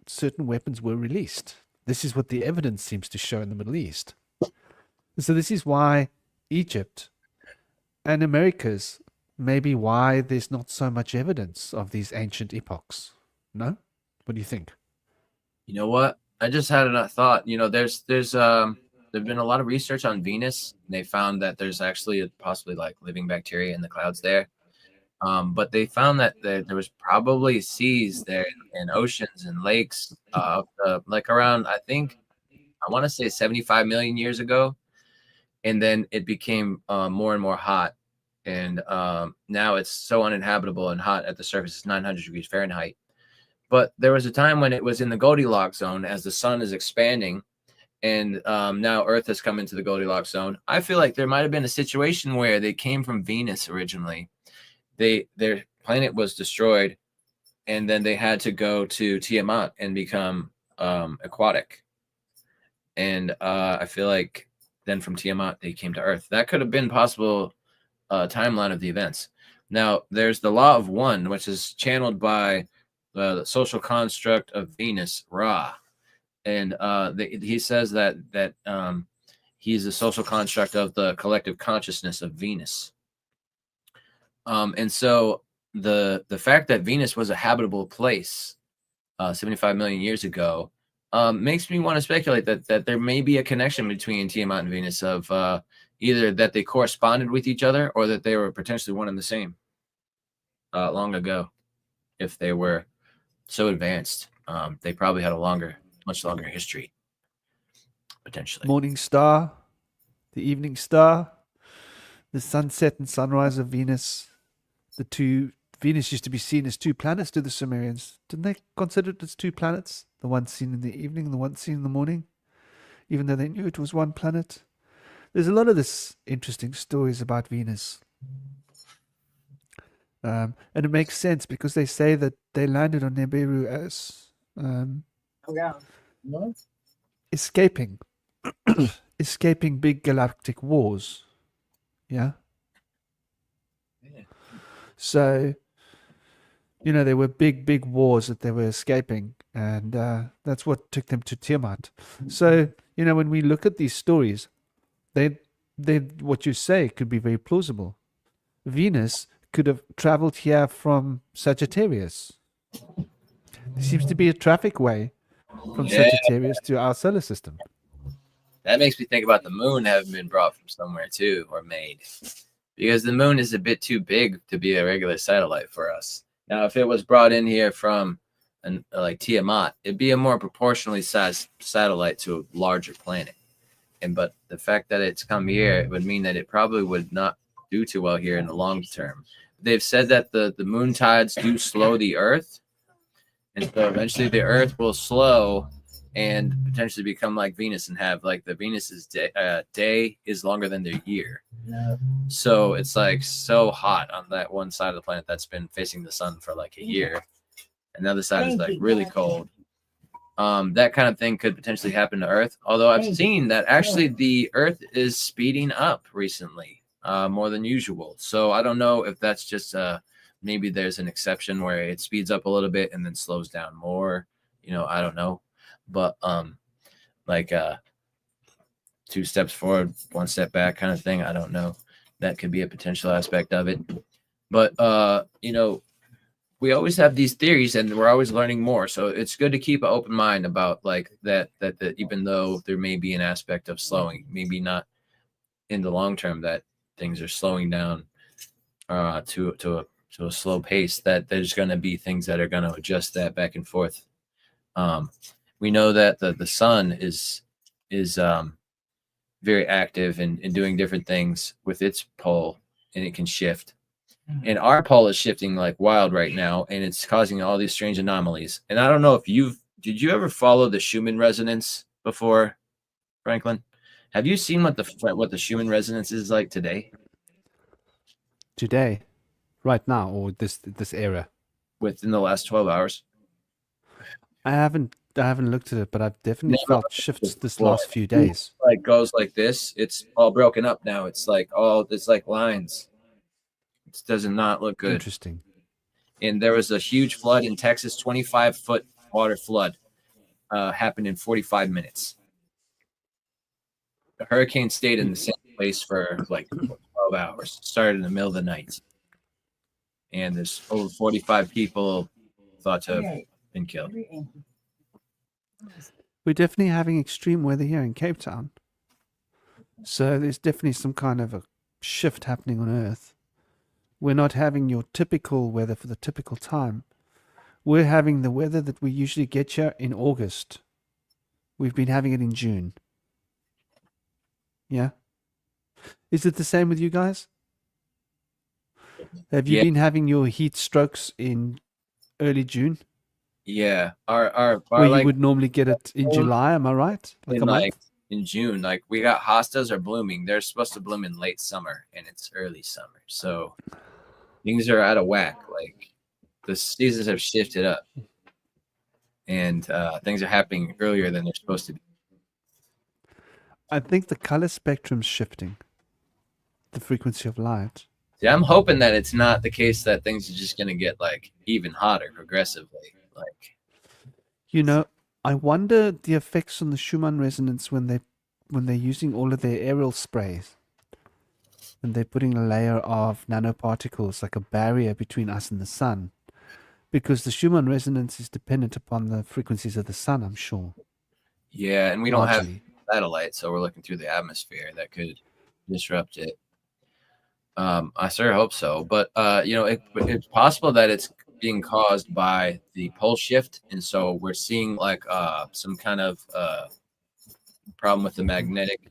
certain weapons were released. This is what the evidence seems to show in the Middle East. So this is why Egypt and Americas, maybe why there's not so much evidence of these ancient epochs. No? What do you think? You know what? I just had a thought. There's been a lot of research on Venus. They found that there's actually possibly, like, living bacteria in the clouds there. But they found that there was probably seas there and oceans and lakes, like around, I want to say 75 million years ago. And then it became more and more hot. And now it's so uninhabitable and hot at the surface. It's 900 degrees Fahrenheit. But there was a time when it was in the Goldilocks zone as the sun is expanding, and now Earth has come into the Goldilocks zone. I feel like there might have been a situation where they came from Venus originally. Their planet was destroyed, and then they had to go to Tiamat and become aquatic. And I feel like then from Tiamat they came to Earth. That could have been possible timeline of the events. Now there's the law of one, which is channeled by the social construct of Venus, Ra, and he says that he's the social construct of the collective consciousness of Venus. And so the fact that Venus was a habitable place 75 million years ago makes me want to speculate that there may be a connection between Tiamat and Venus of either that they corresponded with each other or that they were potentially one and the same long ago. If they were so advanced, they probably had a much longer history, potentially. Morning star, the evening star, the sunset and sunrise of Venus. Venus used to be seen as two planets to the Sumerians. Didn't they consider it as two planets? The one seen in the evening, the one seen in the morning, even though they knew it was one planet. There's a lot of this interesting stories about Venus. And it makes sense because they say that they landed on Nibiru as escaping big galactic wars. Yeah. So, there were big wars that they were escaping, and that's what took them to Tiamat. So, when we look at these stories, they what you say could be very plausible. Venus could have traveled here from Sagittarius. There seems to be a traffic way from Sagittarius to our solar system. That makes me think about the moon having been brought from somewhere too, or made. Because the moon is a bit too big to be a regular satellite for us. Now, if it was brought in here from like Tiamat, it'd be a more proportionally sized satellite to a larger planet. But the fact that it's come here would mean that it probably would not do too well here in the long term. They've said that the moon tides do slow the Earth, and so eventually the Earth will slow and potentially become like Venus and have like the Venus's day is longer than their year. So it's like so hot on that one side of the planet that's been facing the sun for like a year, and the other side is like really cold. That kind of thing could potentially happen to Earth. Although I've seen that actually the Earth is speeding up recently, more than usual. So I don't know if that's just maybe there's an exception where it speeds up a little bit and then slows down more. I don't know. But like 2 steps forward, 1 step back kind of thing. I don't know. That could be a potential aspect of it. But we always have these theories and we're always learning more. So it's good to keep an open mind about like that even though there may be an aspect of slowing, maybe not in the long term that things are slowing down to a slow pace, that there's going to be things that are going to adjust that back and forth. We know that the sun is very active in doing different things with its pole, and it can shift. And our pole is shifting like wild right now, and it's causing all these strange anomalies. And I don't know if did you ever follow the Schumann resonance before, Franklin? Have you seen what the Schumann resonance is like today? Today, right now, or this era? Within the last 12 hours? I haven't looked at it, but I've definitely felt shifts this last few days. Like goes like this. It's all broken up now. It's like lines. It does not look good. Interesting. And there was a huge flood in Texas, 25-foot water flood happened in 45 minutes. The hurricane stayed in the same place for like 12 hours. Started in the middle of the night. And there's over 45 people thought to have been killed. We're definitely having extreme weather here in Cape Town. So there's definitely some kind of a shift happening on Earth. We're not having your typical weather for the typical time. We're having the weather that we usually get here in August. We've been having it in June. Yeah? Is it the same with you guys? Have you been having your heat strokes in early June? Yeah. Our where you would normally get it in July, am I right? Like in June. Like we got hostas are blooming. They're supposed to bloom in late summer, and it's early summer. So things are out of whack. Like the seasons have shifted up, and things are happening earlier than they're supposed to be. I think the color spectrum's shifting. The frequency of light. See, I'm hoping that it's not the case that things are just going to get like even hotter progressively. Like, You know, I wonder the effects on the Schumann resonance when they're using all of their aerial sprays, and they're putting a layer of nanoparticles like a barrier between us and the sun, because the Schumann resonance is dependent upon the frequencies of the sun, I'm sure. yeah, and we don't have Largely. satellite, so we're looking through the atmosphere that could disrupt it. I sure hope so, but you know, it's possible that it's being caused by the pole shift, and so we're seeing like some kind of problem with the magnetic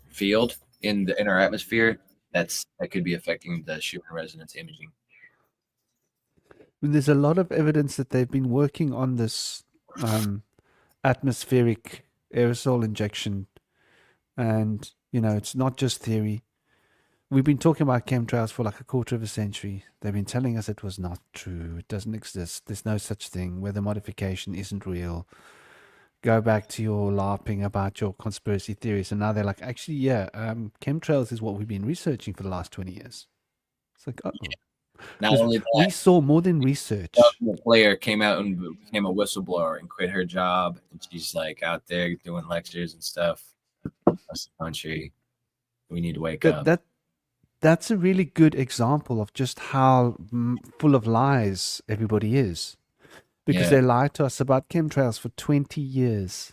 field in our atmosphere that could be affecting the Schumann resonance imaging. And there's a lot of evidence that they've been working on this atmospheric aerosol injection, and you know, it's not just theory. We've been talking about chemtrails for like a quarter of a century. They've been telling us it was not true. It doesn't exist. There's no such thing. Weather modification isn't real. Go back to your LARPing about your conspiracy theories. And now they're like, actually, yeah, chemtrails is what we've been researching for the last 20 years. It's like, Not only we that, saw more than research. the player came out and became a whistleblower and quit her job, and she's like out there doing lectures and stuff across the country. We need to wake up. That's a really good example of just how full of lies everybody is. Because they lied to us about chemtrails for 20 years.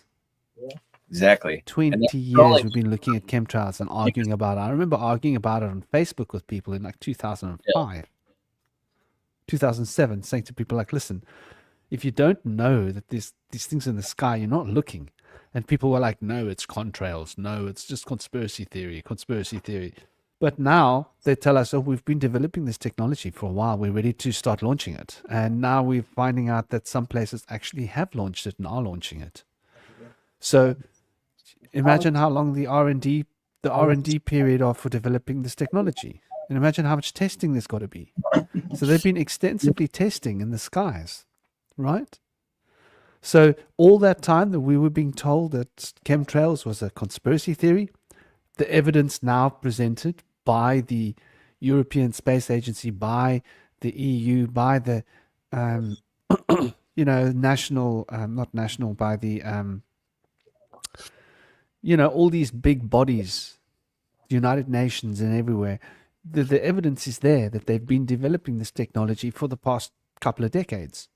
Exactly. 20 years we've been looking at chemtrails and arguing about it. I remember arguing about it on Facebook with people in like 2005, 2007, saying to people like, listen, if you don't know that these things in the sky, you're not looking. And people were like, no, it's contrails. No, it's just conspiracy theory. But now they tell us, oh, we've been developing this technology for a while. We're ready to start launching it. And now we're finding out that some places actually have launched it and are launching it. So imagine how long the R&D period are for developing this technology. And imagine how much testing there's got to be. So they've been extensively testing in the skies, right? So all that time that we were being told that chemtrails was a conspiracy theory, the evidence now presented by the European Space Agency, by the EU, by the, you know, by the, you know, all these big bodies, United Nations and everywhere, the evidence is there that they've been developing this technology for the past couple of decades.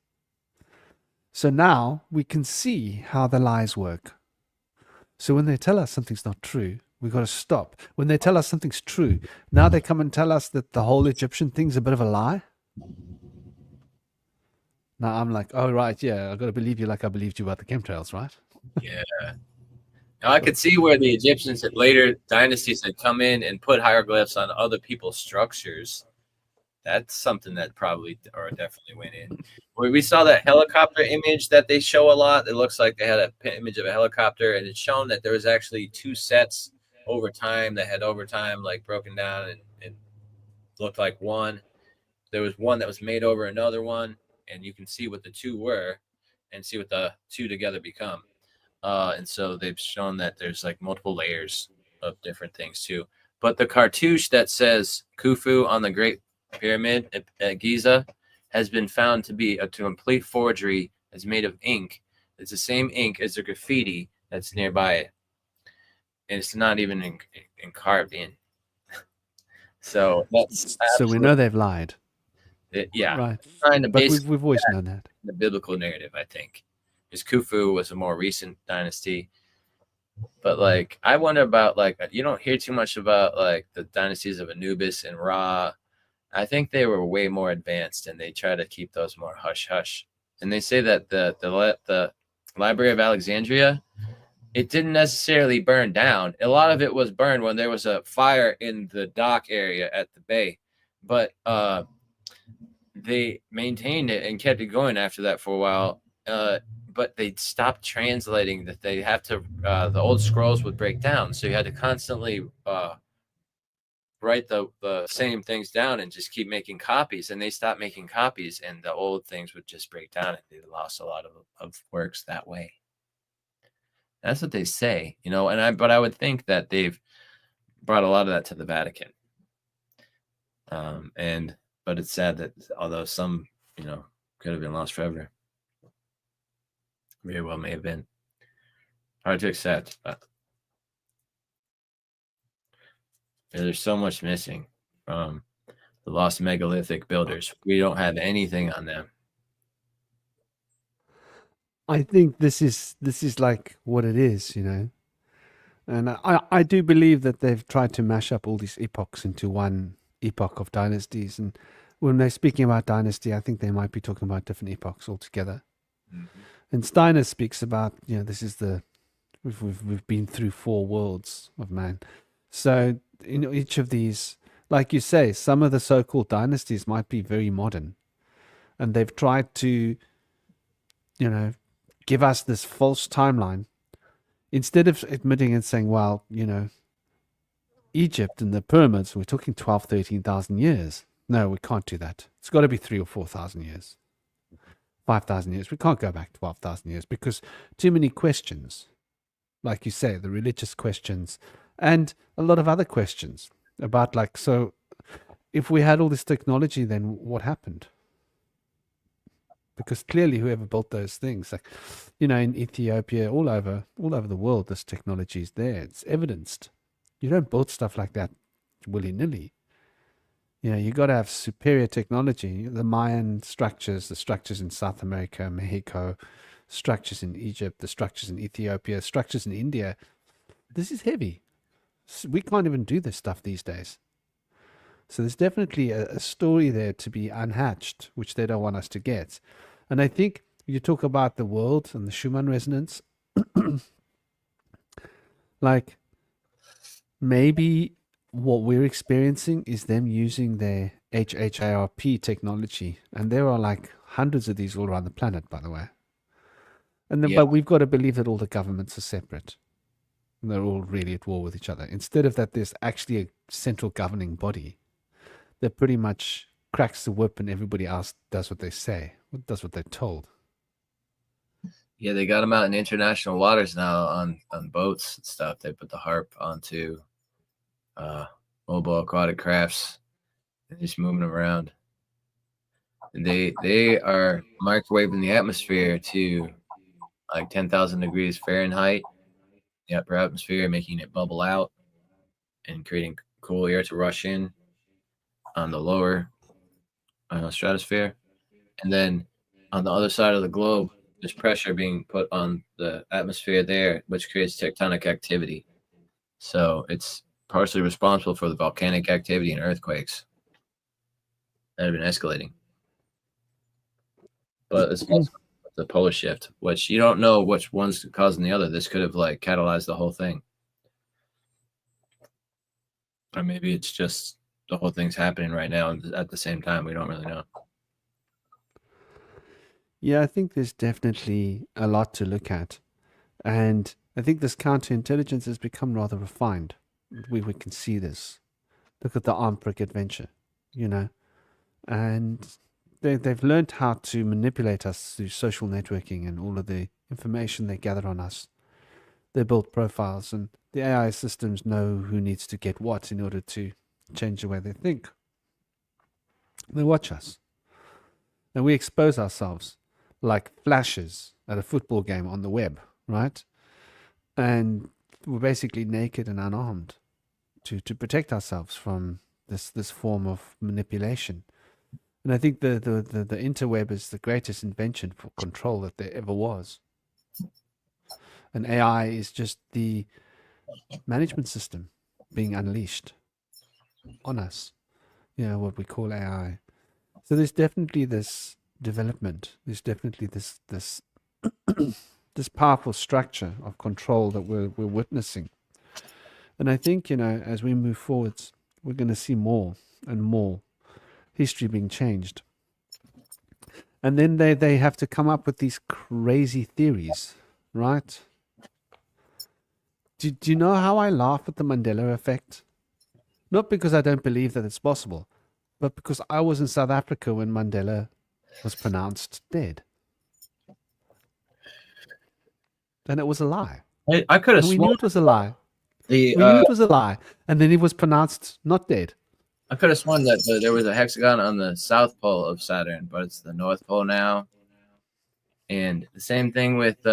So now we can see how the lies work. So when they tell us something's not true, we've got to stop. When they tell us something's true, now they come and tell us that the whole Egyptian thing's a bit of a lie. Now I'm like, oh, right, yeah, I've got to believe you like I believed you about the chemtrails, right? Yeah. Now I could see where the Egyptians and later dynasties had come in and put hieroglyphs on other people's structures. That's something that probably or definitely went in. Where we saw that helicopter image that they show a lot. It looks like they had an image of a helicopter, and it's shown that there was actually two sets over time that had over time like broken down and looked like one. There was one that was made over another one, and you can see what the two were and see what the two together become. And so they've shown that there's like multiple layers of different things too. But the cartouche that says Khufu on the Great Pyramid at Giza has been found to be a complete forgery. It's made of ink. It's the same ink as the graffiti that's nearby it. And it's not even carved in. So that's so we know they've lied. Yeah. Right. Trying to but we've always known that. The biblical narrative, I think. Because Khufu was a more recent dynasty. But like I wonder about like you don't hear too much about like the dynasties of Anubis and Ra. I think they were way more advanced, and they try to keep those more hush hush. And they say that the Library of Alexandria, it didn't necessarily burn down. A lot of it was burned when there was a fire in the dock area at the bay, but they maintained it and kept it going after that for a while. but they stopped translating that. They have to, the old scrolls would break down. So you had to constantly write the same things down and just keep making copies. And they stopped making copies, and the old things would just break down, and they lost a lot of works that way. That's what they say, you know, but I would think that they've brought a lot of that to the Vatican. But it's sad that although some, you know, could have been lost forever. Very well may have been. Hard to accept, but there's so much missing from the lost megalithic builders. We don't have anything on them. I think this is like what it is, you know. And I do believe that they've tried to mash up all these epochs into one epoch of dynasties. And when they're speaking about dynasty, I think they might be talking about different epochs altogether. Mm-hmm. And Steiner speaks about, you know, this is we've been through 4 worlds of man. So in each of these, like you say, some of the so-called dynasties might be very modern, and they've tried to, you know, give us this false timeline instead of admitting and saying, well, you know, Egypt and the pyramids, we're talking 12, 13,000 years. No, we can't do that. It's got to be 3,000 or 4,000 years, 5,000 years. We can't go back 12,000 years because too many questions, like you say, the religious questions and a lot of other questions about, like, so if we had all this technology, then what happened? Because clearly whoever built those things, like, you know, in Ethiopia, all over the world, this technology is there. It's evidenced. You don't build stuff like that willy-nilly. You know, you got to have superior technology. The Mayan structures, the structures in South America, Mexico, structures in Egypt, the structures in Ethiopia, structures in India. This is heavy. We can't even do this stuff these days. So there's definitely a story there to be unhatched, which they don't want us to get. And I think you talk about the world and the Schumann resonance, like maybe what we're experiencing is them using their HHARP technology. And there are like hundreds of these all around the planet, by the way. And then, but we've got to believe that all the governments are separate. And they're all really at war with each other. Instead of that, there's actually a central governing body that pretty much cracks the whip and everybody else does what they say, does what they're told. Yeah, they got them out in international waters now on boats and stuff. They put the harp onto mobile aquatic crafts and just moving them around. And they are microwaving the atmosphere to like 10,000 degrees Fahrenheit, the upper atmosphere, making it bubble out and creating cool air to rush in on the lower stratosphere. And then on the other side of the globe, there's pressure being put on the atmosphere there, which creates tectonic activity. So it's partially responsible for the volcanic activity and earthquakes that have been escalating. But it's also the polar shift, which you don't know which one's causing the other. This could have like catalyzed the whole thing. Or maybe it's just the whole thing's happening right now at the same time. We don't really know. Yeah, I think there's definitely a lot to look at. And I think this counterintelligence has become rather refined. We can see this. Look at the Armed Brick Adventure, you know. And they've learned how to manipulate us through social networking and all of the information they gather on us. They build profiles, and the AI systems know who needs to get what in order to change the way they think. They watch us. And we expose ourselves like flashes at a football game on the web, right? And we're basically naked and unarmed to protect ourselves from this form of manipulation. And I think the interweb is the greatest invention for control that there ever was. And AI is just the management system being unleashed on us, you know, what we call AI. So there's definitely this development. There's definitely this this powerful structure of control that we're witnessing. And I think, you know, as we move forwards, we're going to see more and more history being changed. And then they have to come up with these crazy theories, right? Do you know how I laugh at the Mandela effect? Not because I don't believe that it's possible, but because I was in South Africa when Mandela was pronounced dead. And it was a lie. I could have And we knew sworn it was a lie. the We knew it was a lie. And then he was pronounced not dead. I could have sworn that there was a hexagon on the south pole of Saturn, but it's the north pole now. And the same thing with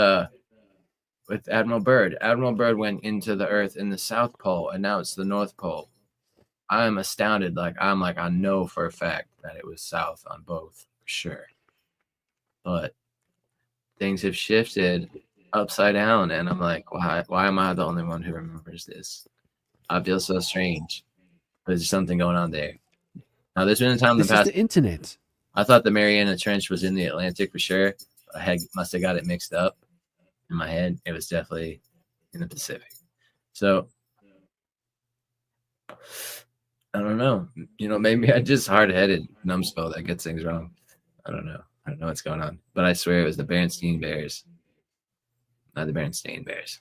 Admiral Byrd. Admiral Byrd went into the Earth in the south pole, and now it's the north pole. I'm astounded. I know for a fact that it was south on both, for sure. But things have shifted upside down, and I'm like, why am I the only one who remembers this? I feel so strange. There's something going on there. Now, there's been a time in the This is past. the internet. I thought the Mariana Trench was in the Atlantic for sure. But I must have got it mixed up in my head. It was definitely in the Pacific. So I don't know. Maybe I just hard-headed numbskull that gets things wrong. I don't know. I don't know what's going on. But I swear it was the Berenstain Bears. Not the Berenstain Bears.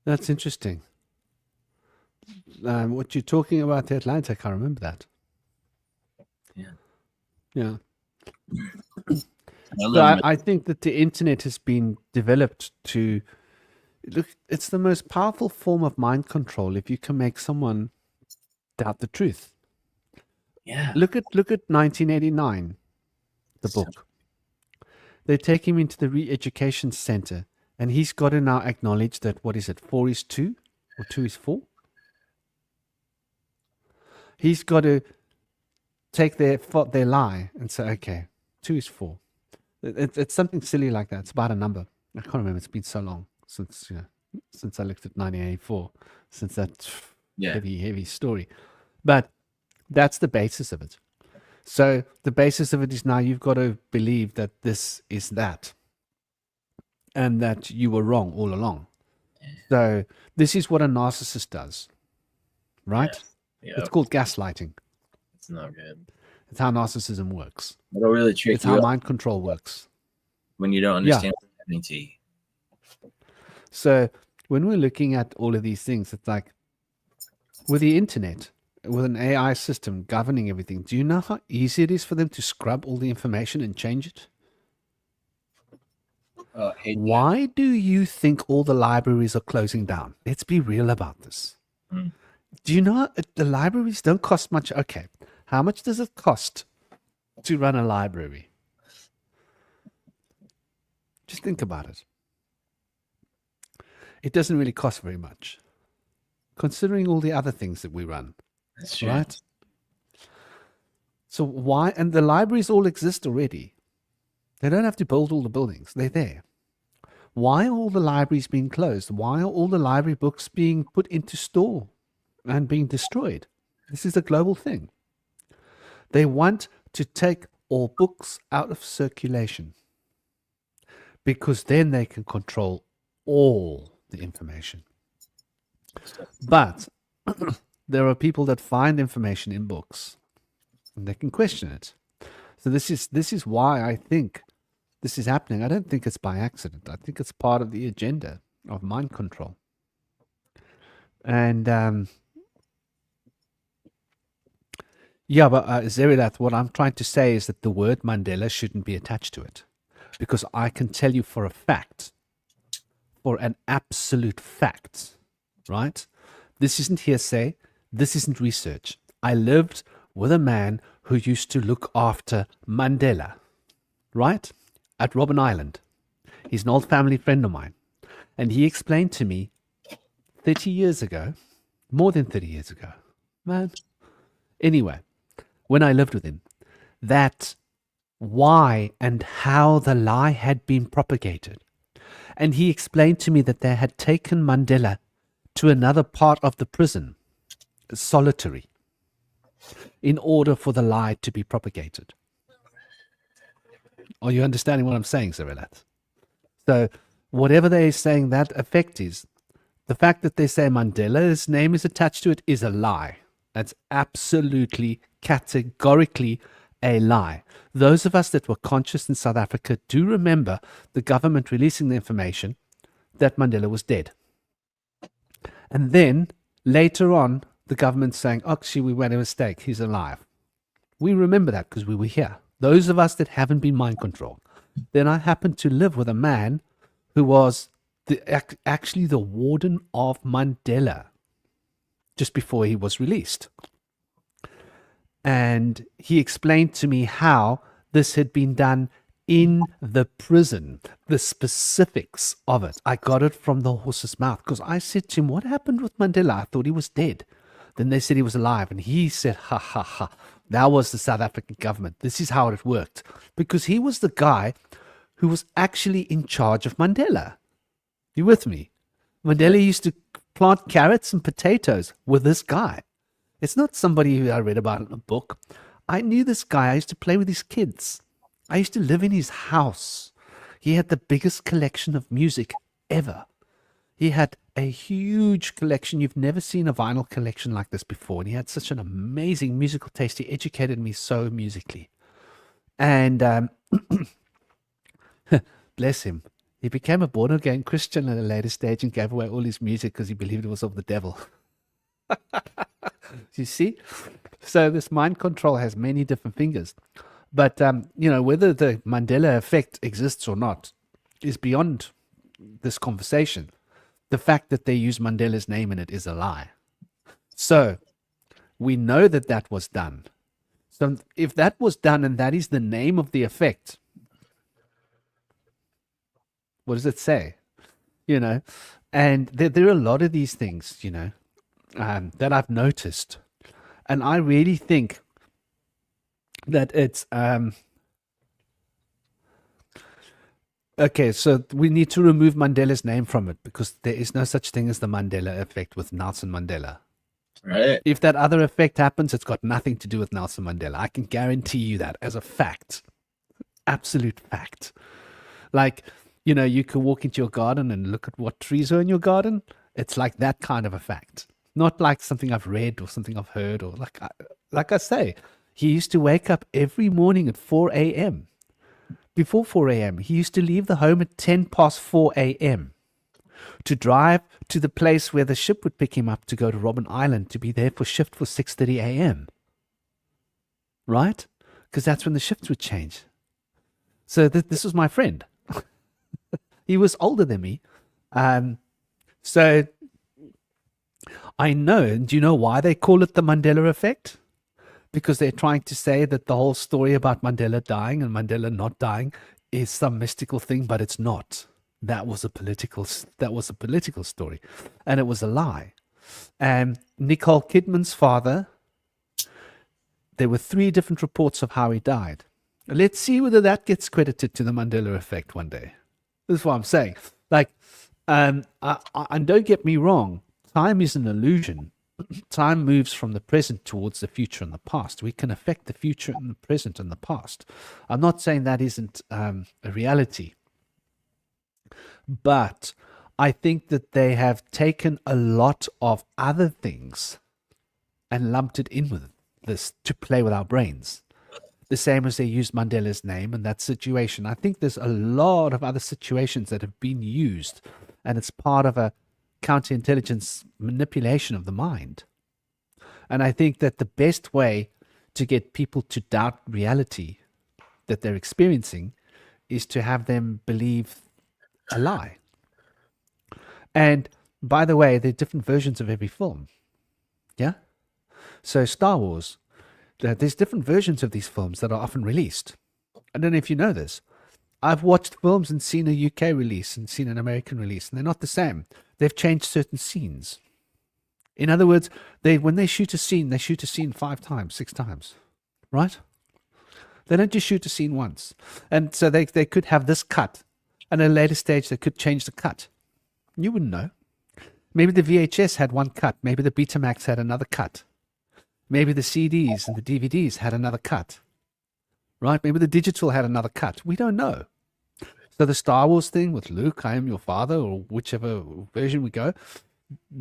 That's interesting. What you're talking about, the Atlantic, I remember that. Yeah. So I think that the internet has been developed to look. It's the most powerful form of mind control if you can make someone doubt the truth. Yeah. Look at 1989, the book. They take him into the re-education center, and he's got to now acknowledge that 4 is 2 or 2 is 4. He's got to take their lie and say, okay, 2 is 4. It's something silly like that. It's about a number. I can't remember. It's been so long since I looked at 1984, since that heavy story. But that's the basis of it. So the basis of it is now you've got to believe that this is that, and that you were wrong all along. So this is what a narcissist does, right? Yeah. It's called gaslighting. It's not good. It's how narcissism works. It'll really trick It's you how up mind control works. when you don't understand what's happening to you. So when we're looking at all of these things, it's like with the internet, with an AI system governing everything, do you know how easy it is for them to scrub all the information and change it? Why do you think all the libraries are closing down? Let's be real about this. Do you know the libraries don't cost much? Okay. How much does it cost to run a library? Just think about it. It doesn't really cost very much, considering all the other things that we run. That's true. Right? So why? And the libraries all exist already. They don't have to build all the buildings. They're there. Why are all the libraries being closed? Why are all the library books being put into store and being destroyed? This is a global thing. They want to take all books out of circulation because then they can control all the information. But there are people that find information in books and they can question it. So this is why I think this is happening. I don't think it's by accident. I think it's part of the agenda of mind control. And Zerilat, what I'm trying to say is that the word Mandela shouldn't be attached to it, because I can tell you for a fact, for an absolute fact, right? This isn't hearsay. This isn't research. I lived with a man who used to look after Mandela, right? At Robben Island. He's an old family friend of mine. And he explained to me 30 years ago, more than 30 years ago, man. Anyway, when I lived with him, that why and how the lie had been propagated. And he explained to me that they had taken Mandela to another part of the prison, solitary, in order for the lie to be propagated. Are you understanding what I'm saying, Zerilat? So whatever they're saying that effect is, the fact that they say Mandela's name is attached to it is a lie. That's absolutely, categorically a lie. Those of us that were conscious in South Africa do remember the government releasing the information that Mandela was dead. And then later on, the government saying, actually, we made a mistake. He's alive. We remember that because we were here. Those of us that haven't been mind controlled. Then I happened to live with a man who was actually the warden of Mandela just before he was released. And he explained to me how this had been done in the prison, the specifics of it. I got it from the horse's mouth because I said to him, what happened with Mandela? I thought he was dead. Then they said he was alive. And he said, ha, ha, ha. That was the South African government. This is how it worked. Because he was the guy who was actually in charge of Mandela. You with me? Mandela used to plant carrots and potatoes with this guy. It's not somebody who I read about in a book. I knew this guy. I used to play with his kids. I used to live in his house. He had the biggest collection of music ever. He had a huge collection. You've never seen a vinyl collection like this before. And he had such an amazing musical taste. He educated me so musically. And bless him. He became a born-again Christian at a later stage and gave away all his music because he believed it was of the devil. You see? So this mind control has many different fingers. But, whether the Mandela effect exists or not is beyond this conversation. The fact that they use Mandela's name in it is a lie. So we know that that was done. So if that was done and that is the name of the effect, what does it say? And there are a lot of these things, that I've noticed. And I really think that it's okay, so we need to remove Mandela's name from it because there is no such thing as the Mandela effect with Nelson Mandela. Right. If that other effect happens, it's got nothing to do with Nelson Mandela. I can guarantee you that as a fact. Absolute fact. Like, you can walk into your garden and look at what trees are in your garden. It's like that kind of a fact. Not like something I've read or something I've heard or like I say, he used to wake up every morning at 4 a.m. Before 4 a.m., he used to leave the home at 10 past 4 a.m. to drive to the place where the ship would pick him up to go to Robben Island to be there for shift for 6:30 a.m. Right? Because that's when the shifts would change. So this was my friend. He was older than me. So I know, and do you know why they call it the Mandela effect? Because they're trying to say that the whole story about Mandela dying and Mandela not dying is some mystical thing, but it's not. That was a political story, and it was a lie. And Nicole Kidman's father, there were 3 different reports of how he died. Let's see whether that gets credited to the Mandela effect one day. This is what I'm saying. Like, and don't get me wrong, time is an illusion. Time moves from the present towards the future and the past. We can affect the future and the present and the past. I'm not saying that isn't a reality. But I think that they have taken a lot of other things and lumped it in with this to play with our brains. The same as they used Mandela's name in that situation. I think there's a lot of other situations that have been used, and it's part of a counterintelligence manipulation of the mind. And I think that the best way to get people to doubt reality that they're experiencing is to have them believe a lie. And by the way, there are different versions of every film. Yeah? So Star Wars, there's different versions of these films that are often released. I don't know if you know this. I've watched films and seen a UK release and seen an American release, and they're not the same. They've changed certain scenes. In other words, when they shoot a scene, they shoot a scene 5 times, 6 times, right? They don't just shoot a scene once. And so they could have this cut, and at a later stage, they could change the cut. You wouldn't know. Maybe the VHS had one cut. Maybe the Betamax had another cut. Maybe the CDs and the DVDs had another cut, right? Maybe the digital had another cut. We don't know. So the Star Wars thing with Luke, I am your father, or whichever version we go,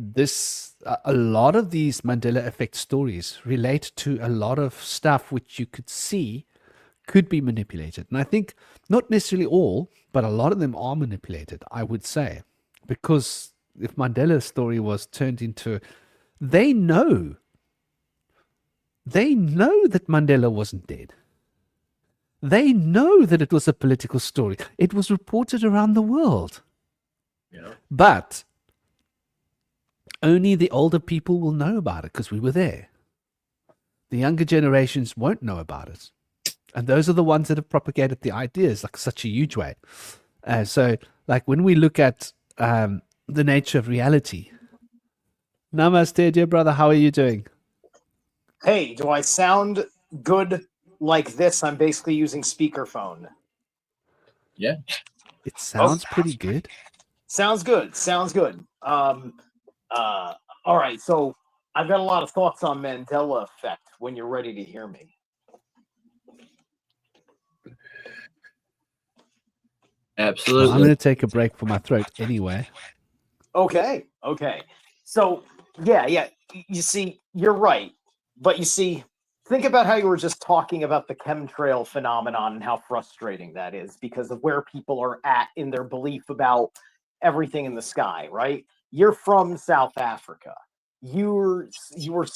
a lot of these Mandela effect stories relate to a lot of stuff which you could see could be manipulated. And I think not necessarily all, but a lot of them are manipulated, I would say. Because if Mandela's story was turned into, they know that Mandela wasn't dead. They know that it was a political story. It was reported around the world. Yeah. But only the older people will know about it because we were there. The younger generations won't know about it. And those are the ones that have propagated the ideas like such a huge way. So like when we look at the nature of reality. Namaste, dear brother. How are you doing? Hey, do I sound good like this? I'm basically using speakerphone. Yeah. It sounds pretty good. Sounds good. Sounds good. All right, so I've got a lot of thoughts on Mandela effect when you're ready to hear me. Absolutely. Well, I'm going to take a break for my throat anyway. Okay. So, yeah. You see, you're right. But you see, think about how you were just talking about the chemtrail phenomenon and how frustrating that is because of where people are at in their belief about everything in the sky, right? You're from South Africa. You were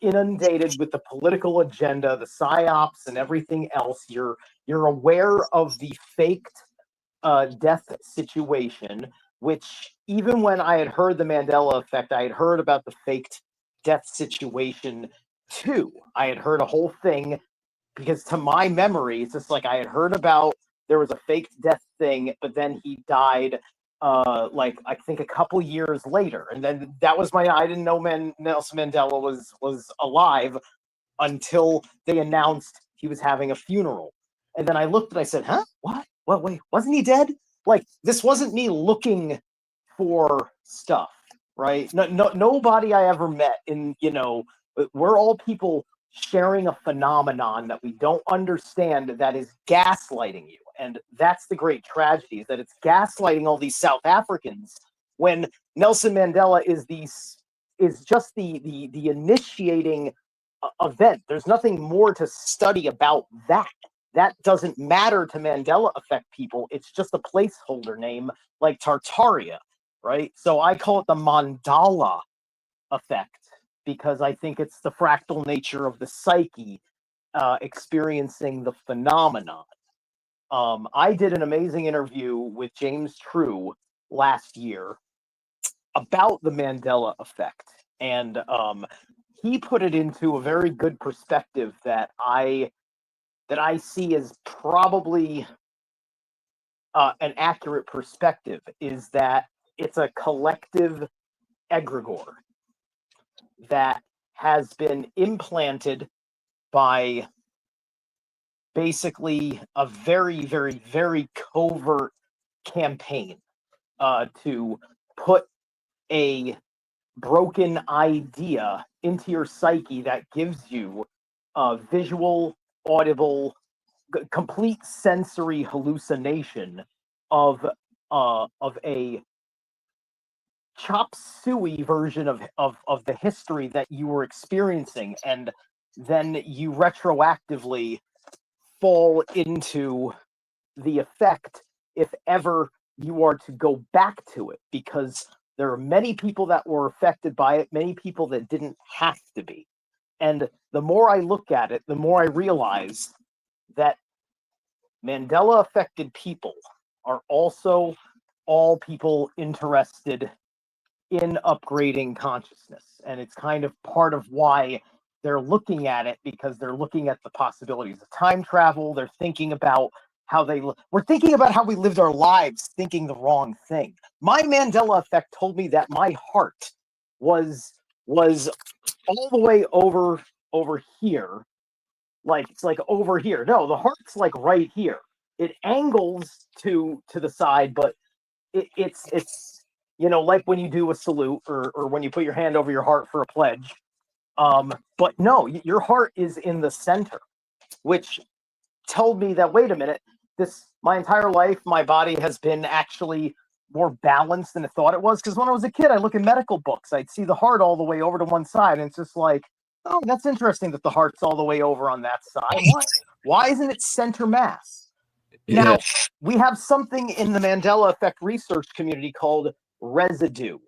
inundated with the political agenda, the psyops, and everything else. You're aware of the faked death situation, which even when I had heard the Mandela effect, I had heard about the faked death situation too. I had heard a whole thing because to my memory, it's just like I had heard about there was a faked death thing, but then he died like I think a couple years later. And then that was I didn't know Nelson Mandela was alive until they announced he was having a funeral. And then I looked and I said, huh? What? Wait, wasn't he dead? Like, this wasn't me looking for stuff, right? Nobody I ever met we're all people sharing a phenomenon that we don't understand that is gaslighting you. And that's the great tragedy, is that it's gaslighting all these South Africans when Nelson Mandela is just the initiating event. There's nothing more to study about that. That doesn't matter to Mandela effect people. It's just a placeholder name like Tartaria, right? So I call it the Mandala effect because I think it's the fractal nature of the psyche experiencing the phenomenon. I did an amazing interview with James True last year about the Mandela effect, and he put it into a very good perspective that I see as probably an accurate perspective, is that it's a collective egregore that has been implanted by basically a very, very, very covert campaign to put a broken idea into your psyche that gives you visual, audible, complete sensory hallucination of a chop suey version of the history that you were experiencing, and then you retroactively fall into the effect if ever you are to go back to it, because there are many people that were affected by it, many people that didn't have to be. And the more I look at it, the more I realize that Mandela affected people are also all people interested in upgrading consciousness. And it's kind of part of why they're looking at it, because they're looking at the possibilities of time travel. They're thinking about how we're thinking about how we lived our lives thinking the wrong thing. My Mandela effect told me that my heart was all the way over here. Like, it's like over here. No, the heart's like right here. It angles to the side, but it's like when you do a salute or when you put your hand over your heart for a pledge. But no, your heart is in the center, which told me that, wait a minute, my entire life, my body has been actually more balanced than I thought it was. Because when I was a kid, I look in medical books, I'd see the heart all the way over to one side, and it's just like, Oh, that's interesting that the heart's all the way over on that side. Why isn't it center mass? Yeah. Now, we have something in the Mandela effect research community called residue,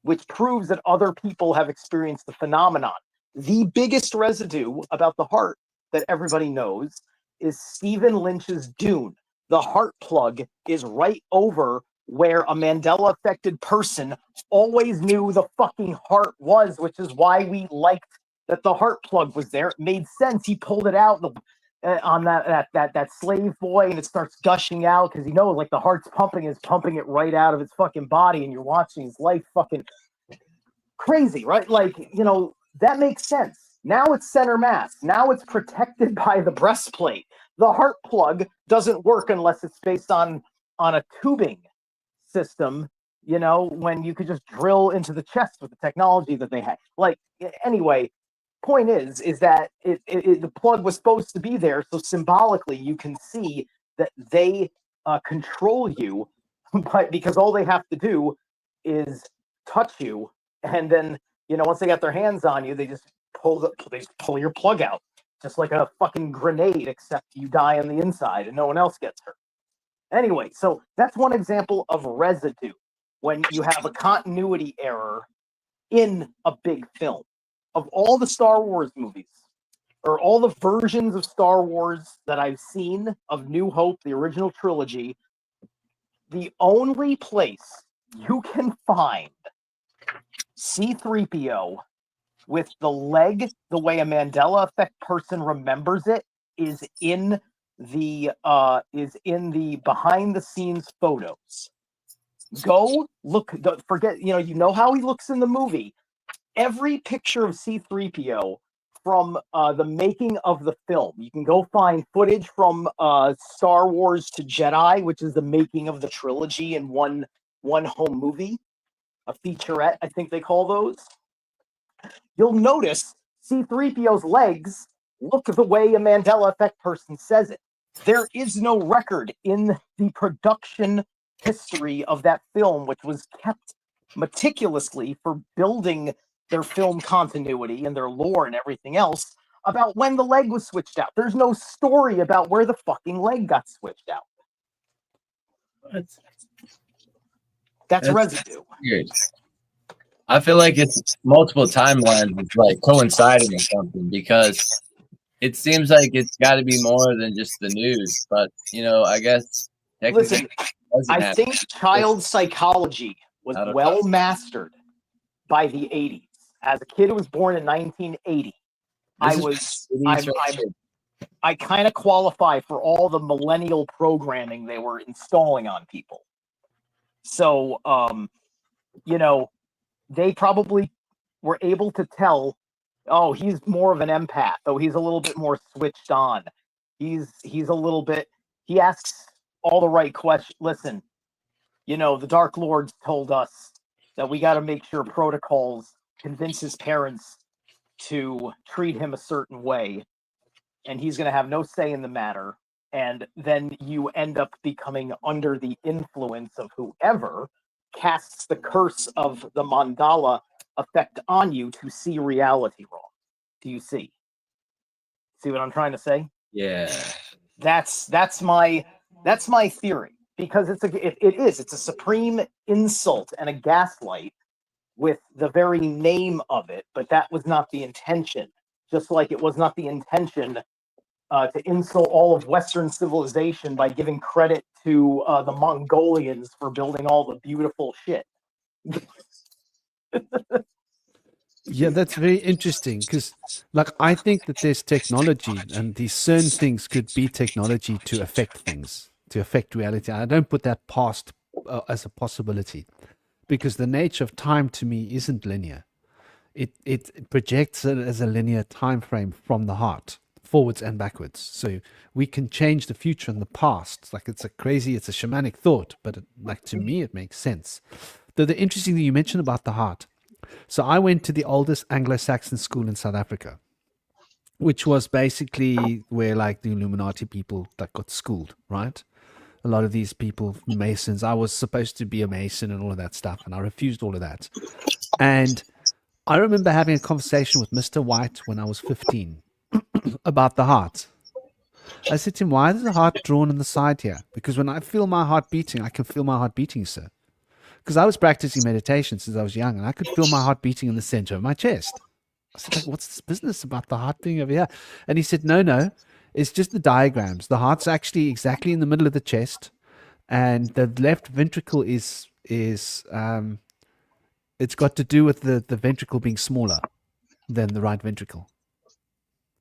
which proves that other people have experienced the phenomenon. The biggest residue about the heart that everybody knows is Stephen Lynch's Dune. The heart plug is right over where a Mandela affected person always knew the fucking heart was, which is why we liked that the heart plug was there. It made sense. He pulled it out on that slave boy, and it starts gushing out because like the heart's pumping it right out of its fucking body, and you're watching his life fucking crazy, right? Like, that makes sense. Now it's center mass. Now it's protected by the breastplate. The heart plug doesn't work unless it's based on a tubing system, when you could just drill into the chest with the technology that they had. Like, anyway, point is that the plug was supposed to be there, so symbolically you can see that they control you, but because all they have to do is touch you, and then once they got their hands on you, they just pull your plug out, just like a fucking grenade, except you die on the inside and no one else gets hurt. Anyway, so that's one example of residue, when you have a continuity error in a big film. Of all the Star Wars movies, or all the versions of Star Wars that I've seen of New Hope, the original trilogy, the only place you can find C-3PO with the leg the way a Mandela effect person remembers it is in the behind the scenes photos. Go look, forget, you know how he looks in the movie. Every picture of C-3PO from the making of the film. You can go find footage from Star Wars to Jedi, which is the making of the trilogy in one home movie, a featurette, I think they call those. You'll notice C-3PO's legs look the way a Mandela effect person says it. There is no record in the production history of that film, which was kept meticulously for building their film continuity and their lore and everything else, about when the leg was switched out. There's no story about where the fucking leg got switched out. That's residue. Weird. I feel like it's multiple timelines, it's like coinciding or something, because it seems like it's got to be more than just the news. But I guess listen, I think child psychology was well mastered by the 80s. As a kid who was born in 1980, I kind of qualify for all the millennial programming they were installing on people. So, they probably were able to tell, oh, he's more of an empath, though he's a little bit more switched on. He's a little bit, he asks all the right questions. Listen, the Dark Lords told us that we got to make sure protocols convince his parents to treat him a certain way, and he's going to have no say in the matter. And then you end up becoming under the influence of whoever casts the curse of the mandala effect on you to see reality wrong. Do you see what I'm trying to say? Yeah. That's my theory, because it's a supreme insult and a gaslight with the very name of it, but that was not the intention. Just like it was not the intention to insult all of Western civilization by giving credit to the Mongolians for building all the beautiful shit. Yeah, that's very interesting, because I think that there's technology, and these certain things could be technology to affect things, to affect reality. I don't put that past as a possibility, because the nature of time to me isn't linear. It projects it as a linear time frame from the heart, forwards and backwards. So we can change the future and the past. It's a shamanic thought, but to me it makes sense. Though the interesting thing you mentioned about the heart. So I went to the oldest Anglo-Saxon school in South Africa, which was basically where the Illuminati people that got schooled, right? A lot of these people, Masons. I was supposed to be a Mason and all of that stuff, and I refused all of that. And I remember having a conversation with Mr. White when I was 15 about the heart. I said to him, why is the heart drawn on the side here? Because when I feel my heart beating, I can feel my heart beating, sir. Because I was practicing meditation since I was young, and I could feel my heart beating in the center of my chest. I said, like, what's this business about the heart being over here? And he said, no, it's just the diagrams. The heart's actually exactly in the middle of the chest, and the left ventricle is it's got to do with the ventricle being smaller than the right ventricle.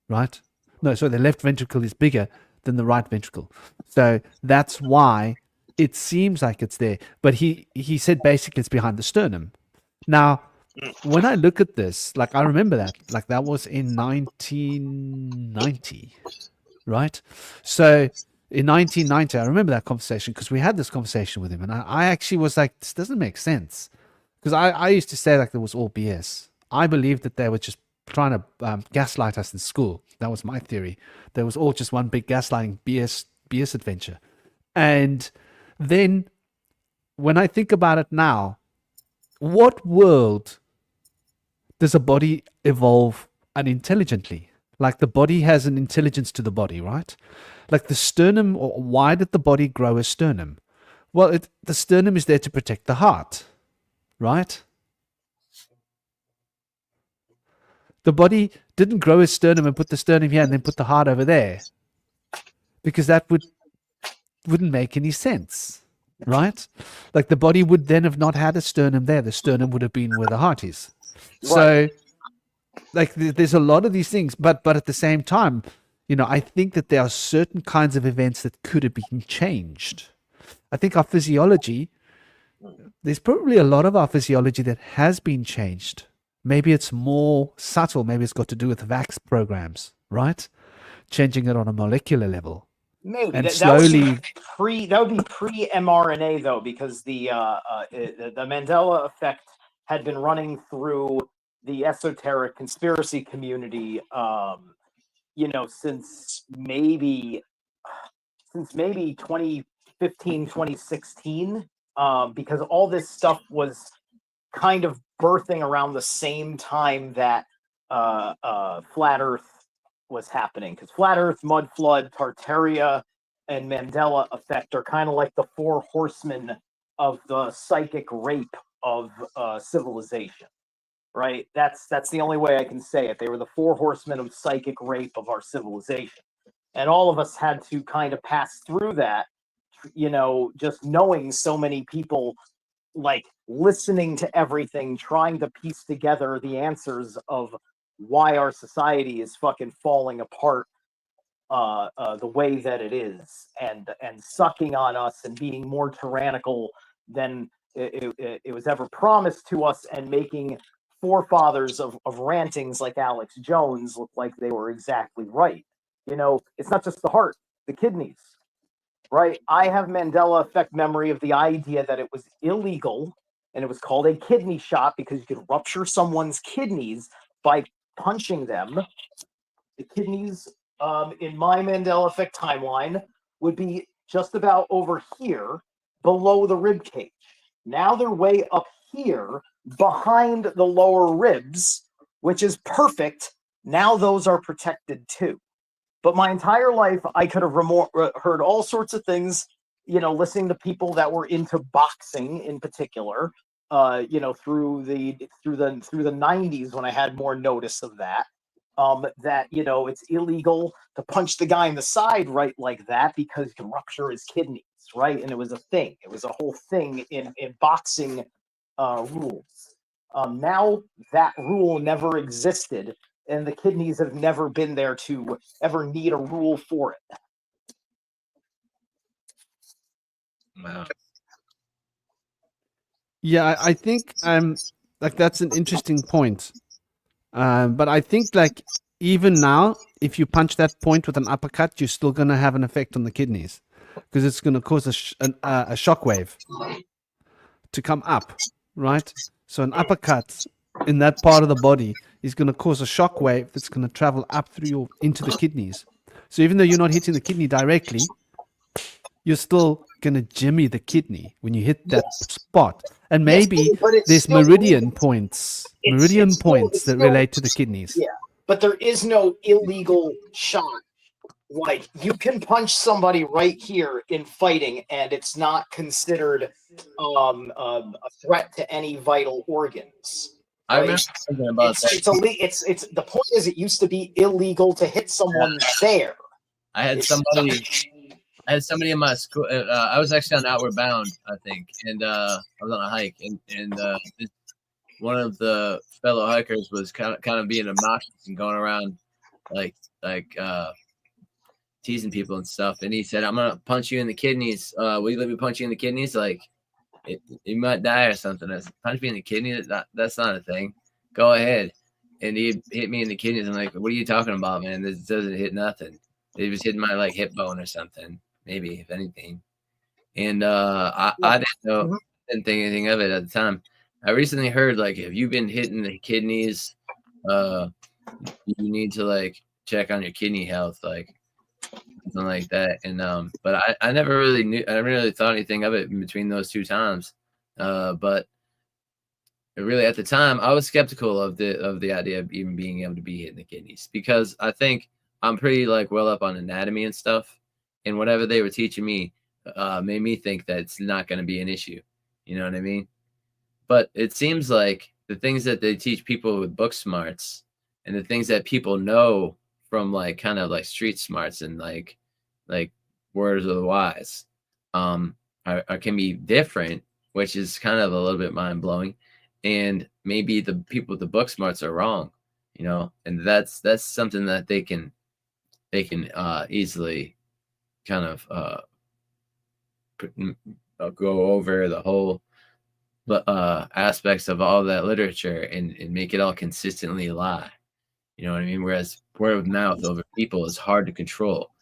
Right? No, so the left ventricle is bigger than the right ventricle. So that's why it seems like it's there. But he said basically it's behind the sternum. Now, when I look at this, like I remember that, like that was in 1990, right? So in 1990, I remember that conversation because we had this conversation with him, and I actually was like, this doesn't make sense. Because I used to say like there was all BS. I believed that they were just trying to gaslight us in school. That was my theory. There was all just one big gaslighting BS adventure. And then when I think about it now, what world does a body evolve unintelligently? Like the body has an intelligence to the body, right? Like the sternum, or why did the body grow a sternum? Well, the sternum is there to protect the heart, right? The body didn't grow a sternum and put the sternum here and then put the heart over there, because that wouldn't make any sense, right? Like the body would then have not had a sternum there. The sternum would have been where the heart is. So, like, there's a lot of these things, but at the same time, I think that there are certain kinds of events that could have been changed. I think our physiology, there's probably a lot of our physiology that has been changed. Maybe it's more subtle. Maybe it's got to do with vax programs, right? Changing it on a molecular level. Maybe and that slowly would be pre mRNA though, because the Mandela effect had been running through the esoteric conspiracy community, since maybe 2015, 2016, because all this stuff was kind of birthing around the same time that Flat Earth was happening, because Flat Earth, Mud Flood, Tartaria, and Mandela effect are kind of like the four horsemen of the psychic rape of civilization, right? That's the only way I can say it. They were the four horsemen of psychic rape of our civilization, and all of us had to kind of pass through that, just knowing so many people, like listening to everything, trying to piece together the answers of why our society is fucking falling apart the way that it is, and sucking on us and being more tyrannical than it was ever promised to us, and making forefathers of rantings like Alex Jones look like they were exactly right. It's not just the heart, the kidneys, right? I have Mandela effect memory of the idea that it was illegal, and it was called a kidney shot because you could rupture someone's kidneys by punching them. The kidneys, in my Mandela effect timeline, would be just about over here, below the rib cage. Now they're way up here, behind the lower ribs, which is perfect. Now those are protected too. But my entire life, I could have heard all sorts of things, listening to people that were into boxing in particular, through the 90s, when I had more notice of that, that, it's illegal to punch the guy in the side right like that because you can rupture his kidneys, right? And it was a thing. It was a whole thing in boxing rules. Now that rule never existed, and the kidneys have never been there to ever need a rule for it. Wow. Yeah, I think like that's an interesting point. But I think like even now, if you punch that point with an uppercut, you're still going to have an effect on the kidneys, because it's going to cause a shock wave to come up, right? So an uppercut in that part of the body is going to cause a shock wave that's going to travel up into the kidneys. So even though you're not hitting the kidney directly, you're still going to jimmy the kidney when you hit that Yes. spot. And maybe but it's there's still meridian illegal. points, It's that still- relate to the kidneys. Yeah, but there is no illegal shot. Like, you can punch somebody right here in fighting, and it's not considered a threat to any vital organs. I remember something about that. It's the point is, it used to be illegal to hit someone there. I had somebody in my school. I was actually on Outward Bound, I think, and I was on a hike, and one of the fellow hikers was kind of being obnoxious and going around like teasing people and stuff. And he said, "I'm gonna punch you in the kidneys. Will you let me punch you in the kidneys? Like, you might die or something." I said, "Punch me in the kidney? That's not a thing. Go ahead." And he hit me in the kidneys. I'm like, "What are you talking about, man? This doesn't hit nothing. It was hitting my like hip bone or something, maybe, if anything." And I didn't know, didn't think anything of it at the time. I recently heard, like, if you've been hitting the kidneys, you need to like check on your kidney health, like something like that. And but I never really knew. I never really thought anything of it in between those two times. But really, at the time, I was skeptical of the idea of even being able to be hitting the kidneys, because I think I'm pretty like well up on anatomy and stuff, and whatever they were teaching me made me think that it's not going to be an issue. You know what I mean? But it seems like the things that they teach people with book smarts and the things that people know from like kind of like street smarts and like words of the wise are can be different, which is kind of a little bit mind blowing. And maybe the people with the book smarts are wrong, you know, and that's something that they can easily kind of go over the whole aspects of all that literature and make it all consistently lie. You know what I mean? Whereas word of mouth over people is hard to control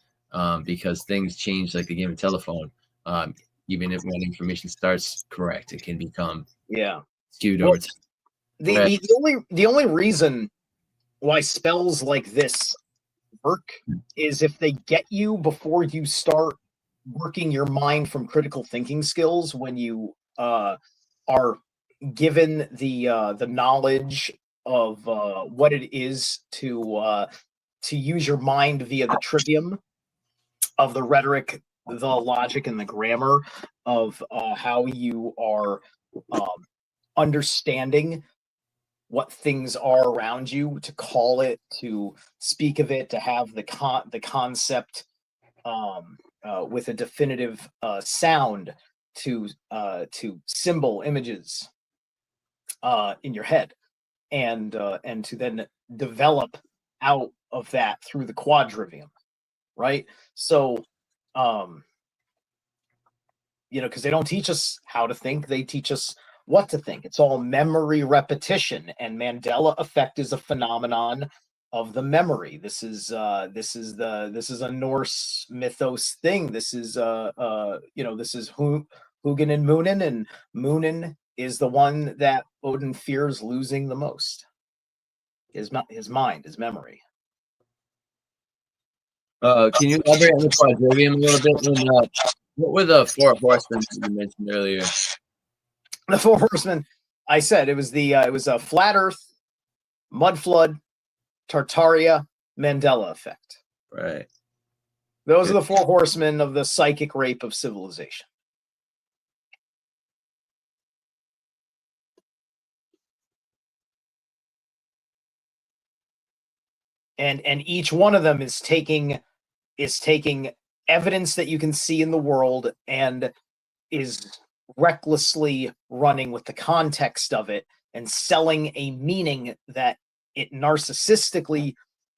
because things change like the game of telephone. Even if when information starts correct, it can become skewed over time. The only reason why spells like this work is if they get you before you start working your mind from critical thinking skills, when you are given the knowledge of what it is to use your mind via the trivium of the rhetoric, the logic, and the grammar of how you are understanding what things are around you, to call it, to speak of it, to have the concept with a definitive sound, to symbol images in your head, and to then develop out of that through the quadrivium, right? So because they don't teach us how to think, they teach us what to think. It's all memory repetition, and Mandela effect is a phenomenon of the memory. This is a Norse mythos thing. This is this is Hugin and Munin, and Munin is the one that Odin fears losing the most. His mind, his memory. Can you elaborate on the quadrivium a little bit? And, what were the four horsemen that you mentioned earlier? The four horsemen, I said it was a flat Earth, mud flood, Tartaria, Mandela effect. Right. Those are the four horsemen of the psychic rape of civilization. And each one of them is taking evidence that you can see in the world and is recklessly running with the context of it and selling a meaning that it narcissistically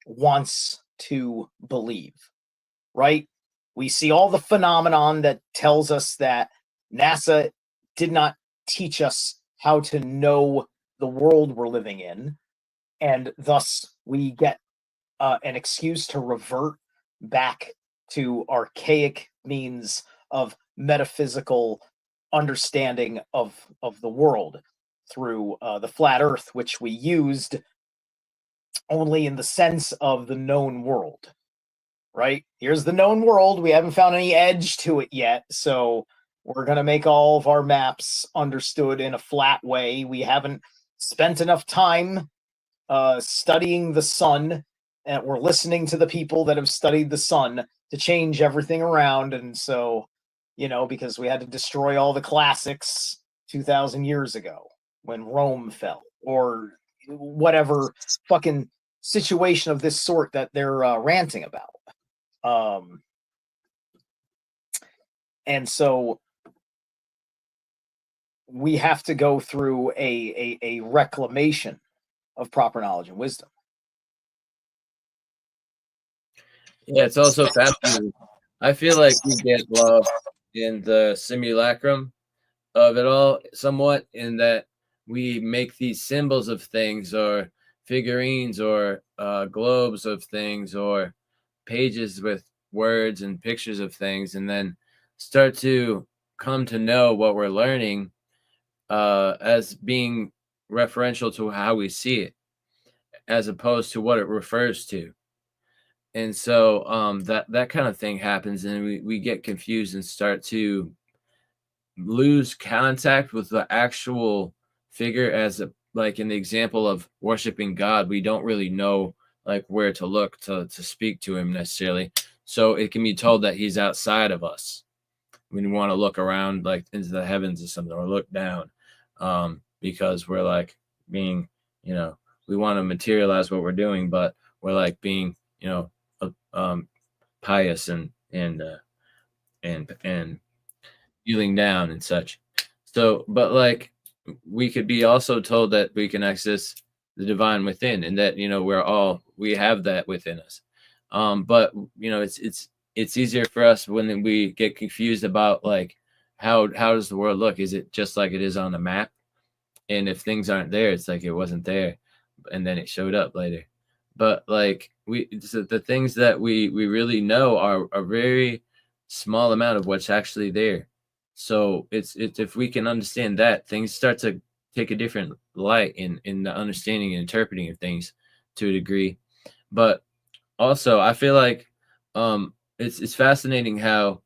wants to believe, right? We see all the phenomenon that tells us that NASA did not teach us how to know the world we're living in, and thus we get an excuse to revert back to archaic means of metaphysical understanding of the world through the flat Earth, which we used only in the sense of the known world, right? Here's the known world. We haven't found any edge to it yet, so We're going to make all of our maps understood in a flat way. We haven't spent enough time studying the sun, and we're listening to the people that have studied the sun to change everything around. And so, because we had to destroy all the classics 2,000 years ago when Rome fell, or whatever fucking situation of this sort that they're ranting about. And so we have to go through a reclamation of proper knowledge and wisdom. Yeah, it's also fascinating. I feel like we get lost in the simulacrum of it all somewhat, in that we make these symbols of things, or figurines, or globes of things, or pages with words and pictures of things, and then start to come to know what we're learning as being referential to how we see it, as opposed to what it refers to. And so that kind of thing happens, and we get confused and start to lose contact with the actual figure. Like in the example of worshiping God, we don't really know like where to look to speak to him necessarily. So it can be told that he's outside of us when you want to look around, like into the heavens or something, or look down, because we're like being, we want to materialize what we're doing, but we're like being, pious and feeling down and such. So, but like we could be also told that we can access the divine within, and that we have that within us. But it's easier for us when we get confused about like how does the world look? Is it just like it is on the map? And if things aren't there, it's like it wasn't there, and then it showed up later. But like the things that we really know are a very small amount of what's actually there. So it's if we can understand that, things start to take a different light in the understanding and interpreting of things to a degree. But also, I feel like it's fascinating how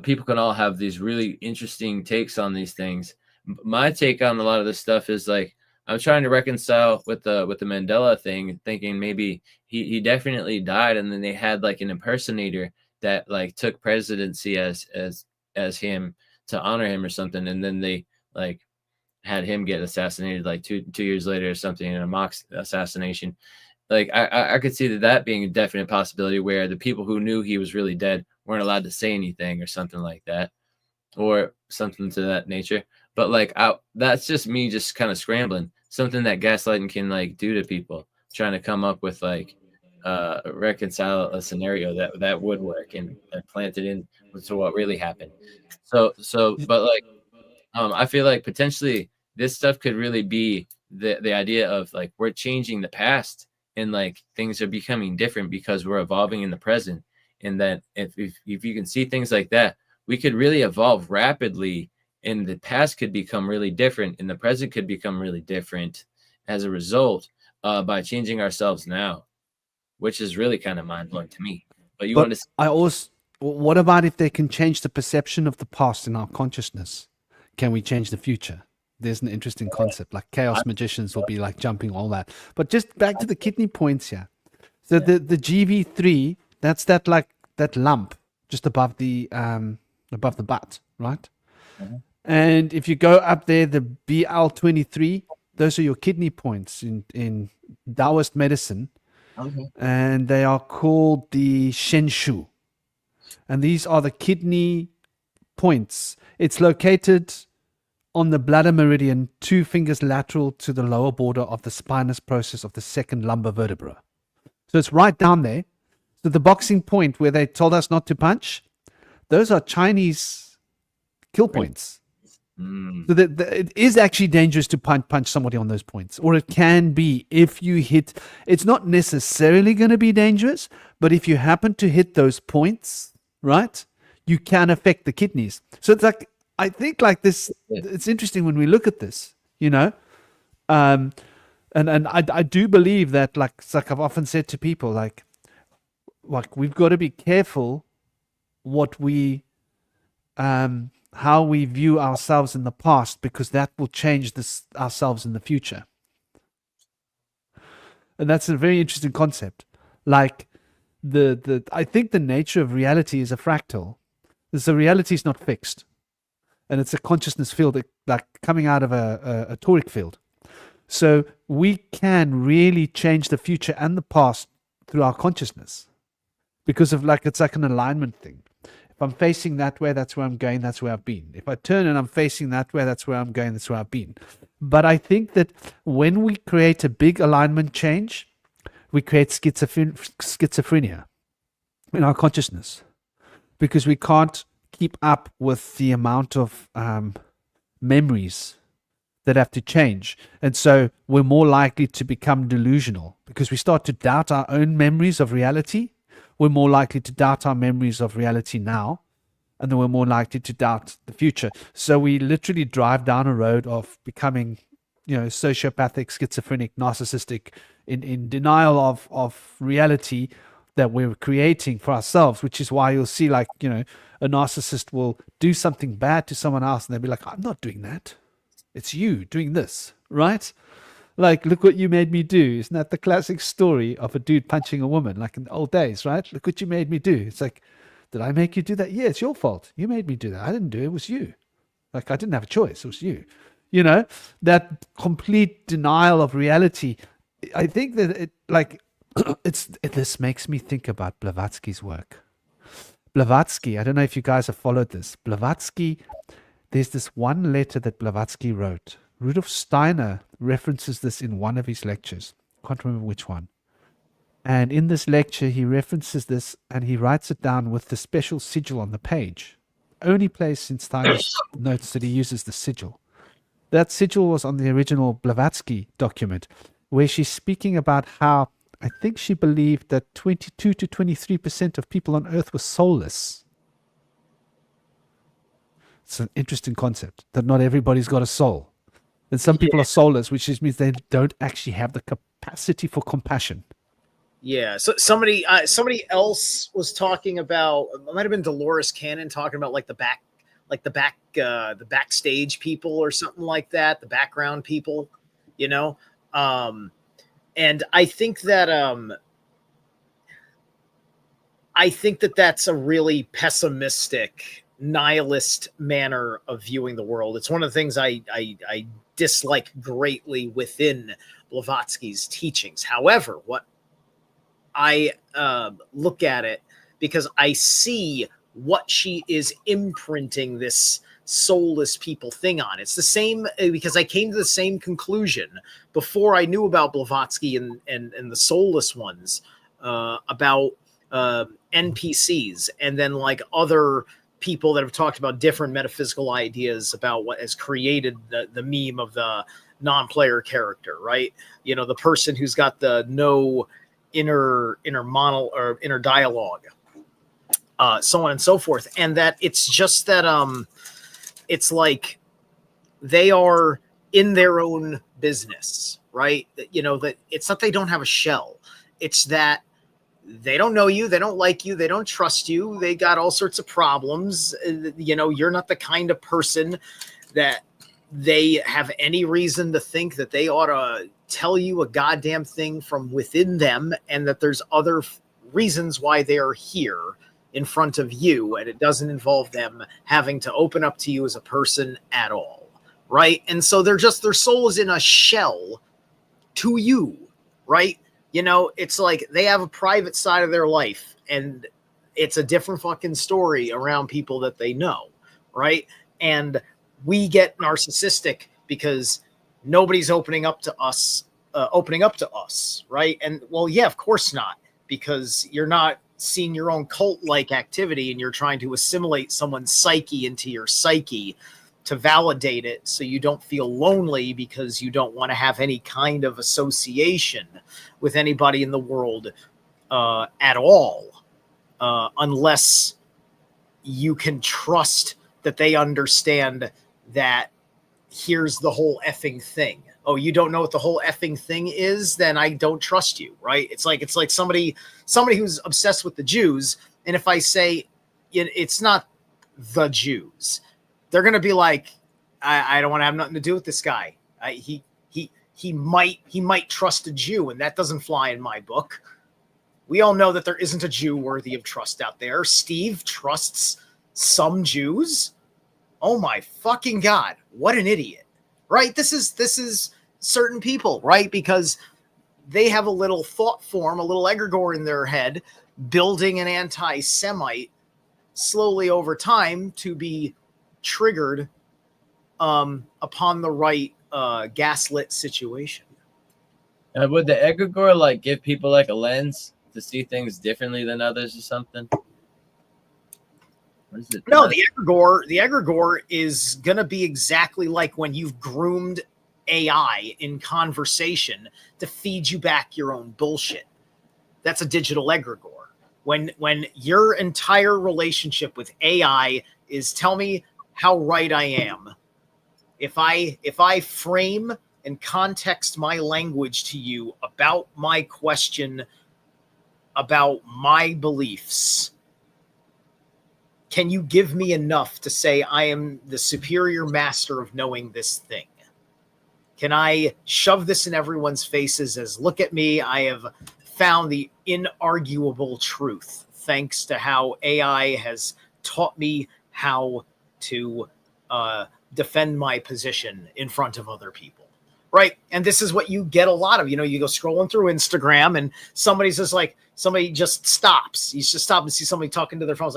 people can all have these really interesting takes on these things. My take on a lot of this stuff is like, I'm trying to reconcile with the Mandela thing, thinking maybe he definitely died, and then they had like an impersonator that like took presidency as him to honor him or something, and then they like had him get assassinated like two years later or something in a mock assassination. Like I could see that being a definite possibility, where the people who knew he was really dead weren't allowed to say anything or something like that, or something to that nature. But like that's just me just kind of scrambling, something that gaslighting can like do to people, trying to come up with like reconcile a scenario that would work and plant it in to what really happened. So but like I feel like potentially this stuff could really be the idea of like we're changing the past, and like things are becoming different because we're evolving in the present. And that if you can see things like that, we could really evolve rapidly, and the past could become really different, and the present could become really different as a result by changing ourselves now, which is really kind of mind-blowing to me. But you want to I also, what about if they can change the perception of the past in our consciousness? Can we change the future? There's an interesting concept. Like chaos magicians will be like jumping all that. But just back to the kidney points here. So the GV3, that's that lump just above the butt, right? Mm-hmm. And if you go up there, the BL23, those are your kidney points in Taoist medicine. Okay. And they are called the Shenshu. And these are the kidney points. It's located on the bladder meridian, 2 fingers lateral to the lower border of the spinous process of the second lumbar vertebra. So it's right down there. So the boxing point where they told us not to punch, those are Chinese kill points. So it is actually dangerous to punch somebody on those points, or it can be if you hit. It's not necessarily going to be dangerous, but if you happen to hit those points, right, you can affect the kidneys. So it's like, I think like this, it's interesting when we look at this, and I do believe that, like it's like I've often said to people, like we've got to be careful what we how we view ourselves in the past, because that will change ourselves in the future. And that's a very interesting concept. Like I think the nature of reality is a fractal. The reality is not fixed, and it's a consciousness field, like coming out of a toric field. So we can really change the future and the past through our consciousness, because of it's like an alignment thing. If I'm facing that way, that's where I'm going, that's where I've been. If I turn and I'm facing that way, that's where I'm going, that's where I've been. But I think that when we create a big alignment change, we create schizophrenia in our consciousness, because we can't keep up with the amount of memories that have to change. And so we're more likely to become delusional, because we start to doubt our own memories of reality. We're more likely to doubt our memories of reality now, and then we're more likely to doubt the future. So we literally drive down a road of becoming, sociopathic, schizophrenic, narcissistic, in denial of reality that we're creating for ourselves, which is why you'll see a narcissist will do something bad to someone else and they'll be like, I'm not doing that. It's you doing this, right? Like, look what you made me do. Isn't that the classic story of a dude punching a woman, like in the old days, right? Look what you made me do. It's like, did I make you do that? Yeah, it's your fault. You made me do that. I didn't do it. It was you. Like, I didn't have a choice. It was you. That complete denial of reality. I think that this makes me think about Blavatsky's work. Blavatsky, I don't know if you guys have followed this. Blavatsky, there's this one letter that Blavatsky wrote. Rudolf Steiner references this in one of his lectures. Can't remember which one. And in this lecture, he references this and he writes it down with the special sigil on the page. Only place in Steiner's notes that he uses the sigil. That sigil was on the original Blavatsky document, where she's speaking about how I think she believed that 22 to 23% of people on Earth were soulless. It's an interesting concept, that not everybody's got a soul. And some people are soulless, which just means they don't actually have the capacity for compassion. Yeah. So somebody else was talking about, it might have been Dolores Cannon talking about the backstage people or something like that, the background people, and I think that that's a really pessimistic, nihilist manner of viewing the world. It's one of the things I dislike greatly within Blavatsky's teachings. However, what I look at it, because I see what she is imprinting this soulless people thing on. It's the same, because I came to the same conclusion before I knew about Blavatsky and the soulless ones, about NPCs, and then other people that have talked about different metaphysical ideas about what has created the meme of the non-player character, right? The person who's got the no inner monologue or inner dialogue, so on and so forth. And that it's just that it's like they are in their own business, right? That it's not they don't have a shell. It's that they don't know you, they don't like you, they don't trust you, they got all sorts of problems. You're not the kind of person that they have any reason to think that they ought to tell you a goddamn thing from within them, and that there's other reasons why they're here in front of you, and it doesn't involve them having to open up to you as a person at all, right? And so their soul is in a shell to you, right? It's like they have a private side of their life, and it's a different fucking story around people that they know, right? And we get narcissistic because nobody's opening up to us, right? And well, yeah, of course not, because you're not seeing your own cult-like activity and you're trying to assimilate someone's psyche into your psyche to validate it so you don't feel lonely, because you don't want to have any kind of association with anybody in the world at all, unless you can trust that they understand that here's the whole effing thing. Oh, you don't know what the whole effing thing is? Then I don't trust you, right? It's like somebody who's obsessed with the Jews, and if I say it's not the Jews, they're going to be like, I don't want to have nothing to do with this guy. He might trust a Jew, and that doesn't fly in my book. We all know that there isn't a Jew worthy of trust out there. Steve trusts some Jews. Oh my fucking God. What an idiot. Right? This is certain people, right? Because they have a little thought form, a little egregore in their head, building an anti-Semite slowly over time to be triggered upon the right gaslit situation. Would the egregore like give people like a lens to see things differently than others or something? What is it? No, the egregore is gonna be exactly like when you've groomed AI in conversation to feed you back your own bullshit. That's a digital egregore. When your entire relationship with AI is tell me how right I am. If I frame and context my language to you about my question, about my beliefs, can you give me enough to say I am the superior master of knowing this thing? Can I shove this in everyone's faces as, look at me, I have found the inarguable truth, thanks to how AI has taught me how to defend my position in front of other people. Right. And this is what you get a lot of. You go scrolling through Instagram and somebody just stops. You just stop and see somebody talking to their phones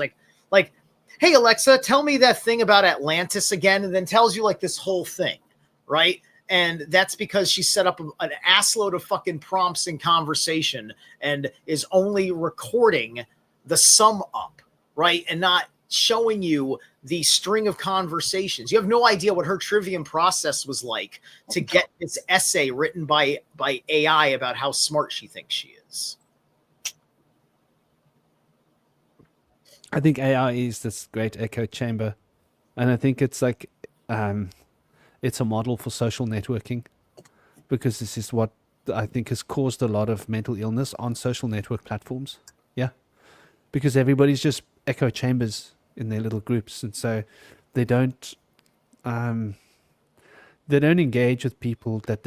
like, hey, Alexa, tell me that thing about Atlantis again, and then tells you like this whole thing. Right. And that's because she set up an assload of fucking prompts in conversation and is only recording the sum up. Right. And not showing you the string of conversations. You have no idea what her trivium process was like to get this essay written by AI about how smart she thinks she is. I think AI is this great echo chamber, and I think it's like it's a model for social networking, because this is what I think has caused a lot of mental illness on social network platforms. Yeah, because everybody's just echo chambers in their little groups, and so they don't engage with people that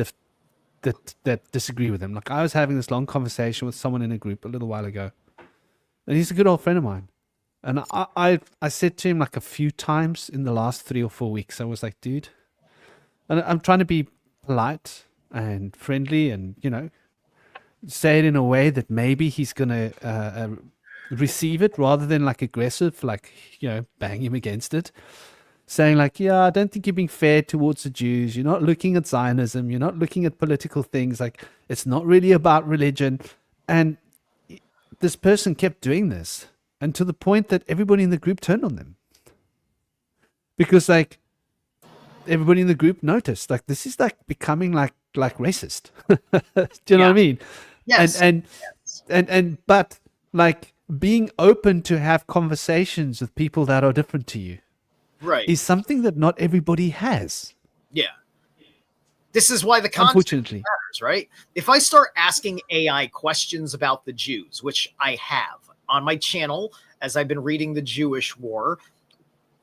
disagree with them. Like, I was having this long conversation with someone in a group a little while ago, and he's a good old friend of mine, and I said to him like a few times in the last 3 or 4 weeks, I was like, dude, and I'm trying to be polite and friendly and say it in a way that maybe he's gonna receive it, rather than like aggressive, like bang him against it, saying like, yeah, I don't think you're being fair towards the Jews, you're not looking at Zionism, you're not looking at political things, like it's not really about religion. And this person kept doing this, and to the point that everybody in the group turned on them, because like everybody in the group noticed like this is like becoming like racist. Do you know what I mean? Yes. And but like being open to have conversations with people that are different to you, right, is something that not everybody has. Yeah. This is why the context unfortunately matters, right? If I start asking AI questions about the Jews, which I have on my channel as I've been reading the Jewish War,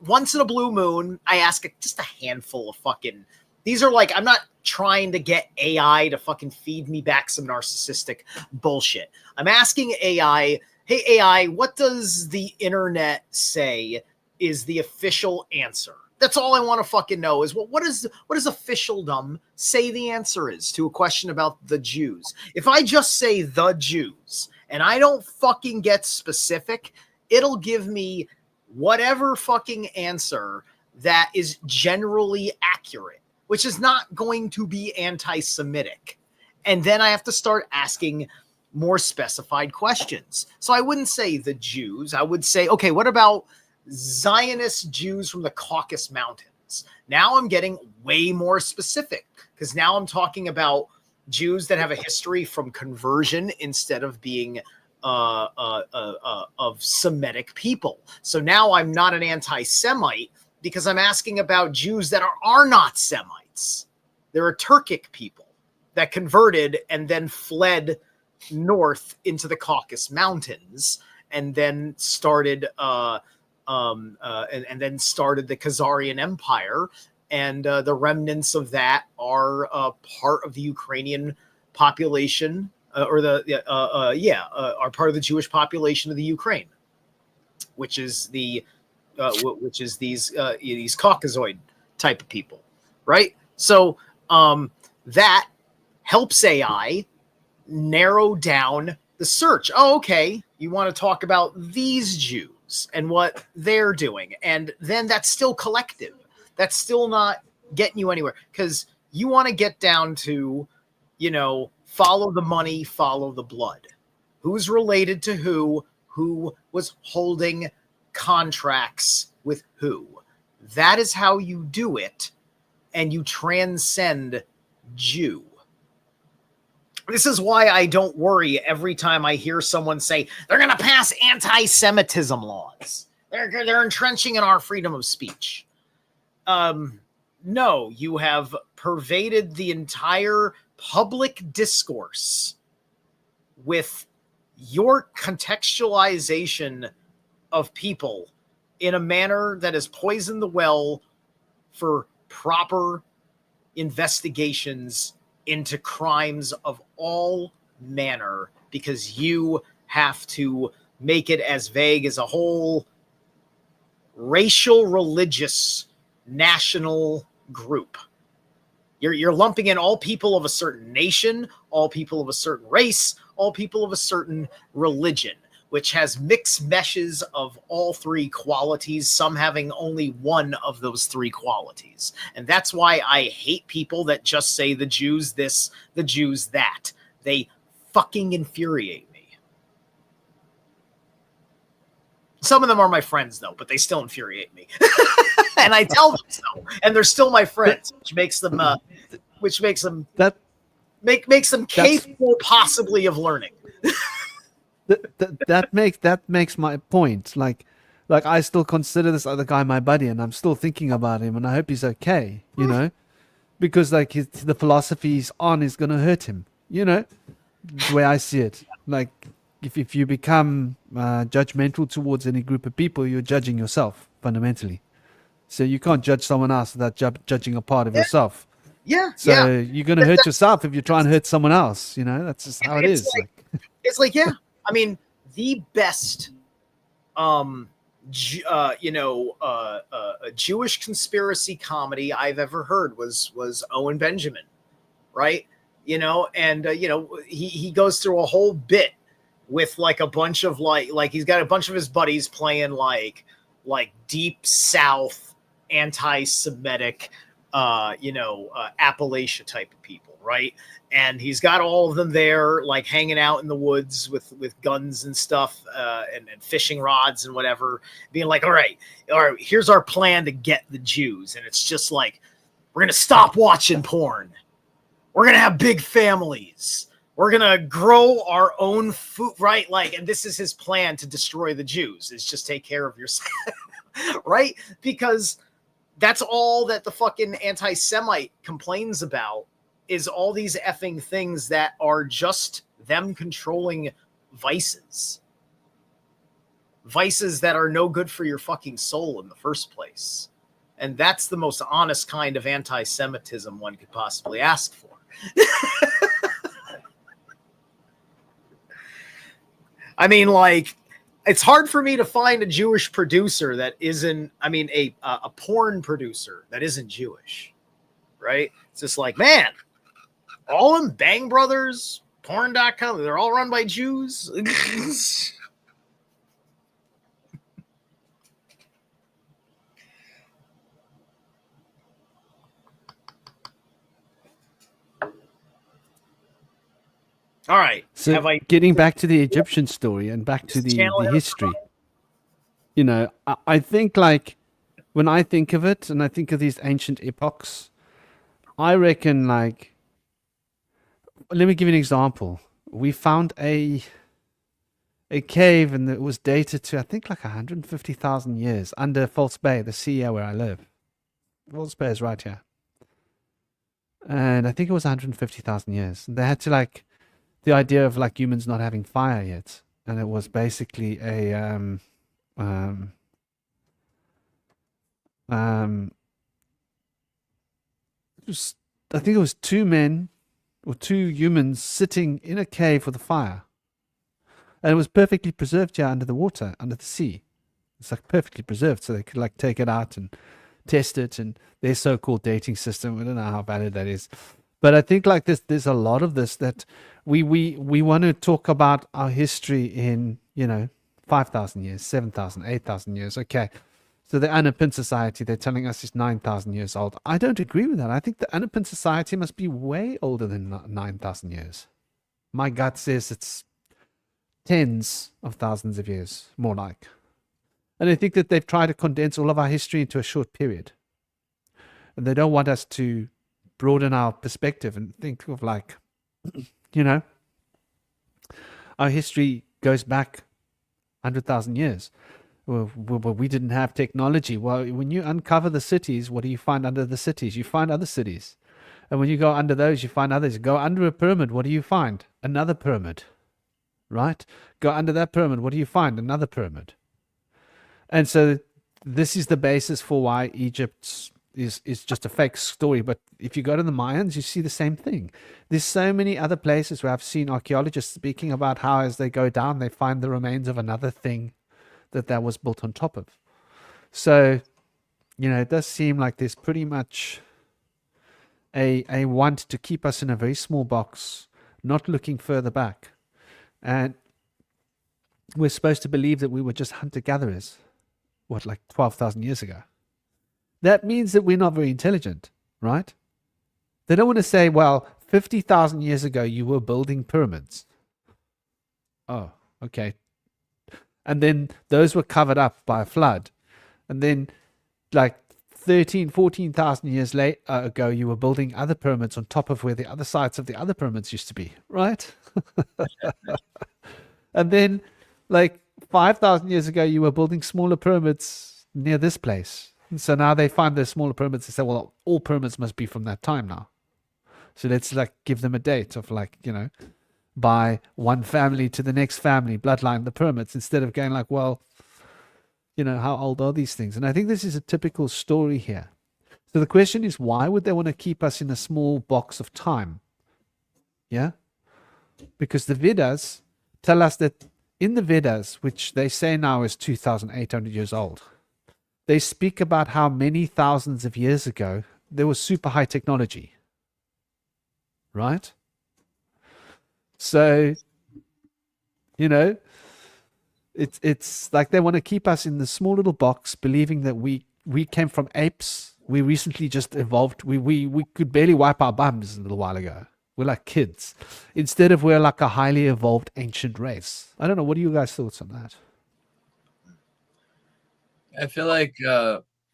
once in a blue moon, I ask just a handful of fucking. These are like, I'm not trying to get AI to fucking feed me back some narcissistic bullshit. I'm asking AI, hey, AI, what does the internet say is the official answer? That's all I want to fucking know is, well, what does officialdom say the answer is to a question about the Jews? If I just say the Jews and I don't fucking get specific, it'll give me whatever fucking answer that is generally accurate, which is not going to be anti-Semitic. And then I have to start asking more specified questions. So I wouldn't say the Jews. I would say, okay, what about Zionist Jews from the Caucasus Mountains? Now I'm getting way more specific, because now I'm talking about Jews that have a history from conversion instead of being of Semitic people. So now I'm not an anti-Semite, because I'm asking about Jews that are not Semites. They're a Turkic people that converted and then fled north into the Caucasus Mountains and then started and then started the Khazarian Empire. And the remnants of that are part of the Ukrainian population, are part of the Jewish population of the Ukraine, which is these Caucasoid type of people, right? So that helps AI narrow down the search. Oh, okay, you want to talk about these Jews and what they're doing, and then that's still collective. That's still not getting you anywhere, because you want to get down to, follow the money, follow the blood. Who's related to who was holding contracts with who. That is how you do it, and you transcend Jew. This is why I don't worry every time I hear someone say they're going to pass anti-Semitism laws. They're entrenching in our freedom of speech. No, you have pervaded the entire public discourse with your contextualization of people in a manner that has poisoned the well for proper investigations into crimes of all manner, because you have to make it as vague as a whole racial, religious, national group. You're lumping in all people of a certain nation, all people of a certain race, all people of a certain religion, which has mixed meshes of all three qualities, some having only one of those three qualities. And that's why I hate people that just say the Jews this, the Jews that. They fucking infuriate me. Some of them are my friends, though, but they still infuriate me. And I tell them so, and they're still my friends, which makes them capable possibly of learning. that makes my point. Like I still consider this other guy my buddy, and I'm still thinking about him, and I hope he's okay. Because like the philosophy he's on is going to hurt him. The way I see it. Like if you become judgmental towards any group of people, you're judging yourself fundamentally. So you can't judge someone else without judging a part of yourself. Yeah. So you're going to hurt yourself if you try and hurt someone else. That's just how it is. It's like, yeah. I mean, the best, Jewish conspiracy comedy I've ever heard was Owen Benjamin, right? And he goes through a whole bit with like a bunch of like he's got a bunch of his buddies playing like deep South anti-Semitic, Appalachia type of people, right? And he's got all of them there, like hanging out in the woods with guns and stuff, and fishing rods and whatever, being like, all right, here's our plan to get the Jews. And it's just like, we're going to stop watching porn. We're going to have big families. We're going to grow our own food, right? And this is his plan to destroy the Jews, is just take care of yourself, right? Because that's all that the fucking anti-Semite complains about, is all these effing things that are just them controlling vices that are no good for your fucking soul in the first place. And that's the most honest kind of anti-Semitism one could possibly ask for. I mean, it's hard for me to find a Jewish producer that isn't, a porn producer that isn't Jewish, right? It's just like, man, all them Bang Brothers, porn.com, they're all run by Jews. All right. So getting back to the Egyptian story and back to the history, I think when I think of it and I think of these ancient epochs, I reckon let me give you an example. We found a cave, and it was dated to, I think, 150,000 years under False Bay, the sea where I live. False Bay is right here. And I think it was 150,000 years. They had to the idea of humans not having fire yet, and it was basically a I think it was two men or two humans sitting in a cave with a fire. And it was perfectly preserved here under the water, under the sea. It's like perfectly preserved, so they could like take it out and test it. And their so-called dating system, I don't know how valid that is. But I think like this, there's a lot of this that we want to talk about our history in, 5,000 years, 7,000, 8,000 years. Okay. So the Anapin Society, they're telling us it's 9,000 years old. I don't agree with that. I think the Anapin Society must be way older than 9,000 years. My gut says it's tens of thousands of years, more like. And I think that they've tried to condense all of our history into a short period. And they don't want us to broaden our perspective and think of like, our history goes back 100,000 years. Well, we didn't have technology. Well, when you uncover the cities, what do you find under the cities? You find other cities. And when you go under those, you find others. Go under a pyramid, what do you find? Another pyramid. Right? Go under that pyramid, what do you find? Another pyramid. And so this is the basis for why Egypt is just a fake story. But if you go to the Mayans, you see the same thing. There's so many other places where I've seen archaeologists speaking about how as they go down, they find the remains of another thing that was built on top of. So, it does seem like there's pretty much a want to keep us in a very small box, not looking further back. And we're supposed to believe that we were just hunter-gatherers, like 12,000 years ago. That means that we're not very intelligent, right? They don't want to say, well, 50,000 years ago, you were building pyramids. Oh, okay. And then those were covered up by a flood. And then like 14,000 years ago, you were building other pyramids on top of where the other sides of the other pyramids used to be, right? And then like 5,000 years ago, you were building smaller pyramids near this place. And so now they find those smaller pyramids and say, well, all pyramids must be from that time now. So let's like give them a date of like, by one family to the next family, bloodline the pyramids, instead of going like, well, how old are these things? And I think this is a typical story here. So the question is, why would they want to keep us in a small box of time? Yeah? Because the Vedas tell us that in the Vedas, which they say now is 2,800 years old, they speak about how many thousands of years ago there was super high technology. Right? So, it's like they want to keep us in the small little box, believing that we came from apes. We recently just evolved. We could barely wipe our bums a little while ago. We're like kids. Instead of we're like a highly evolved ancient race. I don't know. What are you guys' thoughts on that? I feel like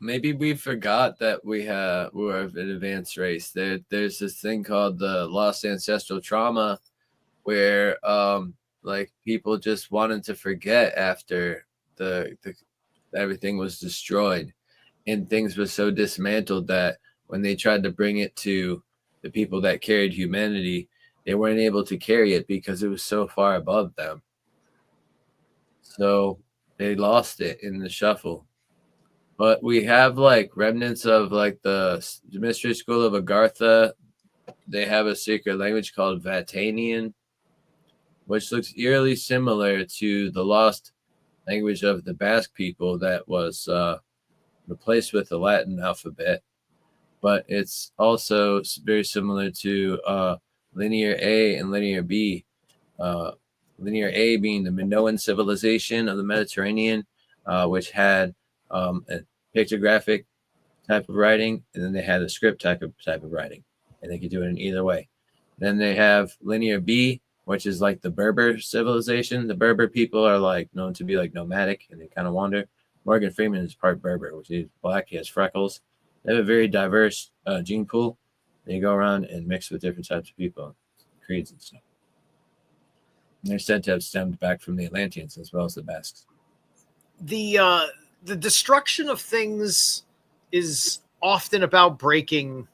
maybe we forgot that we were an advanced race. There's this thing called the lost ancestral trauma, where like people just wanted to forget after the everything was destroyed, and things were so dismantled that when they tried to bring it to the people that carried humanity, they weren't able to carry it because it was so far above them. So they lost it in the shuffle. But we have like remnants of like the mystery school of Agartha. They have a secret language called Vatanian, which looks eerily similar to the lost language of the Basque people that was replaced with the Latin alphabet. But it's also very similar to Linear A and Linear B. Linear A being the Minoan civilization of the Mediterranean, which had a pictographic type of writing, and then they had a script type of writing, and they could do it in either way. Then they have Linear B, which is like the Berber civilization. The Berber people are like known to be like nomadic, and they kind of wander. Morgan Freeman is part Berber, which is black. He has freckles. They have a very diverse gene pool. They go around and mix with different types of people, creeds and stuff. And they're said to have stemmed back from the Atlanteans as well as the Basques. The destruction of things is often about breaking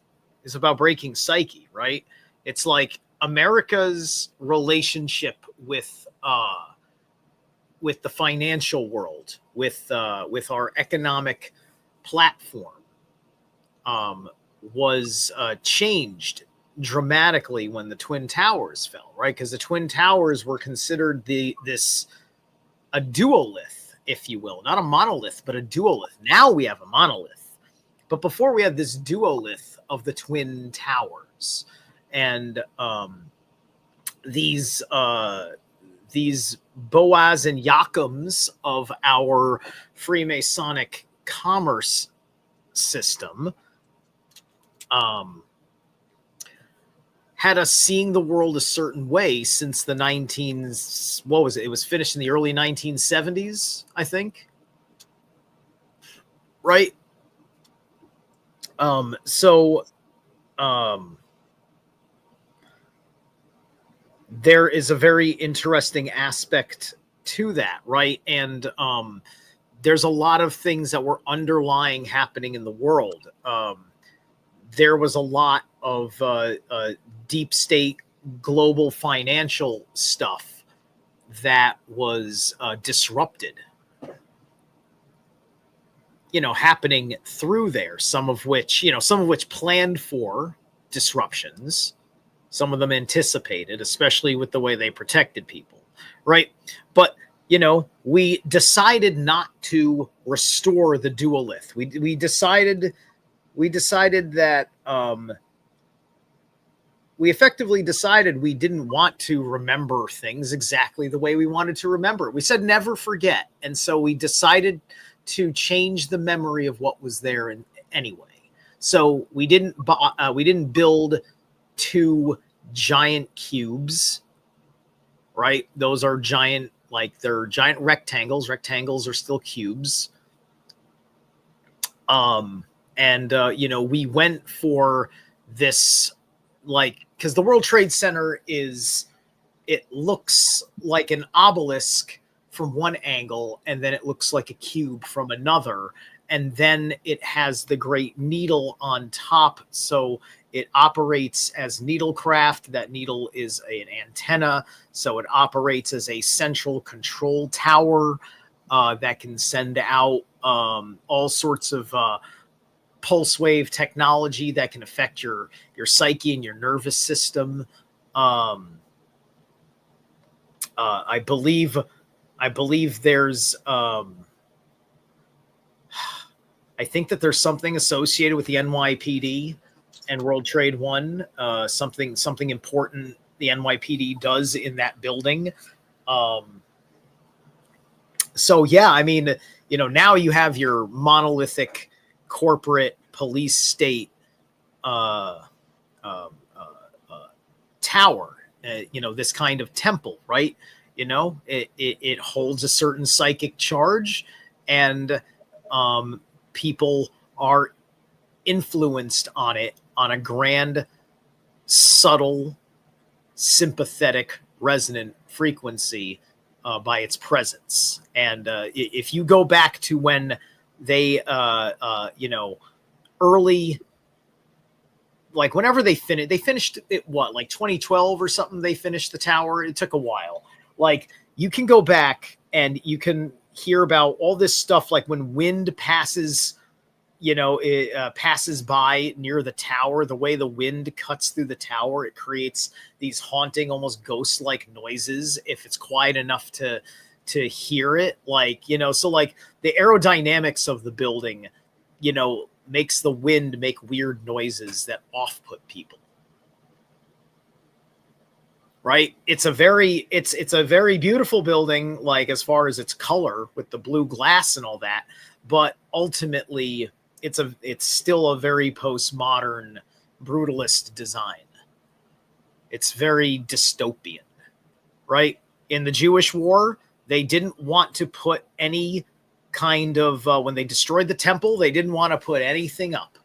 psyche, right? It's like America's relationship with the financial world, with our economic platform was changed dramatically when the Twin Towers fell, right? Because the Twin Towers were considered a duolith, if you will, not a monolith, but a duolith. Now we have a monolith, but before we had this duolith of the Twin Towers, and these Boaz and Yakums of our Freemasonic commerce system had us seeing the world a certain way since the it was finished in the early 1970s, I think. Right? There is a very interesting aspect to that, right? And there's a lot of things that were underlying happening in the world. There was a lot of deep state global financial stuff that was disrupted, happening through there, some of which planned for disruptions, some of them anticipated, especially with the way they protected people, right? But we decided not to restore the duolith. We decided that we effectively decided we didn't want to remember things exactly the way we wanted to remember. We said never forget, and so we decided to change the memory of what was there anyway. So we didn't build 2 giant cubes, right? Those are giant, they're giant rectangles. Rectangles are still cubes. We went for this, because the World Trade Center it looks like an obelisk from one angle, and then it looks like a cube from another, and then it has the Great Needle on top, so it operates as needlecraft. That needle is an antenna, so it operates as a central control tower that can send out all sorts of pulse wave technology that can affect your psyche and your nervous system. I believe there's I think that there's something associated with the NYPD and World Trade One, something important the NYPD does in that building. So yeah, I mean, now you have your monolithic corporate police state tower, this kind of temple, right? It holds a certain psychic charge, and people are influenced on it on a grand, subtle, sympathetic, resonant frequency by its presence. And if you go back to when they, early, whenever they finished it, 2012 or something, they finished the tower. It took a while. You can go back and you can hear about all this stuff, when wind passes, it passes by near the tower, the way the wind cuts through the tower, it creates these haunting, almost ghost-like noises if it's quiet enough to hear it. So the aerodynamics of the building, makes the wind make weird noises that off-put people. Right? It's a very beautiful building, as far as its color with the blue glass and all that, but ultimately it's still a very postmodern brutalist design. It's very dystopian, right? In the Jewish War, they didn't want to put any kind of, when they destroyed the temple, they didn't want to put anything up.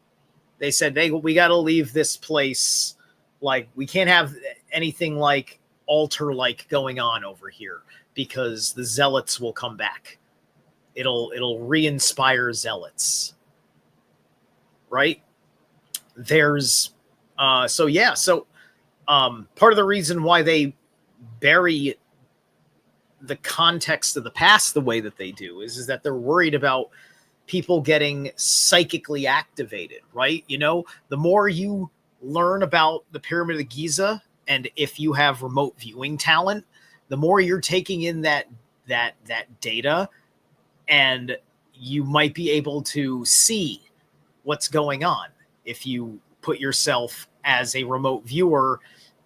They said, we got to leave this place. We can't have anything altar-like going on over here, because the zealots will come back. It'll re-inspire zealots. Right? There's, part of the reason why they bury the context of the past the way that they do is that they're worried about people getting psychically activated, right? You know, the more you learn about the Pyramid of Giza, and if you have remote viewing talent, the more you're taking in that data, and you might be able to see what's going on if you put yourself as a remote viewer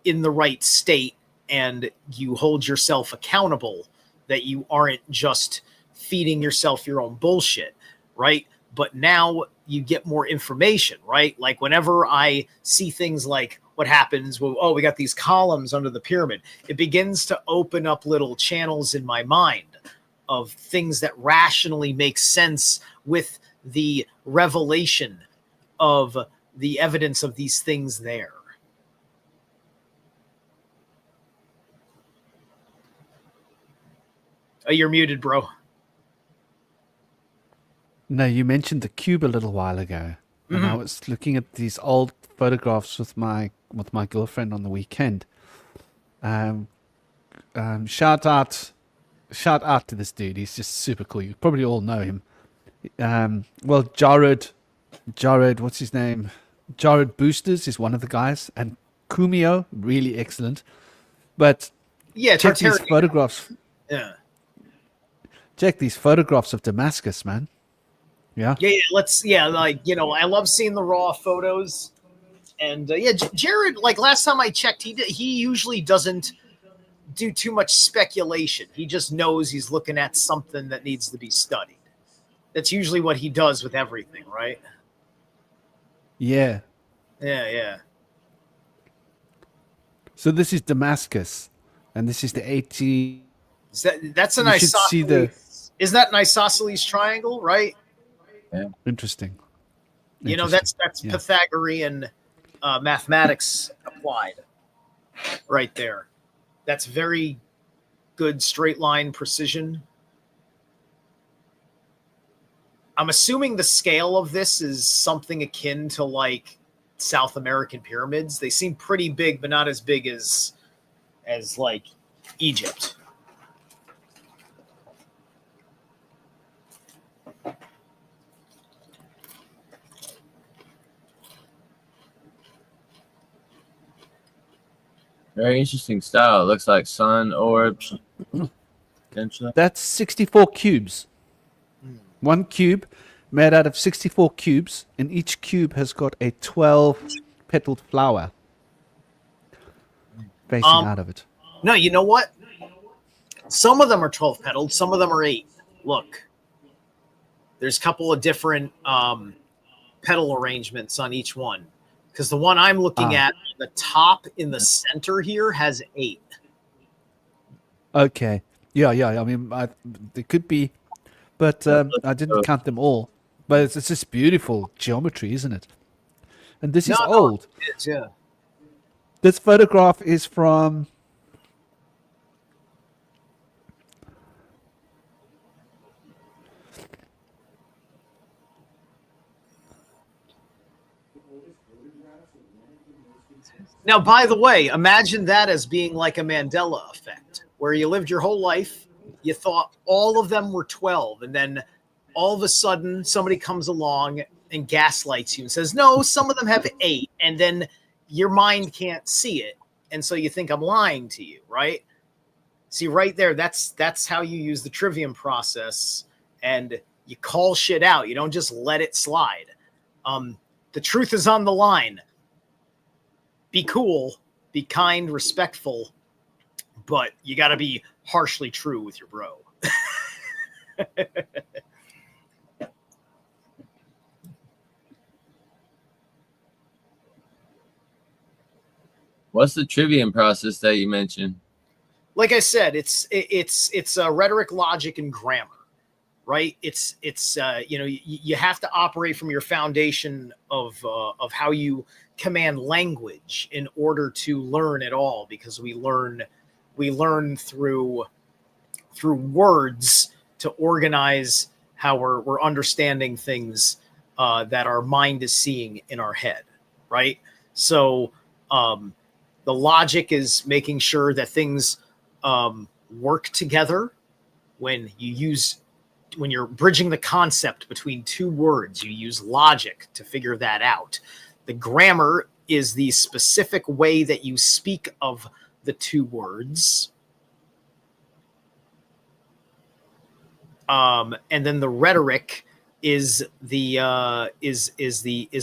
in the right state and you hold yourself accountable, that you aren't just feeding yourself your own bullshit, right? But now you get more information, right? Like whenever I see things like what happens, well, oh, we got these columns under the pyramid, it begins to open up little channels in my mind of things that rationally make sense with the revelation of the evidence of these things there. Oh, you're muted, bro. No, you mentioned the cube a little while ago, and I was looking at these old photographs with my girlfriend on the weekend. Shout out to this dude. He's just super cool. You probably all know him. Well, Jared, what's his name? Jared Boosters is one of the guys, and Kumio, really excellent. But Yeah, check these Tartarian. photographs. Yeah. Check these photographs of Damascus, man. Yeah. Yeah, like, you know, I love seeing the raw photos. And Jared, like last time I checked, he usually doesn't do too much speculation. He just knows he's looking at something that needs to be studied. That's usually what he does with everything, right? Yeah. Yeah. So this is Damascus, and this is the 80. That's an You should see the- isosceles. Isn't that an isosceles triangle, right? Interesting. You know, that's Yeah. Pythagorean mathematics applied right there. That's very good straight line precision. I'm assuming the scale of this is something akin to like South American pyramids. They seem pretty big, but not as big as like Egypt. Very interesting style. It looks like sun orbs. Potentially. That's 64 cubes. One cube made out of 64 cubes, and each cube has got a 12-petaled flower facing out of it. No, you know what? Some of them are 12 petaled, some of them are 8. Look, there's a couple of different petal arrangements on each one. Because the one I'm looking at, the top in the center here has 8. Okay. Yeah. I mean, there could be, but I didn't count them all. But it's just beautiful geometry, isn't it? And this is old. It is, yeah. This photograph is from... Now, by the way, imagine that as being like a Mandela effect, where you lived your whole life, you thought all of them were 12, and then all of a sudden somebody comes along and gaslights you and says, no, some of them have 8, and then your mind can't see it, and so you think I'm lying to you, right? See, right there, that's how you use the trivium process, and you call shit out. You don't just let it slide. The truth is on the line. Be cool, be kind, respectful, but you got to be harshly true with your bro. What's the trivium process that you mentioned? Like I said, it's rhetoric, logic, and grammar, right? It's you know, you have to operate from your foundation of how you command language in order to learn at all, because we learn through words to organize how we're understanding things that our mind is seeing in our head, right? So the logic is making sure that things work together when you use when you're bridging the concept between two words, you use logic to figure that out. The grammar is the specific way that you speak of the two words. And then the rhetoric is the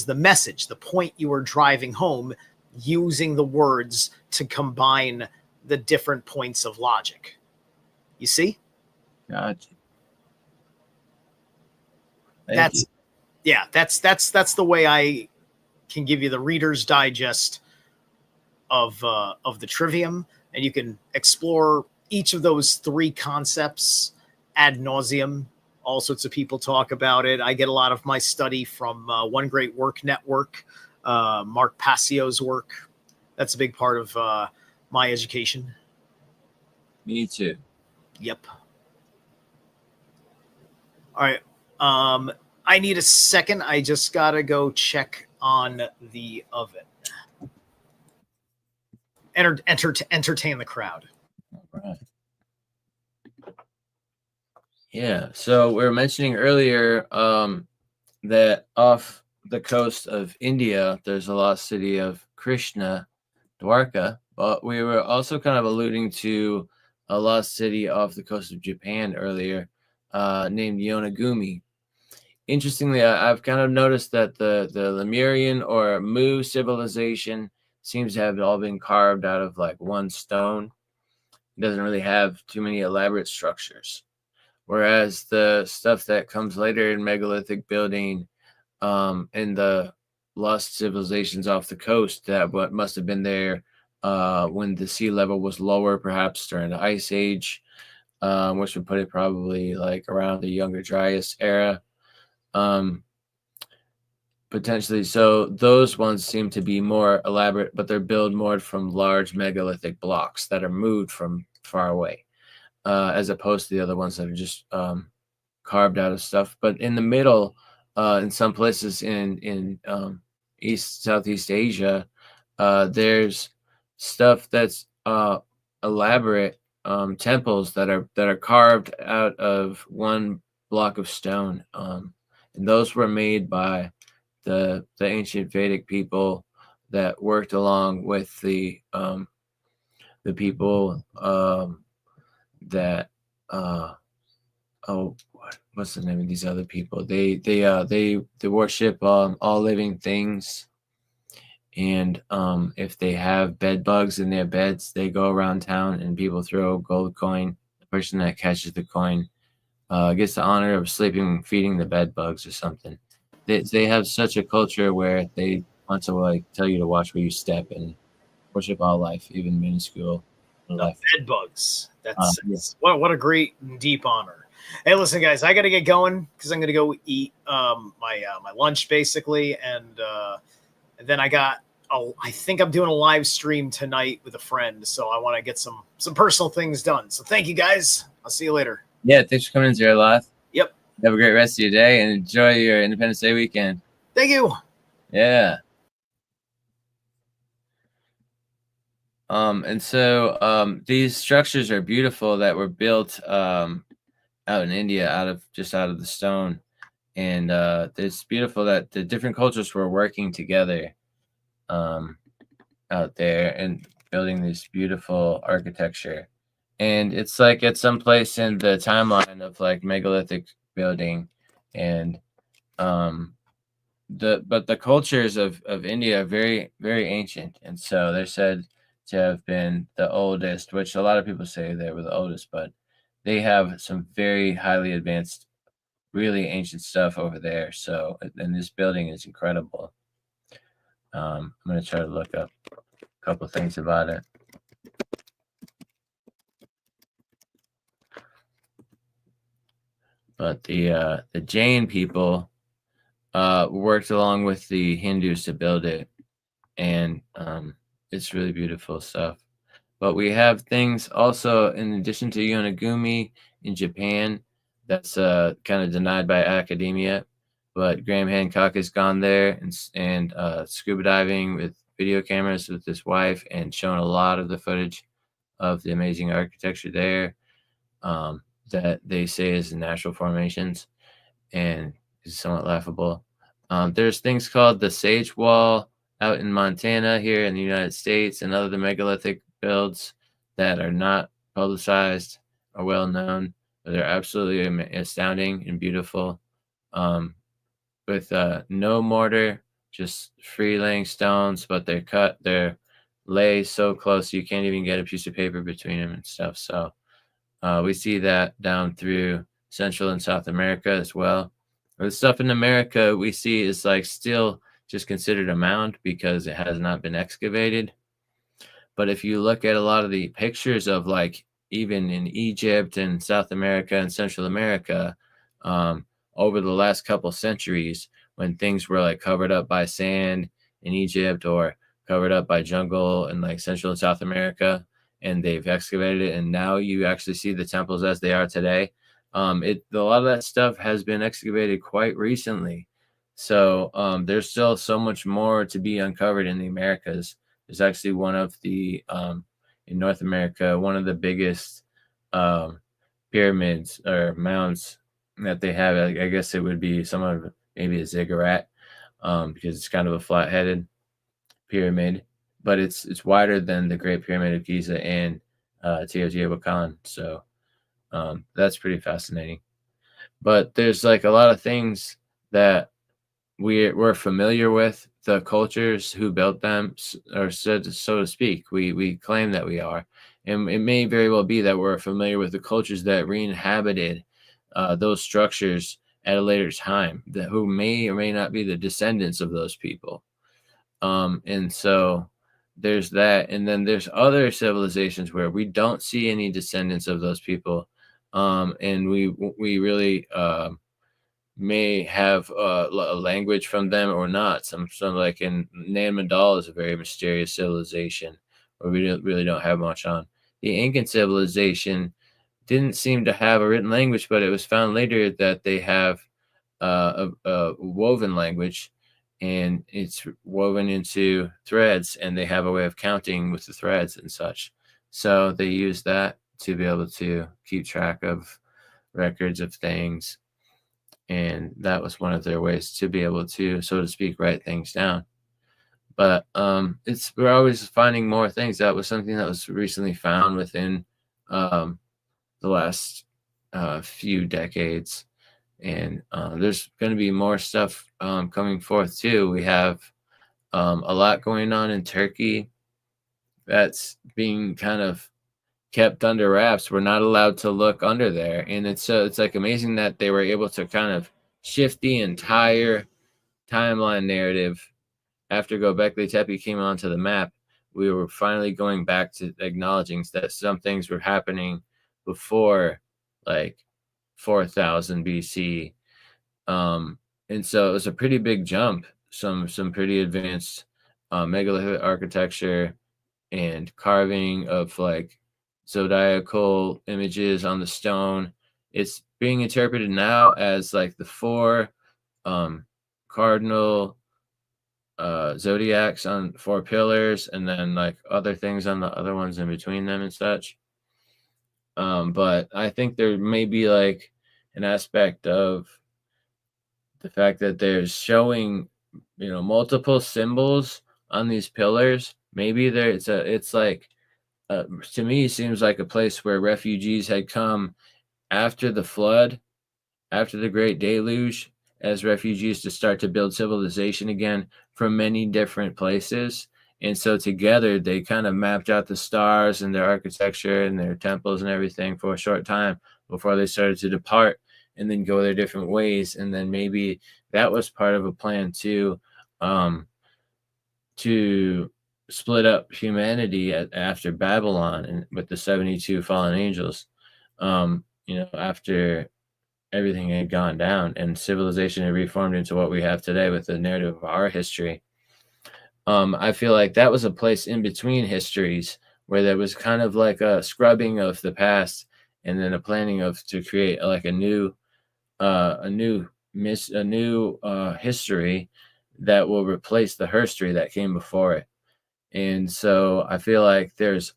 message, the point you are driving home, using the words to combine the different points of logic. You see? Gotcha. That's the way I can give you the Reader's Digest of the Trivium, and you can explore each of those three concepts ad nauseum. All sorts of people talk about it. I get a lot of my study from One Great Work Network, Mark Passio's work. That's a big part of my education. Me too. Yep. All right. I need a second. I just gotta go check on the oven. Entertain the crowd. All right. Yeah. So we were mentioning earlier that off the coast of India, there's a lost city of Krishna, Dwarka. But we were also kind of alluding to a lost city off the coast of Japan earlier, named Yonaguni. Interestingly, I've kind of noticed that the Lemurian or Mu civilization seems to have all been carved out of like one stone. It doesn't really have too many elaborate structures. Whereas the stuff that comes later in megalithic building in the lost civilizations off the coast that what must have been there when the sea level was lower, perhaps during the Ice Age, which would put it probably like around the Younger Dryas era. Potentially. So those ones seem to be more elaborate, but they're built more from large megalithic blocks that are moved from far away, as opposed to the other ones that are just carved out of stuff. But in the middle, in some places in Southeast Asia, there's stuff that's elaborate temples that are carved out of one block of stone, and those were made by the ancient Vedic people that worked along with the people that what's the name of these other people? They worship all living things, and if they have bed bugs in their beds, they go around town and people throw a gold coin. The person that catches the coin gets the honor of feeding the bed bugs or something. They have such a culture where they want to like tell you to watch where you step and worship all life, even minuscule life. Bed bugs. That's what a great and deep honor. Hey, listen, guys, I got to get going because I'm going to go eat my lunch basically, and then I think I'm doing a live stream tonight with a friend, so I want to get some personal things done. So thank you, guys. I'll see you later. Yeah, thanks for coming in, Zero Life. Yep. Have a great rest of your day and enjoy your Independence Day weekend. Thank you. Yeah. And so these structures are beautiful that were built out in India out of the stone. And it's beautiful that the different cultures were working together out there and building this beautiful architecture. And it's like at some place in the timeline of like megalithic building, and the cultures of India are very, very ancient, and so they're said to have been the oldest, which a lot of people say they were the oldest, but they have some very highly advanced, really ancient stuff over there. So, and this building is incredible. I'm going to try to look up a couple of things about it. But the Jain people worked along with the Hindus to build it, and it's really beautiful stuff. But we have things also, in addition to Yonaguni in Japan, that's kind of denied by academia. But Graham Hancock has gone there and scuba diving with video cameras with his wife and shown a lot of the footage of the amazing architecture there. that they say is natural formations and is somewhat laughable. There's things called the Sage Wall out in Montana here in the United States, and other megalithic builds that are not publicized or well known, but they're absolutely astounding and beautiful. With no mortar, just free laying stones, but they're lay so close you can't even get a piece of paper between them and stuff. So we see that down through Central and South America as well. The stuff in America we see is like still just considered a mound because it has not been excavated. But if you look at a lot of the pictures of like even in Egypt and South America and Central America, over the last couple centuries, when things were like covered up by sand in Egypt or covered up by jungle in like Central and South America, and they've excavated it, and now you actually see the temples as they are today. A lot of that stuff has been excavated quite recently, so there's still so much more to be uncovered in the Americas. There's actually one of the in North America, one of the biggest pyramids or mounds that they have. I guess it would be somewhat maybe a ziggurat because it's kind of a flat-headed pyramid, but it's wider than the Great Pyramid of Giza and Teotihuacan. So that's pretty fascinating. But there's like a lot of things that we're familiar with, the cultures who built them, or so to speak. We claim that we are, and it may very well be that we're familiar with the cultures that re-inhabited those structures at a later time, that who may or may not be the descendants of those people. And so there's that, and then there's other civilizations where we don't see any descendants of those people, and we really may have a language from them or not. Some like in Neanderthal is a very mysterious civilization where we really don't have much on. The Incan civilization didn't seem to have a written language, but it was found later that they have a woven language, and it's woven into threads, and they have a way of counting with the threads and such. So they use that to be able to keep track of records of things. And that was one of their ways to be able to, so to speak, write things down. But we're always finding more things. That was something that was recently found within the last few decades. And there's going to be more stuff coming forth too. We have a lot going on in Turkey that's being kind of kept under wraps. We're not allowed to look under there, and it's like amazing that they were able to kind of shift the entire timeline narrative after Göbekli Tepe came onto the map. We were finally going back to acknowledging that some things were happening before like 4000 BC, and so it was a pretty big jump. Some pretty advanced megalithic architecture and carving of like zodiacal images on the stone. It's being interpreted now as like the 4 cardinal zodiacs on 4 pillars, and then like other things on the other ones in between them and such. But I think there may be like an aspect of the fact that there's showing, multiple symbols on these pillars. Maybe it's like, to me, it seems like a place where refugees had come after the flood, after the Great Deluge, as refugees to start to build civilization again from many different places. And so together they kind of mapped out the stars and their architecture and their temples and everything for a short time before they started to depart and then go their different ways. And then maybe that was part of a plan to split up humanity after Babylon and with the 72 fallen angels, after everything had gone down and civilization had reformed into what we have today with the narrative of our history. I feel like that was a place in between histories where there was kind of like a scrubbing of the past and then a planning to create like a new history that will replace the history that came before it. And so I feel like there's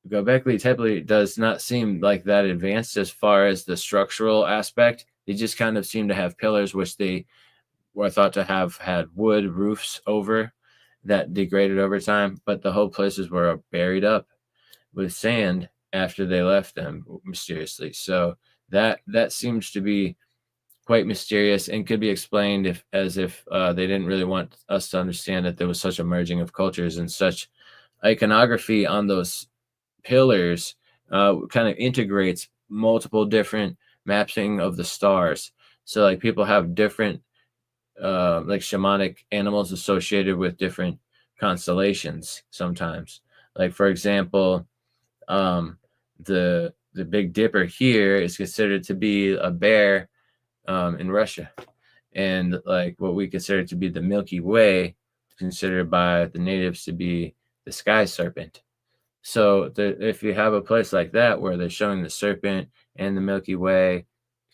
Göbekli Tepe does not seem like that advanced as far as the structural aspect. They just kind of seem to have pillars, which they were thought to have had wood roofs over that degraded over time, but the whole places were buried up with sand after they left them mysteriously. So that seems to be quite mysterious and could be explained as if they didn't really want us to understand that there was such a merging of cultures, and such iconography on those pillars kind of integrates multiple different mapping of the stars. So like people have different like shamanic animals associated with different constellations sometimes. Like for example, the Big Dipper here is considered to be a bear in Russia, and like what we consider to be the Milky Way, considered by the natives to be the sky serpent. So if you have a place like that where they're showing the serpent and the Milky Way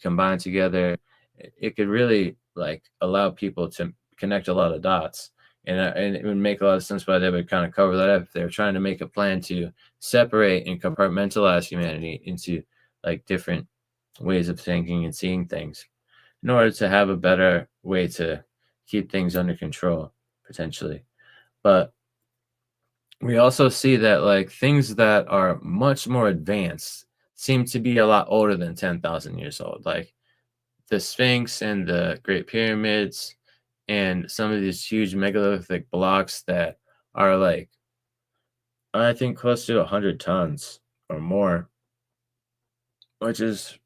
combined together, it could really like allow people to connect a lot of dots. And it would make a lot of sense why they would kind of cover that up if they're trying to make a plan to separate and compartmentalize humanity into like different ways of thinking and seeing things in order to have a better way to keep things under control, potentially. But we also see that like things that are much more advanced seem to be a lot older than 10,000 years old, like the Sphinx and the Great Pyramids and some of these huge megalithic blocks that are like, I think close to 100 tons or more, which is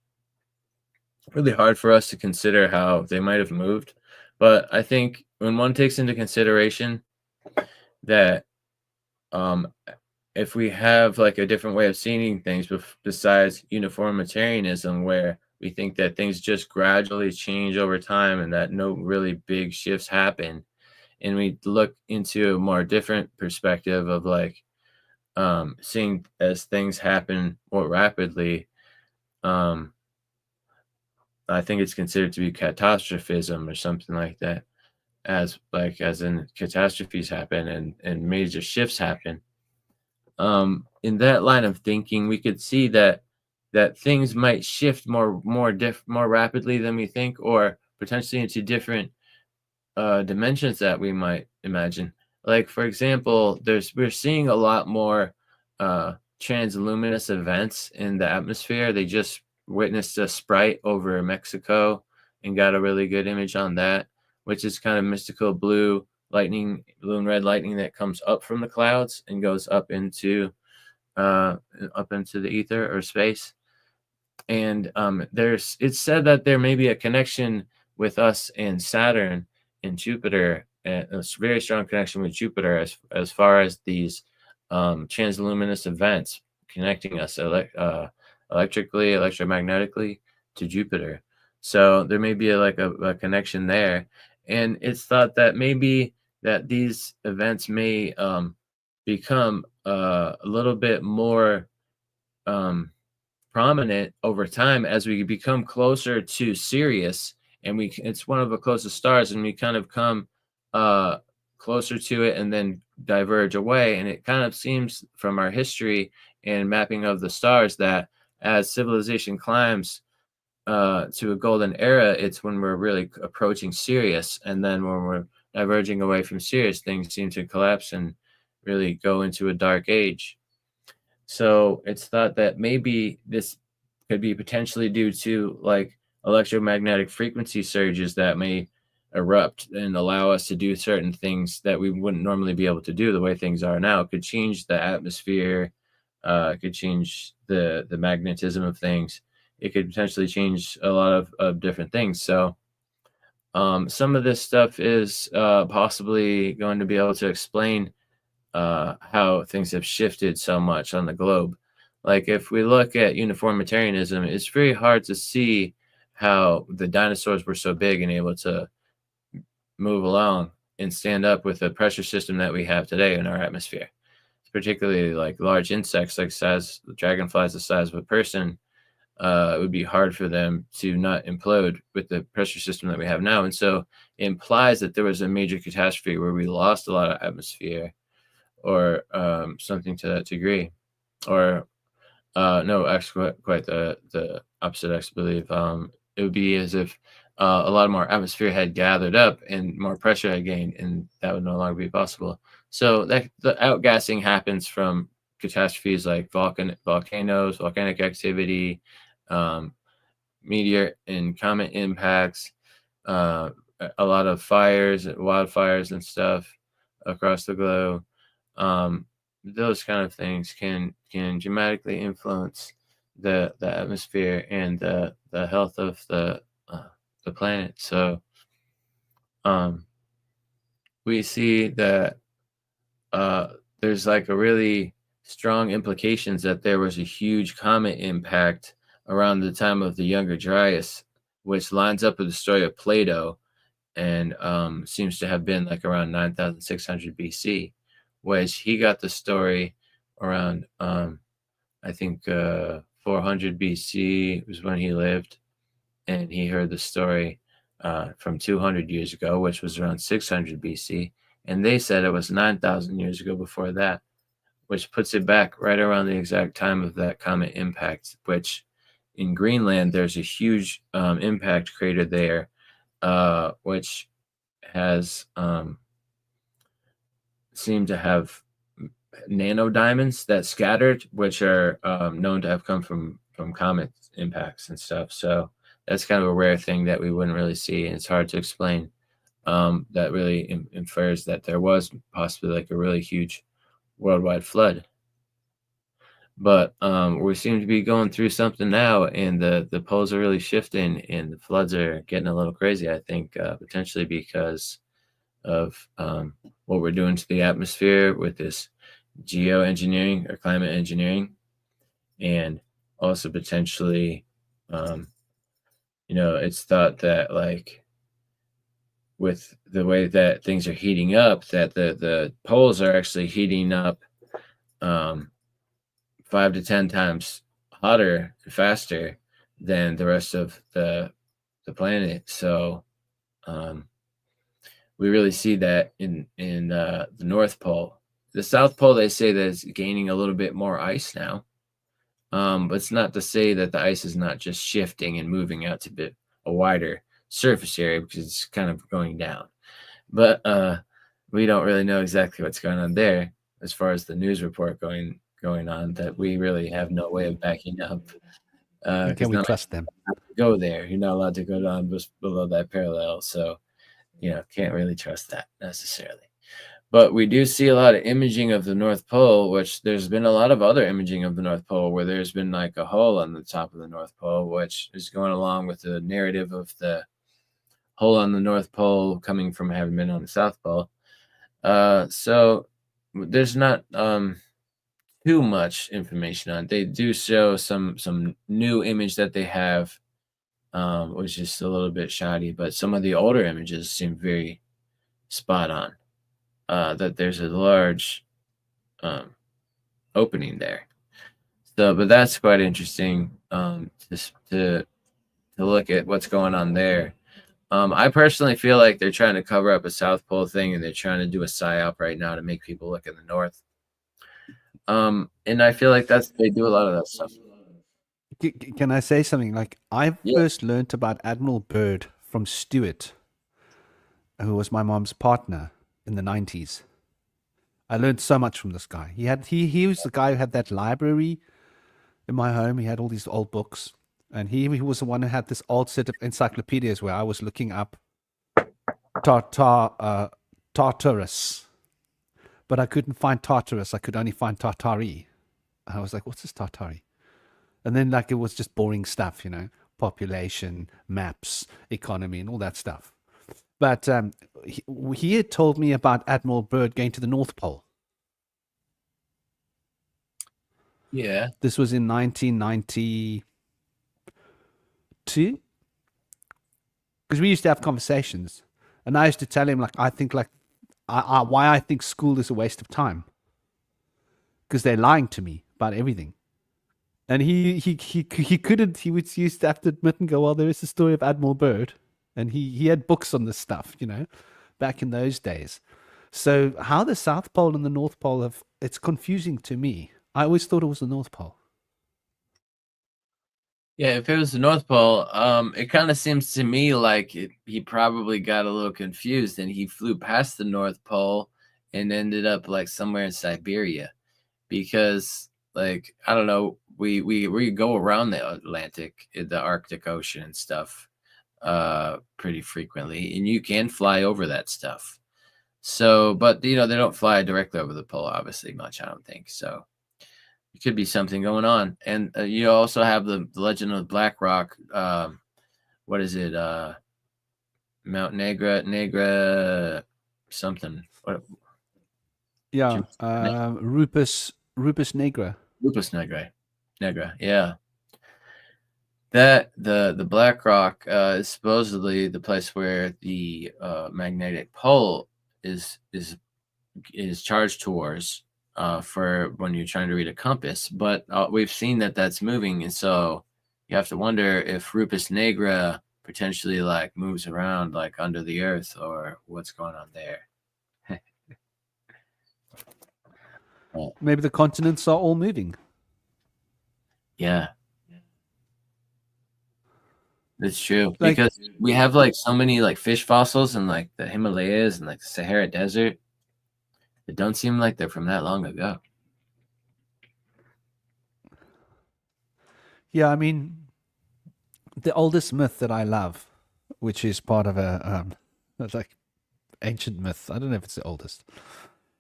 really hard for us to consider how they might have moved. But I think when one takes into consideration that if we have like a different way of seeing things besides uniformitarianism, where we think that things just gradually change over time and that no really big shifts happen, and we look into a more different perspective of like seeing as things happen more rapidly, I think it's considered to be catastrophism or something like that, as in catastrophes happen and major shifts happen. In that line of thinking, we could see that things might shift more rapidly than we think, or potentially into different dimensions that we might imagine. Like for example, we're seeing a lot more transluminous events in the atmosphere. They just witnessed a sprite over Mexico and got a really good image on that, which is kind of mystical blue and red lightning that comes up from the clouds and goes up into the ether or space. And it's said that there may be a connection with us and Saturn and Jupiter, a very strong connection with Jupiter as far as these transluminous events connecting us electrically, electromagnetically to Jupiter. So there may be a connection there. And it's thought that maybe that these events may become a little bit more prominent over time as we become closer to Sirius, and it's one of the closest stars, and we kind of come closer to it and then diverge away. And it kind of seems from our history and mapping of the stars that as civilization climbs to a golden era, it's when we're really approaching Sirius, and then when we're diverging away from Sirius, things seem to collapse and really go into a dark age. So it's thought that maybe this could be potentially due to like electromagnetic frequency surges that may erupt and allow us to do certain things that we wouldn't normally be able to do. The way things are now could change the atmosphere, could change the magnetism of things. It could potentially change a lot of different things. So some of this stuff is possibly going to be able to explain how things have shifted so much on the globe. Like if we look at uniformitarianism, it's very hard to see how the dinosaurs were so big and able to move along and stand up with the pressure system that we have today in our atmosphere. Particularly like large insects like dragonflies the size of a person, it would be hard for them to not implode with the pressure system that we have now. And so it implies that there was a major catastrophe where we lost a lot of atmosphere or something to that degree. or no, actually, quite the opposite. I believe it would be as if a lot more atmosphere had gathered up and more pressure had gained, and that would no longer be possible. So that the outgassing happens from catastrophes like volcanoes, volcanic activity, um, meteor and comet impacts, a lot of fires, wildfires, and stuff across the globe. Um, those kind of things can dramatically influence the atmosphere and the health of the planet. So um, we see that there's like a really strong implications that there was a huge comet impact around the time of the Younger Dryas, which lines up with the story of Plato and seems to have been like around 9,600 BC, which he got the story around, I think, 400 BC was when he lived, and he heard the story from 200 years ago, which was around 600 BC, and they said it was 9,000 years ago before that, which puts it back right around the exact time of that comet impact, which in Greenland, there's a huge impact crater there, which has seemed to have nano diamonds that scattered, which are known to have come from comet impacts and stuff. So that's kind of a rare thing that we wouldn't really see, and it's hard to explain. That really infers that there was possibly like a really huge worldwide flood. But we seem to be going through something now, and the poles are really shifting, and the floods are getting a little crazy. I think potentially because of what we're doing to the atmosphere with this geoengineering or climate engineering, and also potentially, it's thought that like with the way that things are heating up, that the poles are actually heating up 5 to 10 times hotter and faster than the rest of the planet. So we really see that in the North Pole. The South Pole, they say that it's gaining a little bit more ice now. But it's not to say that the ice is not just shifting and moving out to a wider surface area, because it's kind of going down. But we don't really know exactly what's going on there as far as the news report going on, that we really have no way of backing up. Can we trust them? Go there. You're not allowed to go down just below that parallel. So, can't really trust that necessarily. But we do see a lot of imaging of the North Pole, which there's been a lot of other imaging of the North Pole where there's been like a hole on the top of the North Pole, which is going along with the narrative of the hole on the North Pole coming from having been on the South Pole. So there's not too much information on it. They do show some new image that they have, which is a little bit shoddy, but some of the older images seem very spot on. That there's a large opening there. So, but that's quite interesting to look at what's going on there. I personally feel like they're trying to cover up a South Pole thing, and they're trying to do a psyop right now to make people look in the North. And I feel like they do a lot of that stuff. Can I say something? Like, I first learned about Admiral Byrd from Stuart, who was my mom's partner in the 90s. I learned so much from this guy. He was the guy who had that library in my home. He had all these old books, and he was the one who had this old set of encyclopedias where I was looking up Tartarus, but I couldn't find Tartarus. I could only find Tartari. I was like, what's this Tartari? And then like it was just boring stuff, population, maps, economy, and all that stuff. But he had told me about Admiral Byrd going to the North Pole. Yeah. This was in 1992. Because we used to have conversations. And I used to tell him, why I think school is a waste of time. Because they're lying to me about everything. And he couldn't, used to have to admit and go, well, there is the story of Admiral Byrd. And he had books on this stuff, back in those days. So how the South Pole and the North Pole it's confusing to me. I always thought it was the North Pole. Yeah, if it was the North Pole, it kind of seems to me like he probably got a little confused and he flew past the North Pole and ended up like somewhere in Siberia, because like I don't know, we go around the Atlantic, the Arctic Ocean and stuff, pretty frequently, and you can fly over that stuff. So, but they don't fly directly over the pole, obviously, much. I don't think so. It could be something going on. And you also have the legend of Black Rock. What is it? Mount Negra, something. What? Yeah, Rupus Negra. Lupus Negra. Yeah. That the Black Rock is supposedly the place where the magnetic pole is charged towards. For when you're trying to read a compass, but we've seen that that's moving, and so you have to wonder if Rupus Negra potentially like moves around like under the earth, or what's going on there. Maybe the continents are all moving. Yeah, that's true, Like- because we have like so many like fish fossils in like the Himalayas and like the Sahara Desert. It don't seem like they're from that long ago. Yeah, I mean, the oldest myth that I love, which is part of a like ancient myth. I don't know if it's the oldest.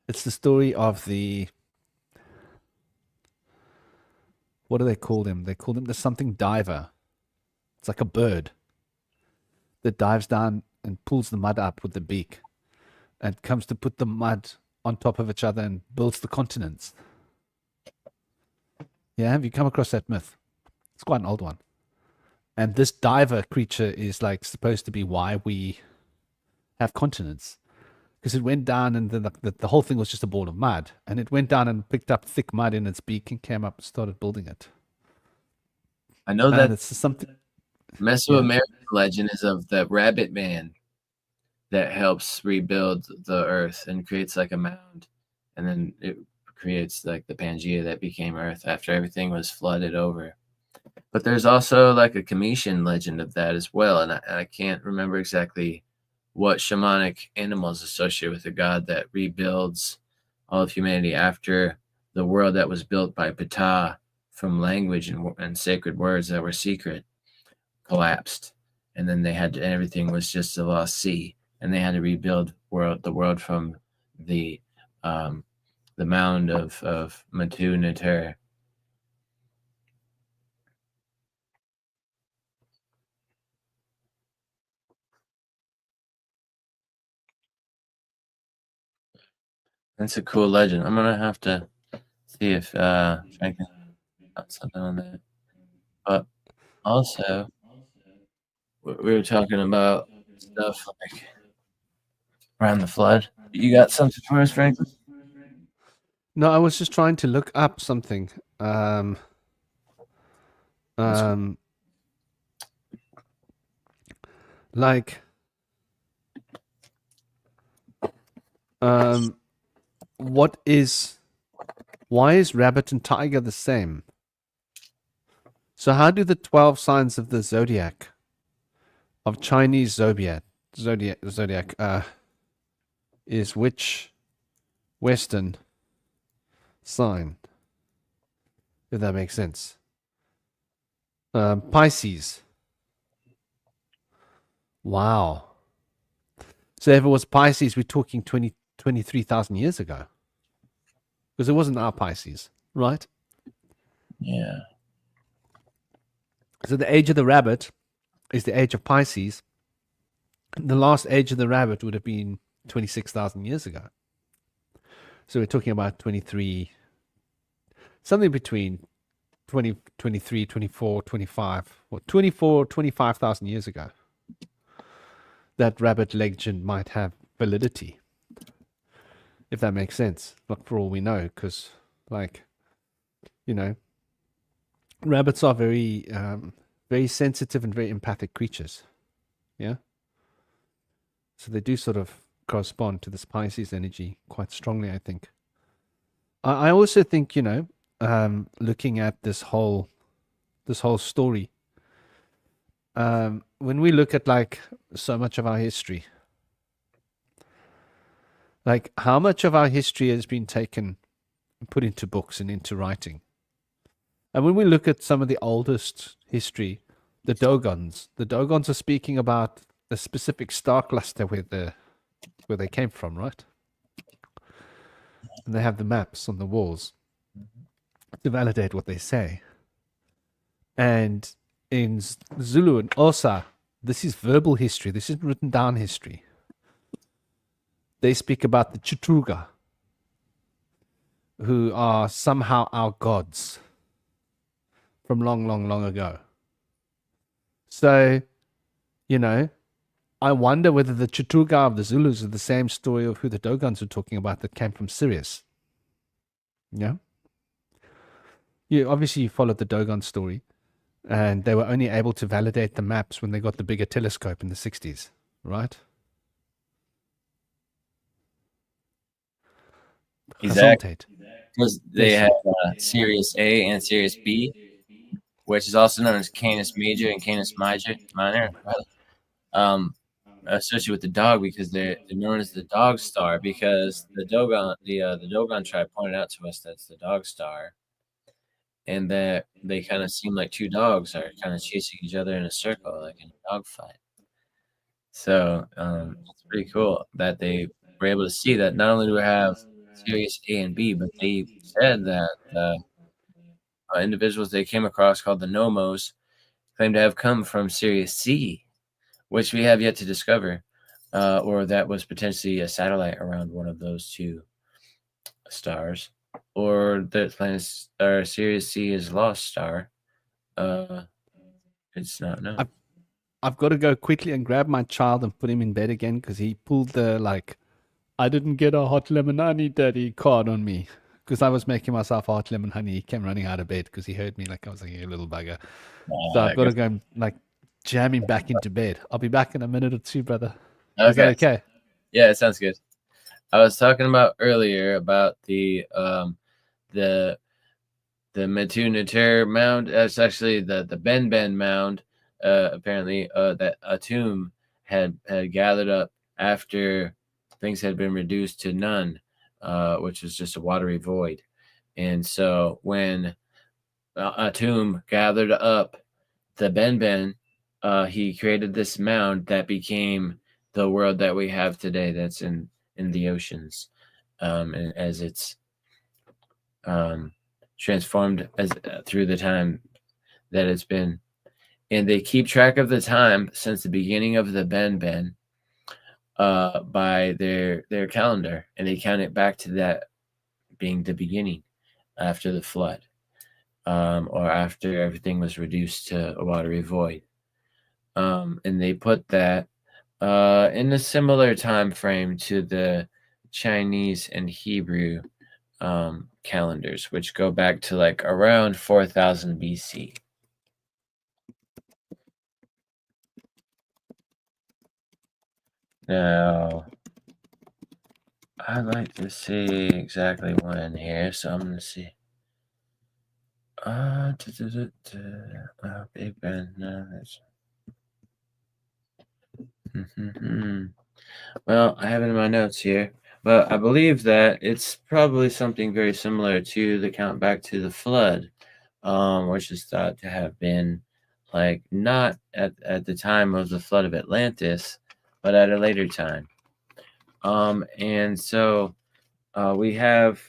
It's the story of the, what do they call them? They call them the something diver. It's like a bird that dives down and pulls the mud up with the beak and comes to put the mud on top of each other and builds the continents. Yeah, have you come across that myth? It's quite an old one. And this diver creature is like supposed to be why we have continents. Because it went down and the whole thing was just a ball of mud. And it went down and picked up thick mud in its beak and came up and started building it. I know And that it's something. Mesoamerican legend is of the rabbit man that helps rebuild the earth and creates like a mound, and then it creates like the Pangea that became Earth after everything was flooded over. But there's also like a Cometian legend of that as well, and I can't remember exactly what shamanic animal is associated with the god that rebuilds all of humanity after the world that was built by Ptah from language and sacred words that were secret collapsed, and then and everything was just a lost sea, and they had to rebuild the world from the mound of Matu Neter. That's a cool legend. I'm gonna have to see if I can find something on that. But also, we were talking about stuff like around the flood. You got something for us, Franklin? No, I was just trying to look up something. Like, why is rabbit and tiger the same? So how do the 12 signs of the zodiac, of Chinese zodiac, is which Western sign? If that makes sense. Pisces. Wow. So if it was Pisces, we're talking 23,000 years ago. Because it wasn't our Pisces, right? Yeah. So the age of the rabbit is the age of Pisces. The last age of the rabbit would have been 26,000 years ago. So we're talking about 23, something between 20, 23, 24, 25, or 24, 25,000 years ago. That rabbit legend might have validity. If that makes sense. Like, for all we know, because, like, you know, rabbits are very, very sensitive and very empathic creatures. Yeah? So they do sort of correspond to this Pisces energy quite strongly, I think. I also think, you know, looking at this whole story. When we look at like so much of our history, like how much of our history has been taken and put into books and into writing. And when we look at some of the oldest history, the Dogons are speaking about a specific star cluster where they came from, right? And they have the maps on the walls to validate what they say. And in Zulu and Xhosa, this is verbal history. This is written down history. They speak about the Chituga, who are somehow our gods from long, long, long ago. So, you know, I wonder whether the Chituga of the Zulus are the same story of who the Dogons were talking about that came from Sirius. Yeah? Obviously you followed the Dogon story, and they were only able to validate the maps when they got the bigger telescope in the 60s, right? Exactly. Because they have Sirius A and Sirius B, which is also known as Canis Major and Canis Minor, associated with the dog, because they're known as the dog star, because the Dogon tribe pointed out to us that's the dog star, and that they kind of seem like two dogs are kind of chasing each other in a circle, like in a dog fight. So it's pretty cool that they were able to see that not only do we have Sirius A and B, but they said that individuals they came across called the Nomos claim to have come from Sirius C, which we have yet to discover, or that was potentially a satellite around one of those two stars, or that planets or Sirius C is lost star. It's not known. I've got to go quickly and grab my child and put him in bed again because he pulled the I didn't get a hot lemon honey daddy card on me because I was making myself hot lemon honey. He came running out of bed because he heard me like I was like a little bugger. So I've got to go and jam him back into bed. I'll be back in a minute or two, brother. Okay. Is that okay? Yeah, it sounds good. I was talking about earlier about the Metu Neter mound. That's actually the Ben Ben mound. Apparently, that Atum had gathered up after things had been reduced to none, which was just a watery void. And so when Atum gathered up the Ben Ben, he created this mound that became the world that we have today. That's in the oceans, and as it's transformed as through the time that it's been. And they keep track of the time since the beginning of the Ben Ben by their calendar, and they count it back to that being the beginning after the flood, or after everything was reduced to a watery void. And they put that in a similar time frame to the Chinese and Hebrew calendars, which go back to like around 4000 BC. Now, I'd like to see exactly when here, so I'm going to see. Big Ben. No, that's. Well, I have it in my notes here, but I believe that it's probably something very similar to the count back to the flood, which is thought to have been like not at the time of the flood of Atlantis, but at a later time. And so we have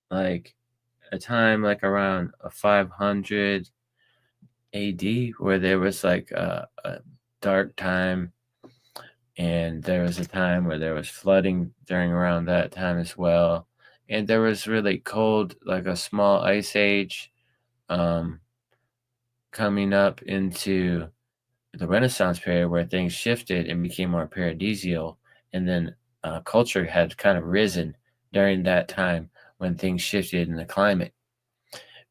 like a time like around 500 AD where there was like a dark time, and there was a time where there was flooding during around that time as well, and there was really cold, like a small ice age coming up into the Renaissance period where things shifted and became more paradisial, and then culture had kind of risen during that time when things shifted in the climate,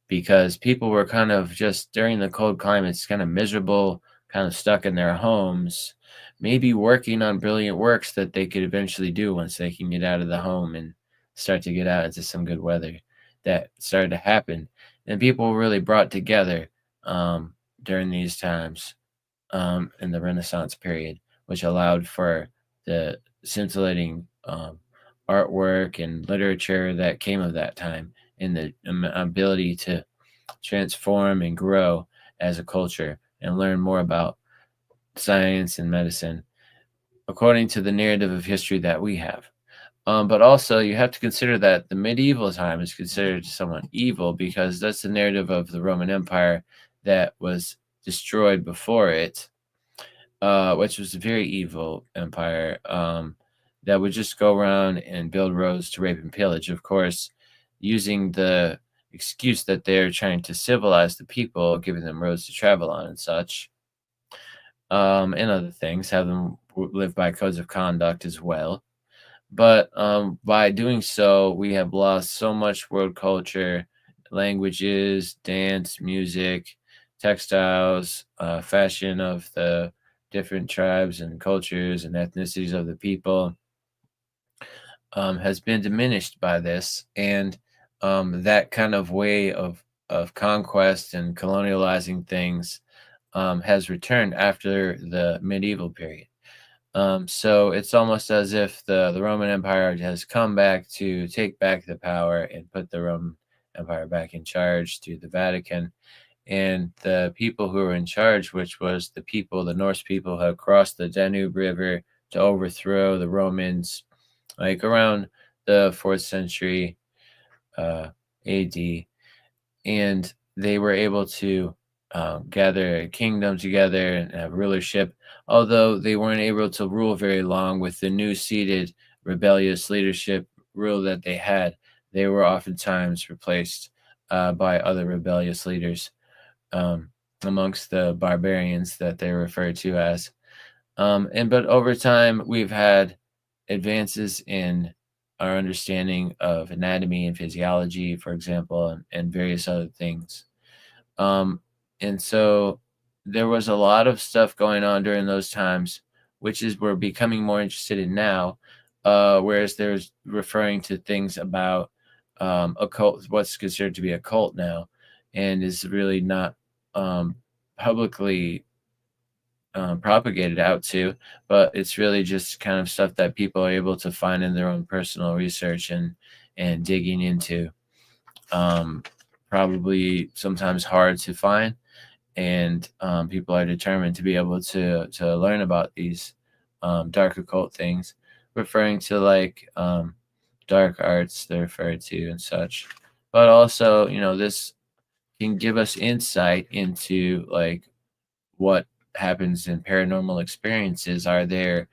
because people were kind of just during the cold climates kind of miserable, kind of stuck in their homes, maybe working on brilliant works that they could eventually do once they can get out of the home and start to get out into some good weather. that started to happen, and people were really brought together during these times in the Renaissance period, which allowed for the scintillating artwork and literature that came of that time, and the ability to transform and grow as a culture and learn more about science and medicine according to the narrative of history that we have. But also, you have to consider that the medieval time is considered somewhat evil because that's the narrative of the Roman Empire that was destroyed before it, which was a very evil empire that would just go around and build roads to rape and pillage. Of course, using the excuse that they're trying to civilize the people, giving them roads to travel on and such, and other things, have them live by codes of conduct as well. But by doing so, we have lost so much world culture, languages, dance, music, textiles, fashion of the different tribes and cultures and ethnicities of the people has been diminished by this. And that kind of way of conquest and colonializing things has returned after the medieval period. So it's almost as if the Roman Empire has come back to take back the power and put the Roman Empire back in charge through the Vatican. And the people who were in charge, which was the Norse people, had crossed the Danube River to overthrow the Romans, like around the 4th century AD. And they were able to gather a kingdom together and have rulership, although they weren't able to rule very long with the new seated rebellious leadership rule that they had. They were oftentimes replaced by other rebellious leaders amongst the barbarians that they refer to as. But over time, we've had advances in our understanding of anatomy and physiology, for example, and various other things. And so there was a lot of stuff going on during those times, which is we're becoming more interested in now. Whereas there's referring to things about occult, what's considered to be occult now, and is really not publicly propagated out to, but it's really just kind of stuff that people are able to find in their own personal research and digging into. Probably sometimes hard to find, and people are determined to be able to learn about these dark occult things, referring to like dark arts they're referred to and such. But also, this can give us insight into like what happens in paranormal experiences. Are there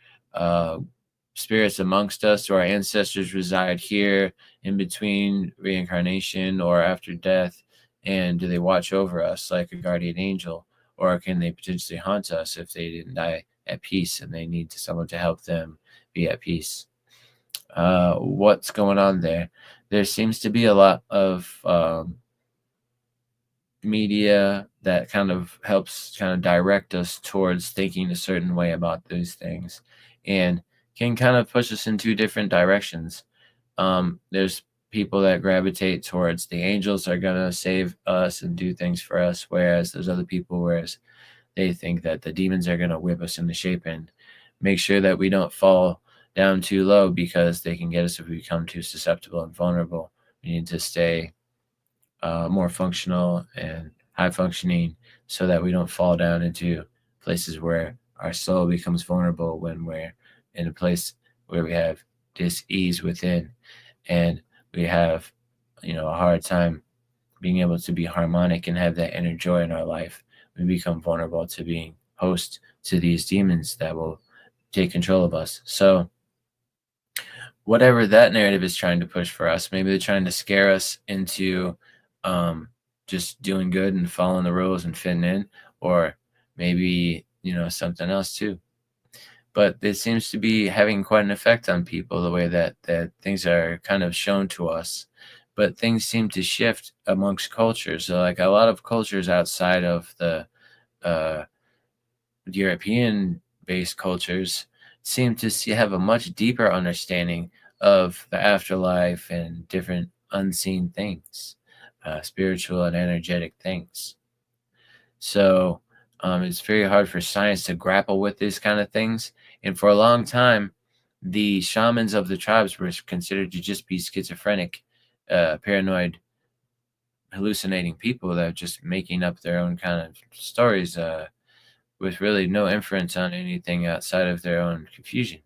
spirits amongst us? Do our ancestors reside here in between reincarnation or after death? And do they watch over us like a guardian angel? Or can they potentially haunt us if they didn't die at peace and they need someone to help them be at peace? What's going on there? There seems to be a lot of media that kind of helps kind of direct us towards thinking a certain way about those things and can kind of push us in two different directions. There's people that gravitate towards the angels are going to save us and do things for us, whereas there's other people whereas they think that the demons are going to whip us into shape and make sure that we don't fall down too low because they can get us if we become too susceptible and vulnerable. We need to stay more functional and high functioning so that we don't fall down into places where our soul becomes vulnerable when we're in a place where we have dis-ease within and we have a hard time being able to be harmonic and have that inner joy in our life. We become vulnerable to being host to these demons that will take control of us. So whatever that narrative is trying to push for us, maybe they're trying to scare us into just doing good and following the rules and fitting in, or maybe something else too. But it seems to be having quite an effect on people, the way that things are kind of shown to us. But things seem to shift amongst cultures. So like a lot of cultures outside of the European based cultures seem to have a much deeper understanding of the afterlife and different unseen things, spiritual and energetic things. So it's very hard for science to grapple with these kind of things. And for a long time, the shamans of the tribes were considered to just be schizophrenic, paranoid, hallucinating people that are just making up their own kind of stories with really no inference on anything outside of their own confusion.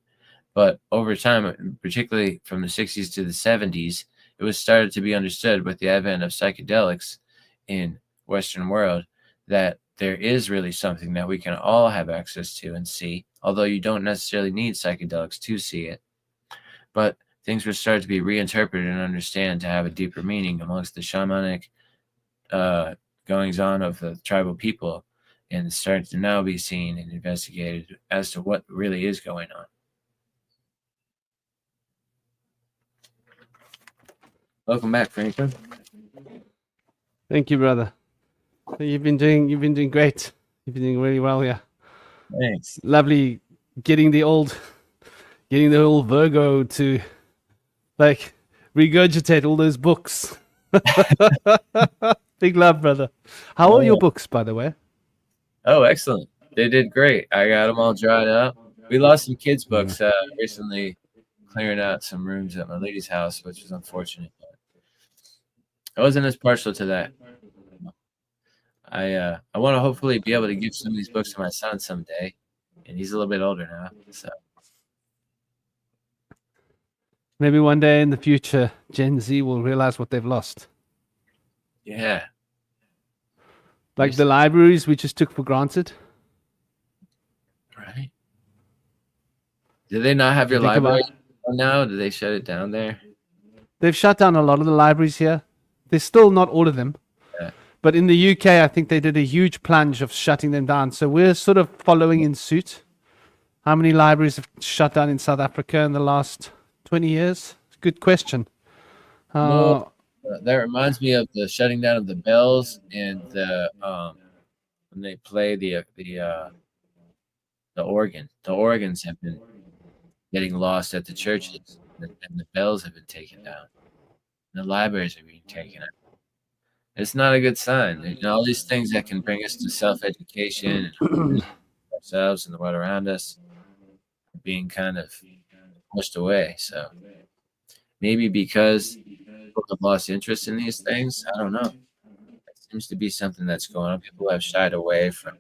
But over time, particularly from the 60s to the 70s, it was started to be understood with the advent of psychedelics in Western world that there is really something that we can all have access to and see, although you don't necessarily need psychedelics to see it. But things were started to be reinterpreted and understand to have a deeper meaning amongst the shamanic goings on of the tribal people, and starting to now be seen and investigated as to what really is going on. Welcome back, Franklin. Thank you, brother. You've been doing great. You've been doing really well here. Thanks. Lovely getting the old Virgo to like regurgitate all those books. Big love, brother. How are your books, by the way? Oh, excellent. They did great. I got them all dried up. We lost some kids' books recently, clearing out some rooms at my lady's house, which was unfortunate. But I wasn't as partial to that. I want to hopefully be able to give some of these books to my son someday, and he's a little bit older now. So maybe one day in the future, Gen Z will realize what they've lost. Yeah. Like the libraries we just took for granted. Right. Do they not have your library now? Do they shut it down there? They've shut down a lot of the libraries here. There's still not all of them. Yeah. But in the UK, I think they did a huge plunge of shutting them down. So we're sort of following in suit. How many libraries have shut down in South Africa in the last 20 years? Good question. Well, that reminds me of the shutting down of the bells and the when they play the organ. The organs have been getting lost at the churches, and the bells have been taken down. The libraries are being taken out. It's not a good sign. You know, all these things that can bring us to self-education and ourselves and the world around us are being kind of pushed away. So maybe because people have lost interest in these things, I don't know. It seems to be something that's going on. People have shied away from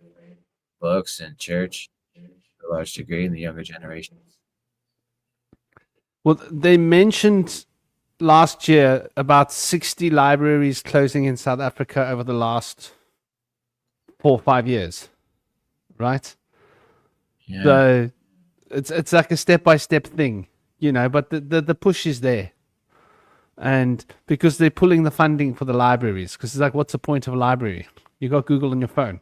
books and church to a large degree in the younger generations. Well, they mentioned last year about 60 libraries closing in South Africa over the last 4 or 5 years, right? Yeah. So it's like a step-by-step thing, you know, but the push is there. And because they're pulling the funding for the libraries, because it's like, what's the point of a library? You got Google on your phone.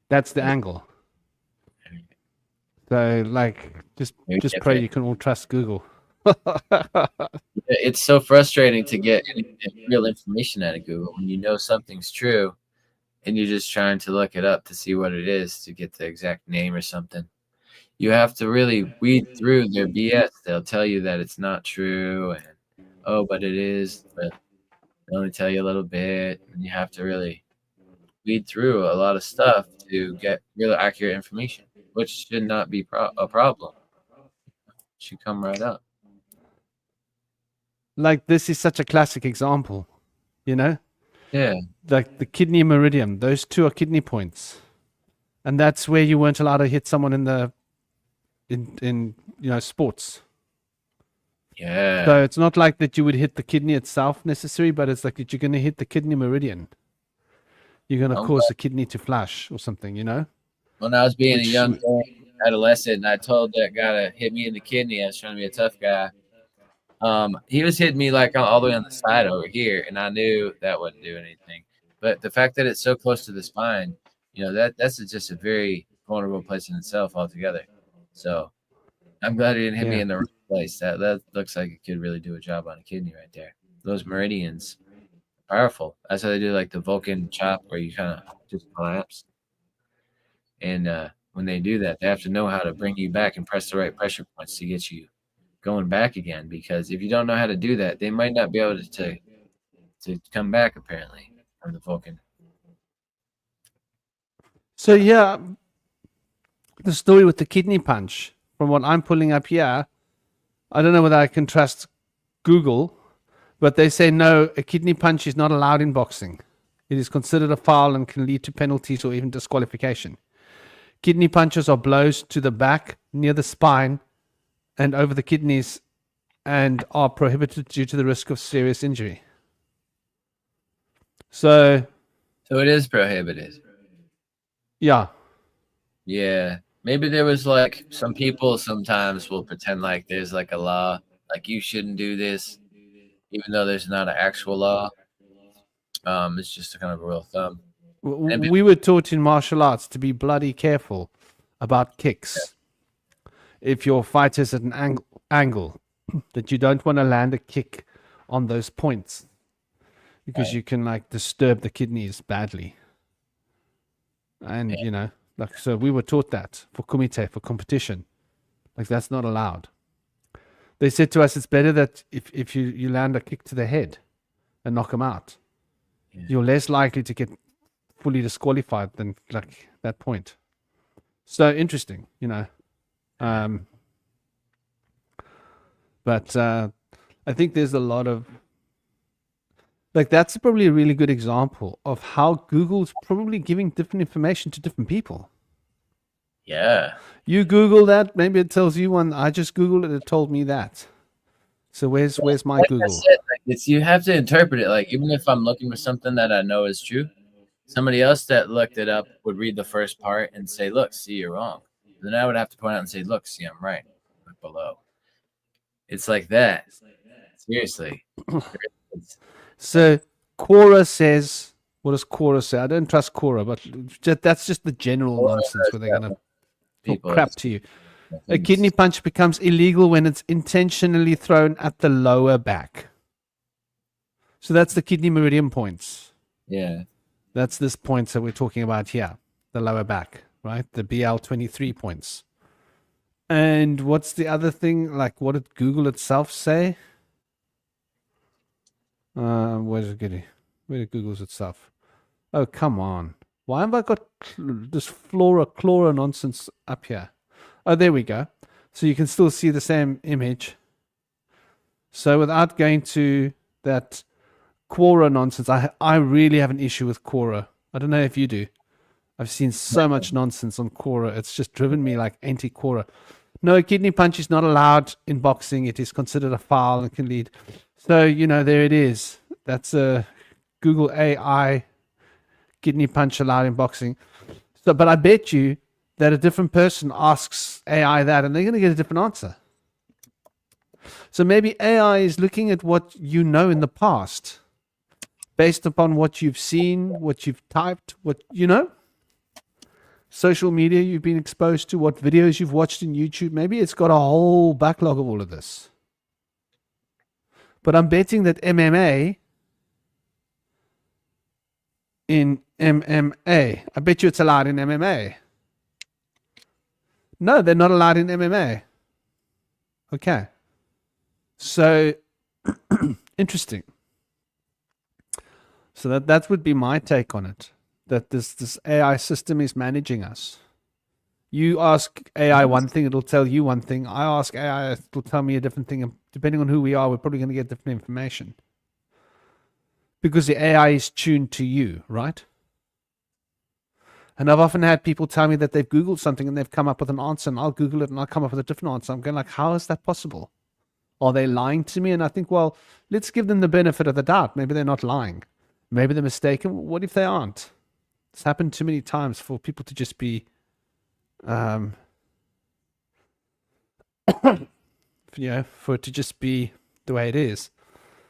That's the angle. So, like, just pray you can all trust Google. It's so frustrating to get real information out of Google when you know something's true and you're just trying to look it up to see what it is to get the exact name or something. You have to really weed through their BS. They'll tell you that it's not true and, oh, but it is, but they only tell you a little bit. And you have to really weed through a lot of stuff to get real accurate information, which should not be a problem. It should come right up. Like, this is such a classic example, you know? Yeah. Like the kidney meridian, those two are kidney points. And that's where you weren't allowed to hit someone in you know, sports. Yeah. So it's not like that you would hit the kidney itself necessarily, but it's like that you're going to hit the kidney meridian. You're going to cause the kidney to flash or something, you know? When I was being a young adolescent and I told that guy to hit me in the kidney, I was trying to be a tough guy. He was hitting me like all the way on the side over here, and I knew that wouldn't do anything. But the fact that it's so close to the spine, you know, that's just a very vulnerable place in itself altogether. So I'm glad he didn't hit me in the right place. That looks like it could really do a job on a kidney right there. Those meridians, powerful. That's how they do like the Vulcan chop where you kind of just collapse. And when they do that, they have to know how to bring you back and press the right pressure points to get you going back again, because if you don't know how to do that, they might not be able to come back apparently from the Vulcan. So yeah, the story with the kidney punch, from what I'm pulling up here, I don't know whether I can trust Google, but they say no, a kidney punch is not allowed in boxing. It is considered a foul and can lead to penalties or even disqualification. Kidney punches are blows to the back, near the spine, and over the kidneys, and are prohibited due to the risk of serious injury. So it is prohibited. Yeah. Yeah. Maybe there was like some people sometimes will pretend like there's like a law, like you shouldn't do this, even though there's not an actual law. It's just a kind of a rule of thumb. We were taught in martial arts to be bloody careful about kicks. If your fight is at an angle, that you don't want to land a kick on those points because you can like disturb the kidneys badly. And you know, like, so we were taught that for kumite, for competition, like that's not allowed. They said to us, it's better that if you land a kick to the head and knock them out, you're less likely to get fully disqualified than like that point. So interesting, you know. But I think there's a lot of, like, that's probably a really good example of how Google's probably giving different information to different people. Yeah. You Google that, maybe it tells you one. I just Googled it, it told me that. So where's my like Google? I said, like, it's, you have to interpret it. Like, even if I'm looking for something that I know is true, somebody else that looked it up would read the first part and say, look, see, you're wrong. Then I would have to point out and say, look, see, I'm right. Look below. It's like that. Seriously. So Quora says, what does Quora say? I don't trust Quora, but that's just the general nonsense where they're going to talk crap to you. A kidney punch becomes illegal when it's intentionally thrown at the lower back. So that's the kidney meridian points. Yeah. That's this points that we're talking about here, the lower back, right? The BL23 points. And what's the other thing? Like, what did Google itself say? Where's it getting? Where did Google's itself? Oh, come on. Why have I got this flora nonsense up here? Oh, there we go. So you can still see the same image. So without going to that Quora nonsense, I really have an issue with Quora. I don't know if you do. I've seen so much nonsense on Quora. It's just driven me like anti-Quora. No, a kidney punch is not allowed in boxing. It is considered a foul and can lead. So, you know, there it is. That's a Google AI kidney punch allowed in boxing. So, but I bet you that a different person asks AI that and they're going to get a different answer. So maybe AI is looking at what you know in the past based upon what you've seen, what you've typed, what, you know, social media you've been exposed to, what videos you've watched in YouTube. Maybe it's got a whole backlog of all of this. But I'm betting that MMA, I bet you it's allowed in MMA. No, they're not allowed in MMA. Okay. So, interesting. So that would be my take on it. That this AI system is managing us. You ask AI one thing, it'll tell you one thing. I ask AI, it'll tell me a different thing. And depending on who we are, we're probably going to get different information. Because the AI is tuned to you, right? And I've often had people tell me that they've Googled something and they've come up with an answer, and I'll Google it and I'll come up with a different answer. I'm going like, how is that possible? Are they lying to me? And I think, well, let's give them the benefit of the doubt. Maybe they're not lying. Maybe they're mistaken. What if they aren't? It's happened too many times for people to just be, you know, for it to just be the way it is.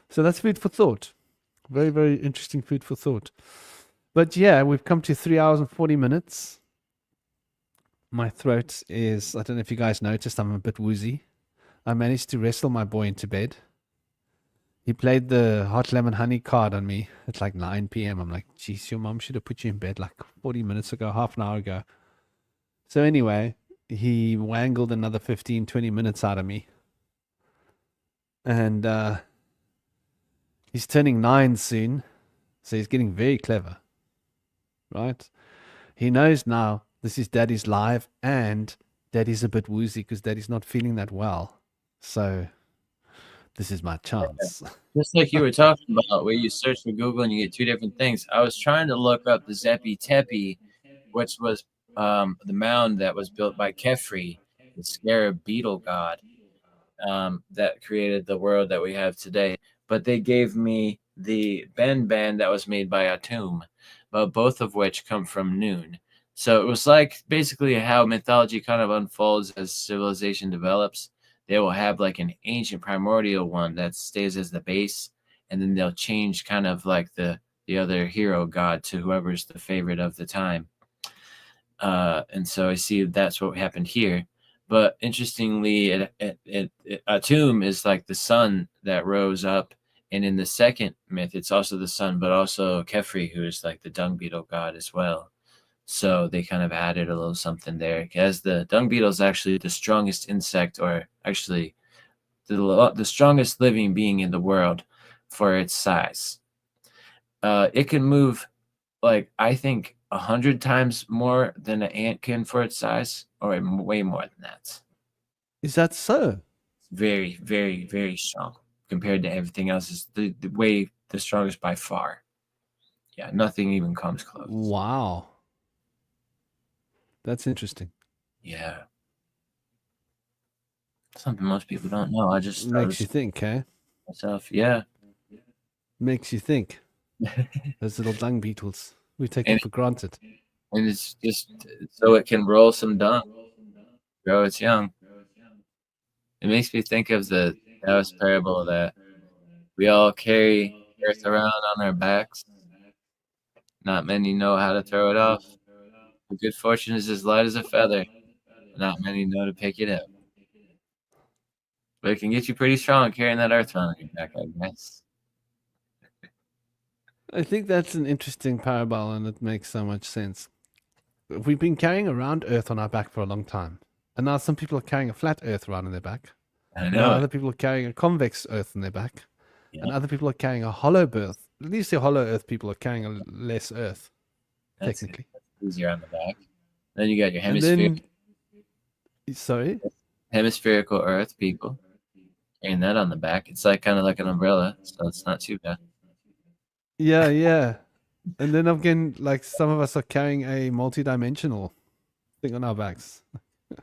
So that's food for thought. Very, very interesting food for thought. But yeah, we've come to 3 hours and 40 minutes. My throat is, I don't know if you guys noticed, I'm a bit woozy. I managed to wrestle my boy into bed. He played the hot lemon honey card on me at like 9 p.m. I'm like, geez, your mom should have put you in bed like 40 minutes ago, half an hour ago. So anyway, he wangled another 15, 20 minutes out of me. and he's turning 9 soon, so he's getting very clever, right? He knows now this is Daddy's live, and Daddy's a bit woozy because Daddy's not feeling that well. So this is my chance. Just like you were talking about, where you search for Google and you get 2 different things. I was trying to look up the Zepi Tepi, which was the mound that was built by Kefri, the scarab beetle god, that created the world that we have today. But they gave me the Ben that was made by Atum, but both of which come from Noon. So it was like basically how mythology kind of unfolds as civilization develops. They will have like an ancient primordial one that stays as the base, and then they'll change kind of like the other hero god to whoever's the favorite of the time. And so I see that's what happened here. But interestingly, Atum is like the sun that rose up. And in the second myth, it's also the sun, but also Kefri, who is like the dung beetle god as well. So they kind of added a little something there. As the dung beetle is actually the strongest insect, or actually the strongest living being in the world for its size. It can move, like, I think 100 times more than an ant can for its size, or way more than that. Is that so? Very, very, very strong compared to everything else. Is the way the strongest by far. Yeah, nothing even comes close. Wow. That's interesting. Yeah. Something most people don't know. I just Makes you think, eh? myself. Yeah. Makes you think. Those little dung beetles. We take them for granted. And it's just so it can roll some dung, grow its young. It makes me think of the Taoist parable that we all carry earth around on our backs. Not many know how to throw it off. The good fortune is as light as a feather. Not many know to pick it up. But it can get you pretty strong carrying that earth around your back, I guess. I think that's an interesting parable, and it makes so much sense. We've been carrying around Earth on our back for a long time, and now some people are carrying a flat Earth around on their back. I Now know. other people are carrying a convex Earth on their back, Yeah. and other people are carrying a hollow Earth. At least the hollow Earth people are carrying a less Earth, That's technically. easier on the back. Then you got your And sorry? hemispherical Earth people carrying that on the back. It's like kind of like an umbrella, so it's not too bad. Yeah, yeah. And then again, like some of us are carrying a multi-dimensional thing on our backs.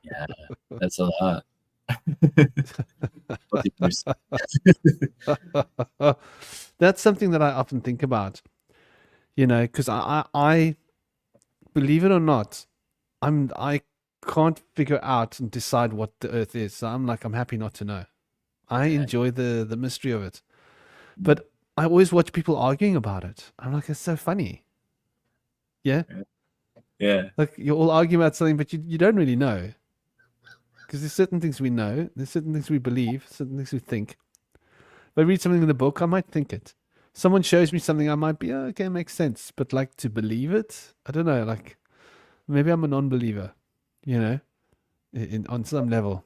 Yeah, that's a lot. That's something that I often think about, because I believe it or not, I can't figure out and decide what the Earth is. So I'm happy not to know. I enjoy the mystery of it, but I always watch people arguing about it. I'm like, it's so funny. Yeah. Yeah. Like you're all arguing about something, but you don't really know. Because there's certain things we know, there's certain things we believe, certain things we think. If I read something in the book, I might think it. Someone shows me something, I might be, okay, it makes sense. But like to believe it, I don't know. Like maybe I'm a non-believer, on some level.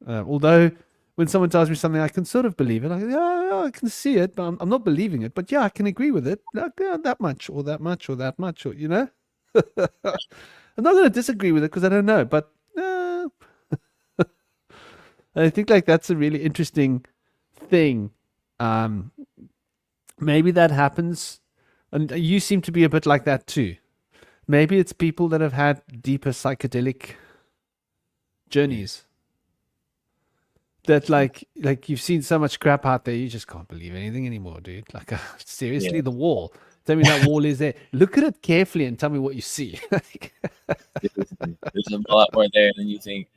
Although when someone tells me something, I can sort of believe it. I can see it, but I'm not believing it. But yeah, I can agree with it. Like that much, or that much, or that much, or I'm not going to disagree with it because I don't know. But I think like that's a really interesting thing. Maybe that happens, and you seem to be a bit like that too. Maybe it's people that have had deeper psychedelic journeys. That like you've seen so much crap out there, you just can't believe anything anymore, dude. Like seriously, the wall. Tell me that wall is there. Look at it carefully and tell me what you see. There's a lot more there than you think.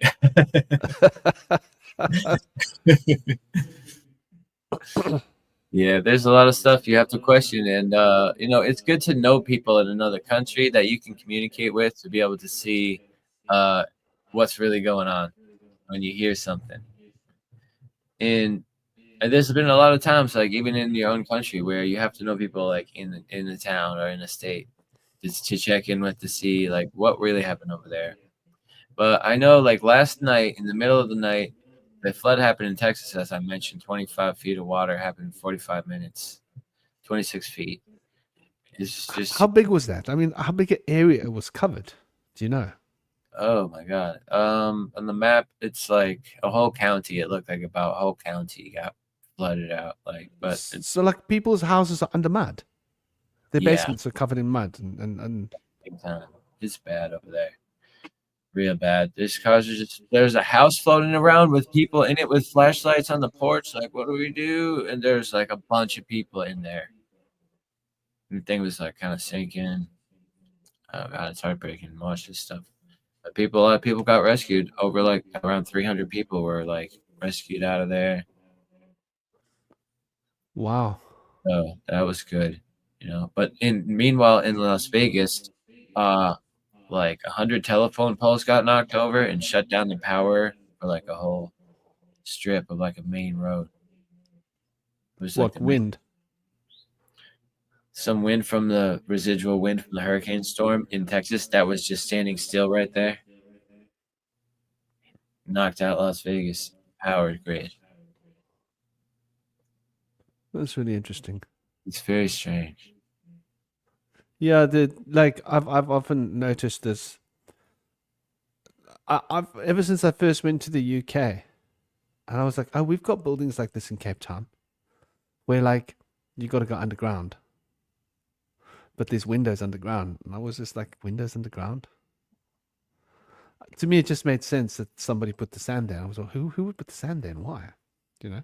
Yeah, there's a lot of stuff you have to question, and it's good to know people in another country that you can communicate with to be able to see what's really going on when you hear something. And there's been a lot of times, like even in your own country, where you have to know people like in the town or in the state to check in with to see like what really happened over there. But I know like last night in the middle of the night, the flood happened in Texas, as I mentioned. 25 feet of water happened in 45 minutes. 26 feet. It's just How big was that? I mean, how big an area was covered? Do you know? oh my god. On the map, it's like a whole county. It looked like about a whole county got flooded out. Like, but it's So like people's houses are under mud. Their Yeah. basements are covered in mud, and big time. It's bad over there. Real bad. There's a house floating around with people in it with flashlights on the porch. Like, what do we do? And there's like a bunch of people in there. And the thing was like kind of sinking. Oh god, it's heartbreaking to watch this stuff. But a lot of people got rescued. Over like around 300 people were like rescued out of there. wow. So that was good, But meanwhile in Las Vegas, like 100 telephone poles got knocked over and shut down the power for like a whole strip of like a main road. It was like What wind? some wind from the residual wind from the hurricane storm in Texas that was just standing still right there. Knocked out Las Vegas power grid. That's really interesting. It's very strange. Yeah, I've often noticed this. I've ever since I first went to the UK, and I was like, oh, we've got buildings like this in Cape Town, where like you got to go underground, but there's windows underground, and I was just like, windows underground. To me, it just made sense that somebody put the sand down. I was like, who would put the sand down? Why? Did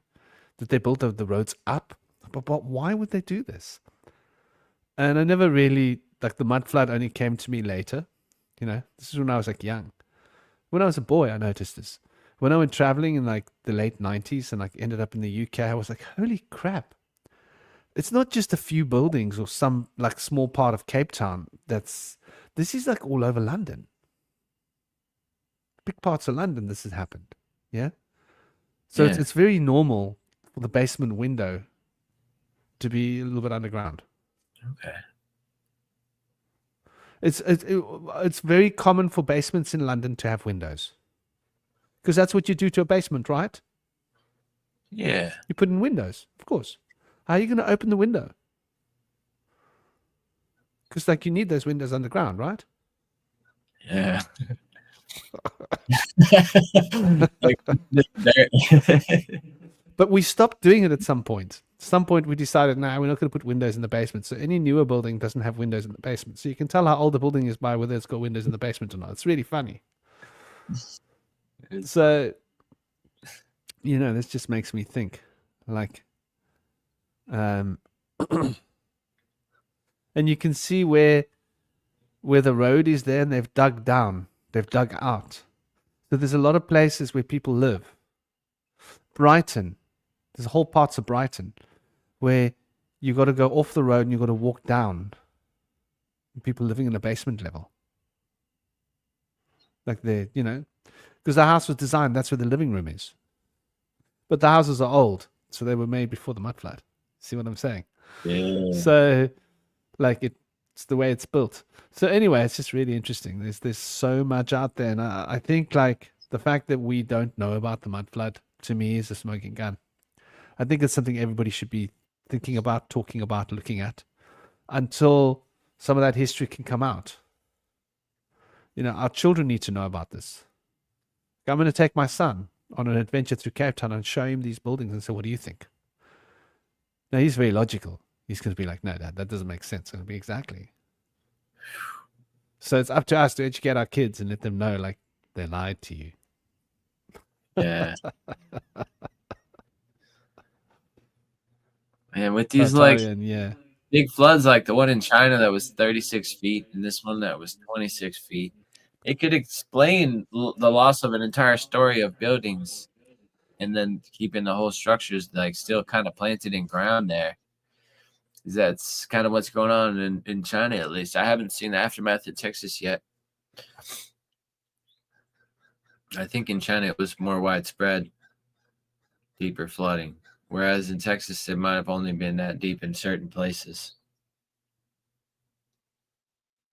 they build the roads up? But why would they do this? And I never really, like, the mud flood only came to me later. This is when I was like young. When I was a boy, I noticed this. When I went traveling in like the late 90s and like ended up in the UK, I was like, holy crap. It's not just a few buildings or some like small part of Cape Town. This is like all over London. Big parts of London this has happened. Yeah. So Yeah. it's very normal for the basement window to be a little bit underground. Okay. It's very common for basements in London to have windows, because that's what you do to a basement, right? Yeah. You put in windows, of course. How are you going to open the window? Because like you need those windows underground, right? Yeah. But we stopped doing it at some point. At some point, we decided, we're not going to put windows in the basement. So any newer building doesn't have windows in the basement. So you can tell how old the building is by whether it's got windows in the basement or not. It's really funny. So, this just makes me think, like, and you can see where the road is there, and they've dug down, they've dug out. So there's a lot of places where people live. Brighton, there's whole parts of Brighton where you got to go off the road and you got to walk down. People living in the basement level, like because the house was designed, that's where the living room is. But the houses are old, so they were made before the mud flood. See what I'm saying? Yeah. So, like it's the way it's built. So anyway, it's just really interesting. There's so much out there, and I think like the fact that we don't know about the mud flood, to me, is a smoking gun. I think it's something everybody should be thinking about, talking about, looking at, until some of that history can come out. Our children need to know about this. I'm going to take my son on an adventure through Cape Town and show him these buildings and say, what do you think? Now, he's very logical. He's going to be like, no, Dad, that doesn't make sense. It'll be exactly. So it's up to us to educate our kids and let them know, like, they lied to you. Yeah. Man, with these like Yeah. big floods like the one in China that was 36 feet and this one that was 26 feet, it could explain the loss of an entire story of buildings and then keeping the whole structures like still kind of planted in ground there. That's kind of what's going on in China, at least. I haven't seen the aftermath in Texas yet. I think in China it was more widespread, deeper flooding, whereas in Texas it might have only been that deep in certain places.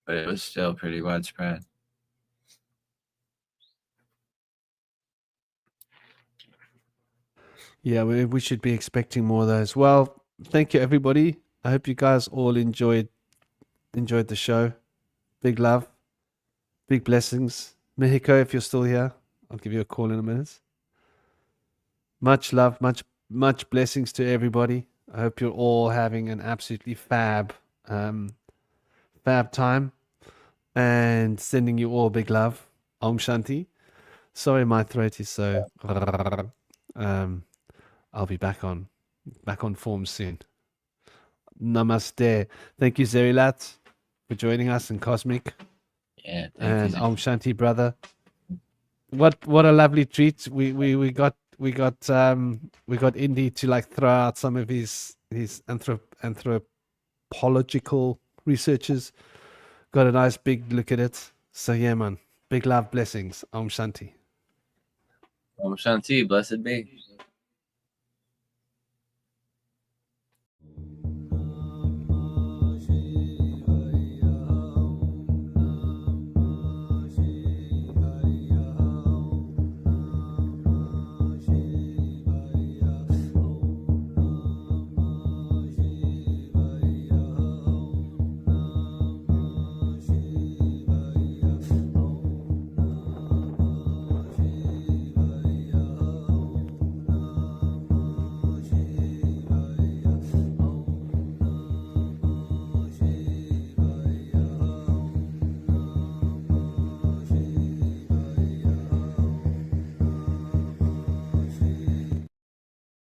But it was still pretty widespread. Yeah, we should be expecting more of those. Well, thank you everybody. I hope you guys all enjoyed the show. Big love, big blessings. Mexico, if you're still here, I'll give you a call in a minute. Much love, much blessings to everybody. I hope you're all having an absolutely fab time, and sending you all big love. Om Shanti. Sorry, my throat is so. I'll be back on form soon. Namaste. Thank you, Zerilat, for joining us in Cosmic. Yeah. And Om Shanti, brother. What a lovely treat. We got Indy to like throw out some of his anthropological researches. Got a nice big look at it. So yeah, man. Big love, blessings. Om Shanti. Om Shanti, blessed be.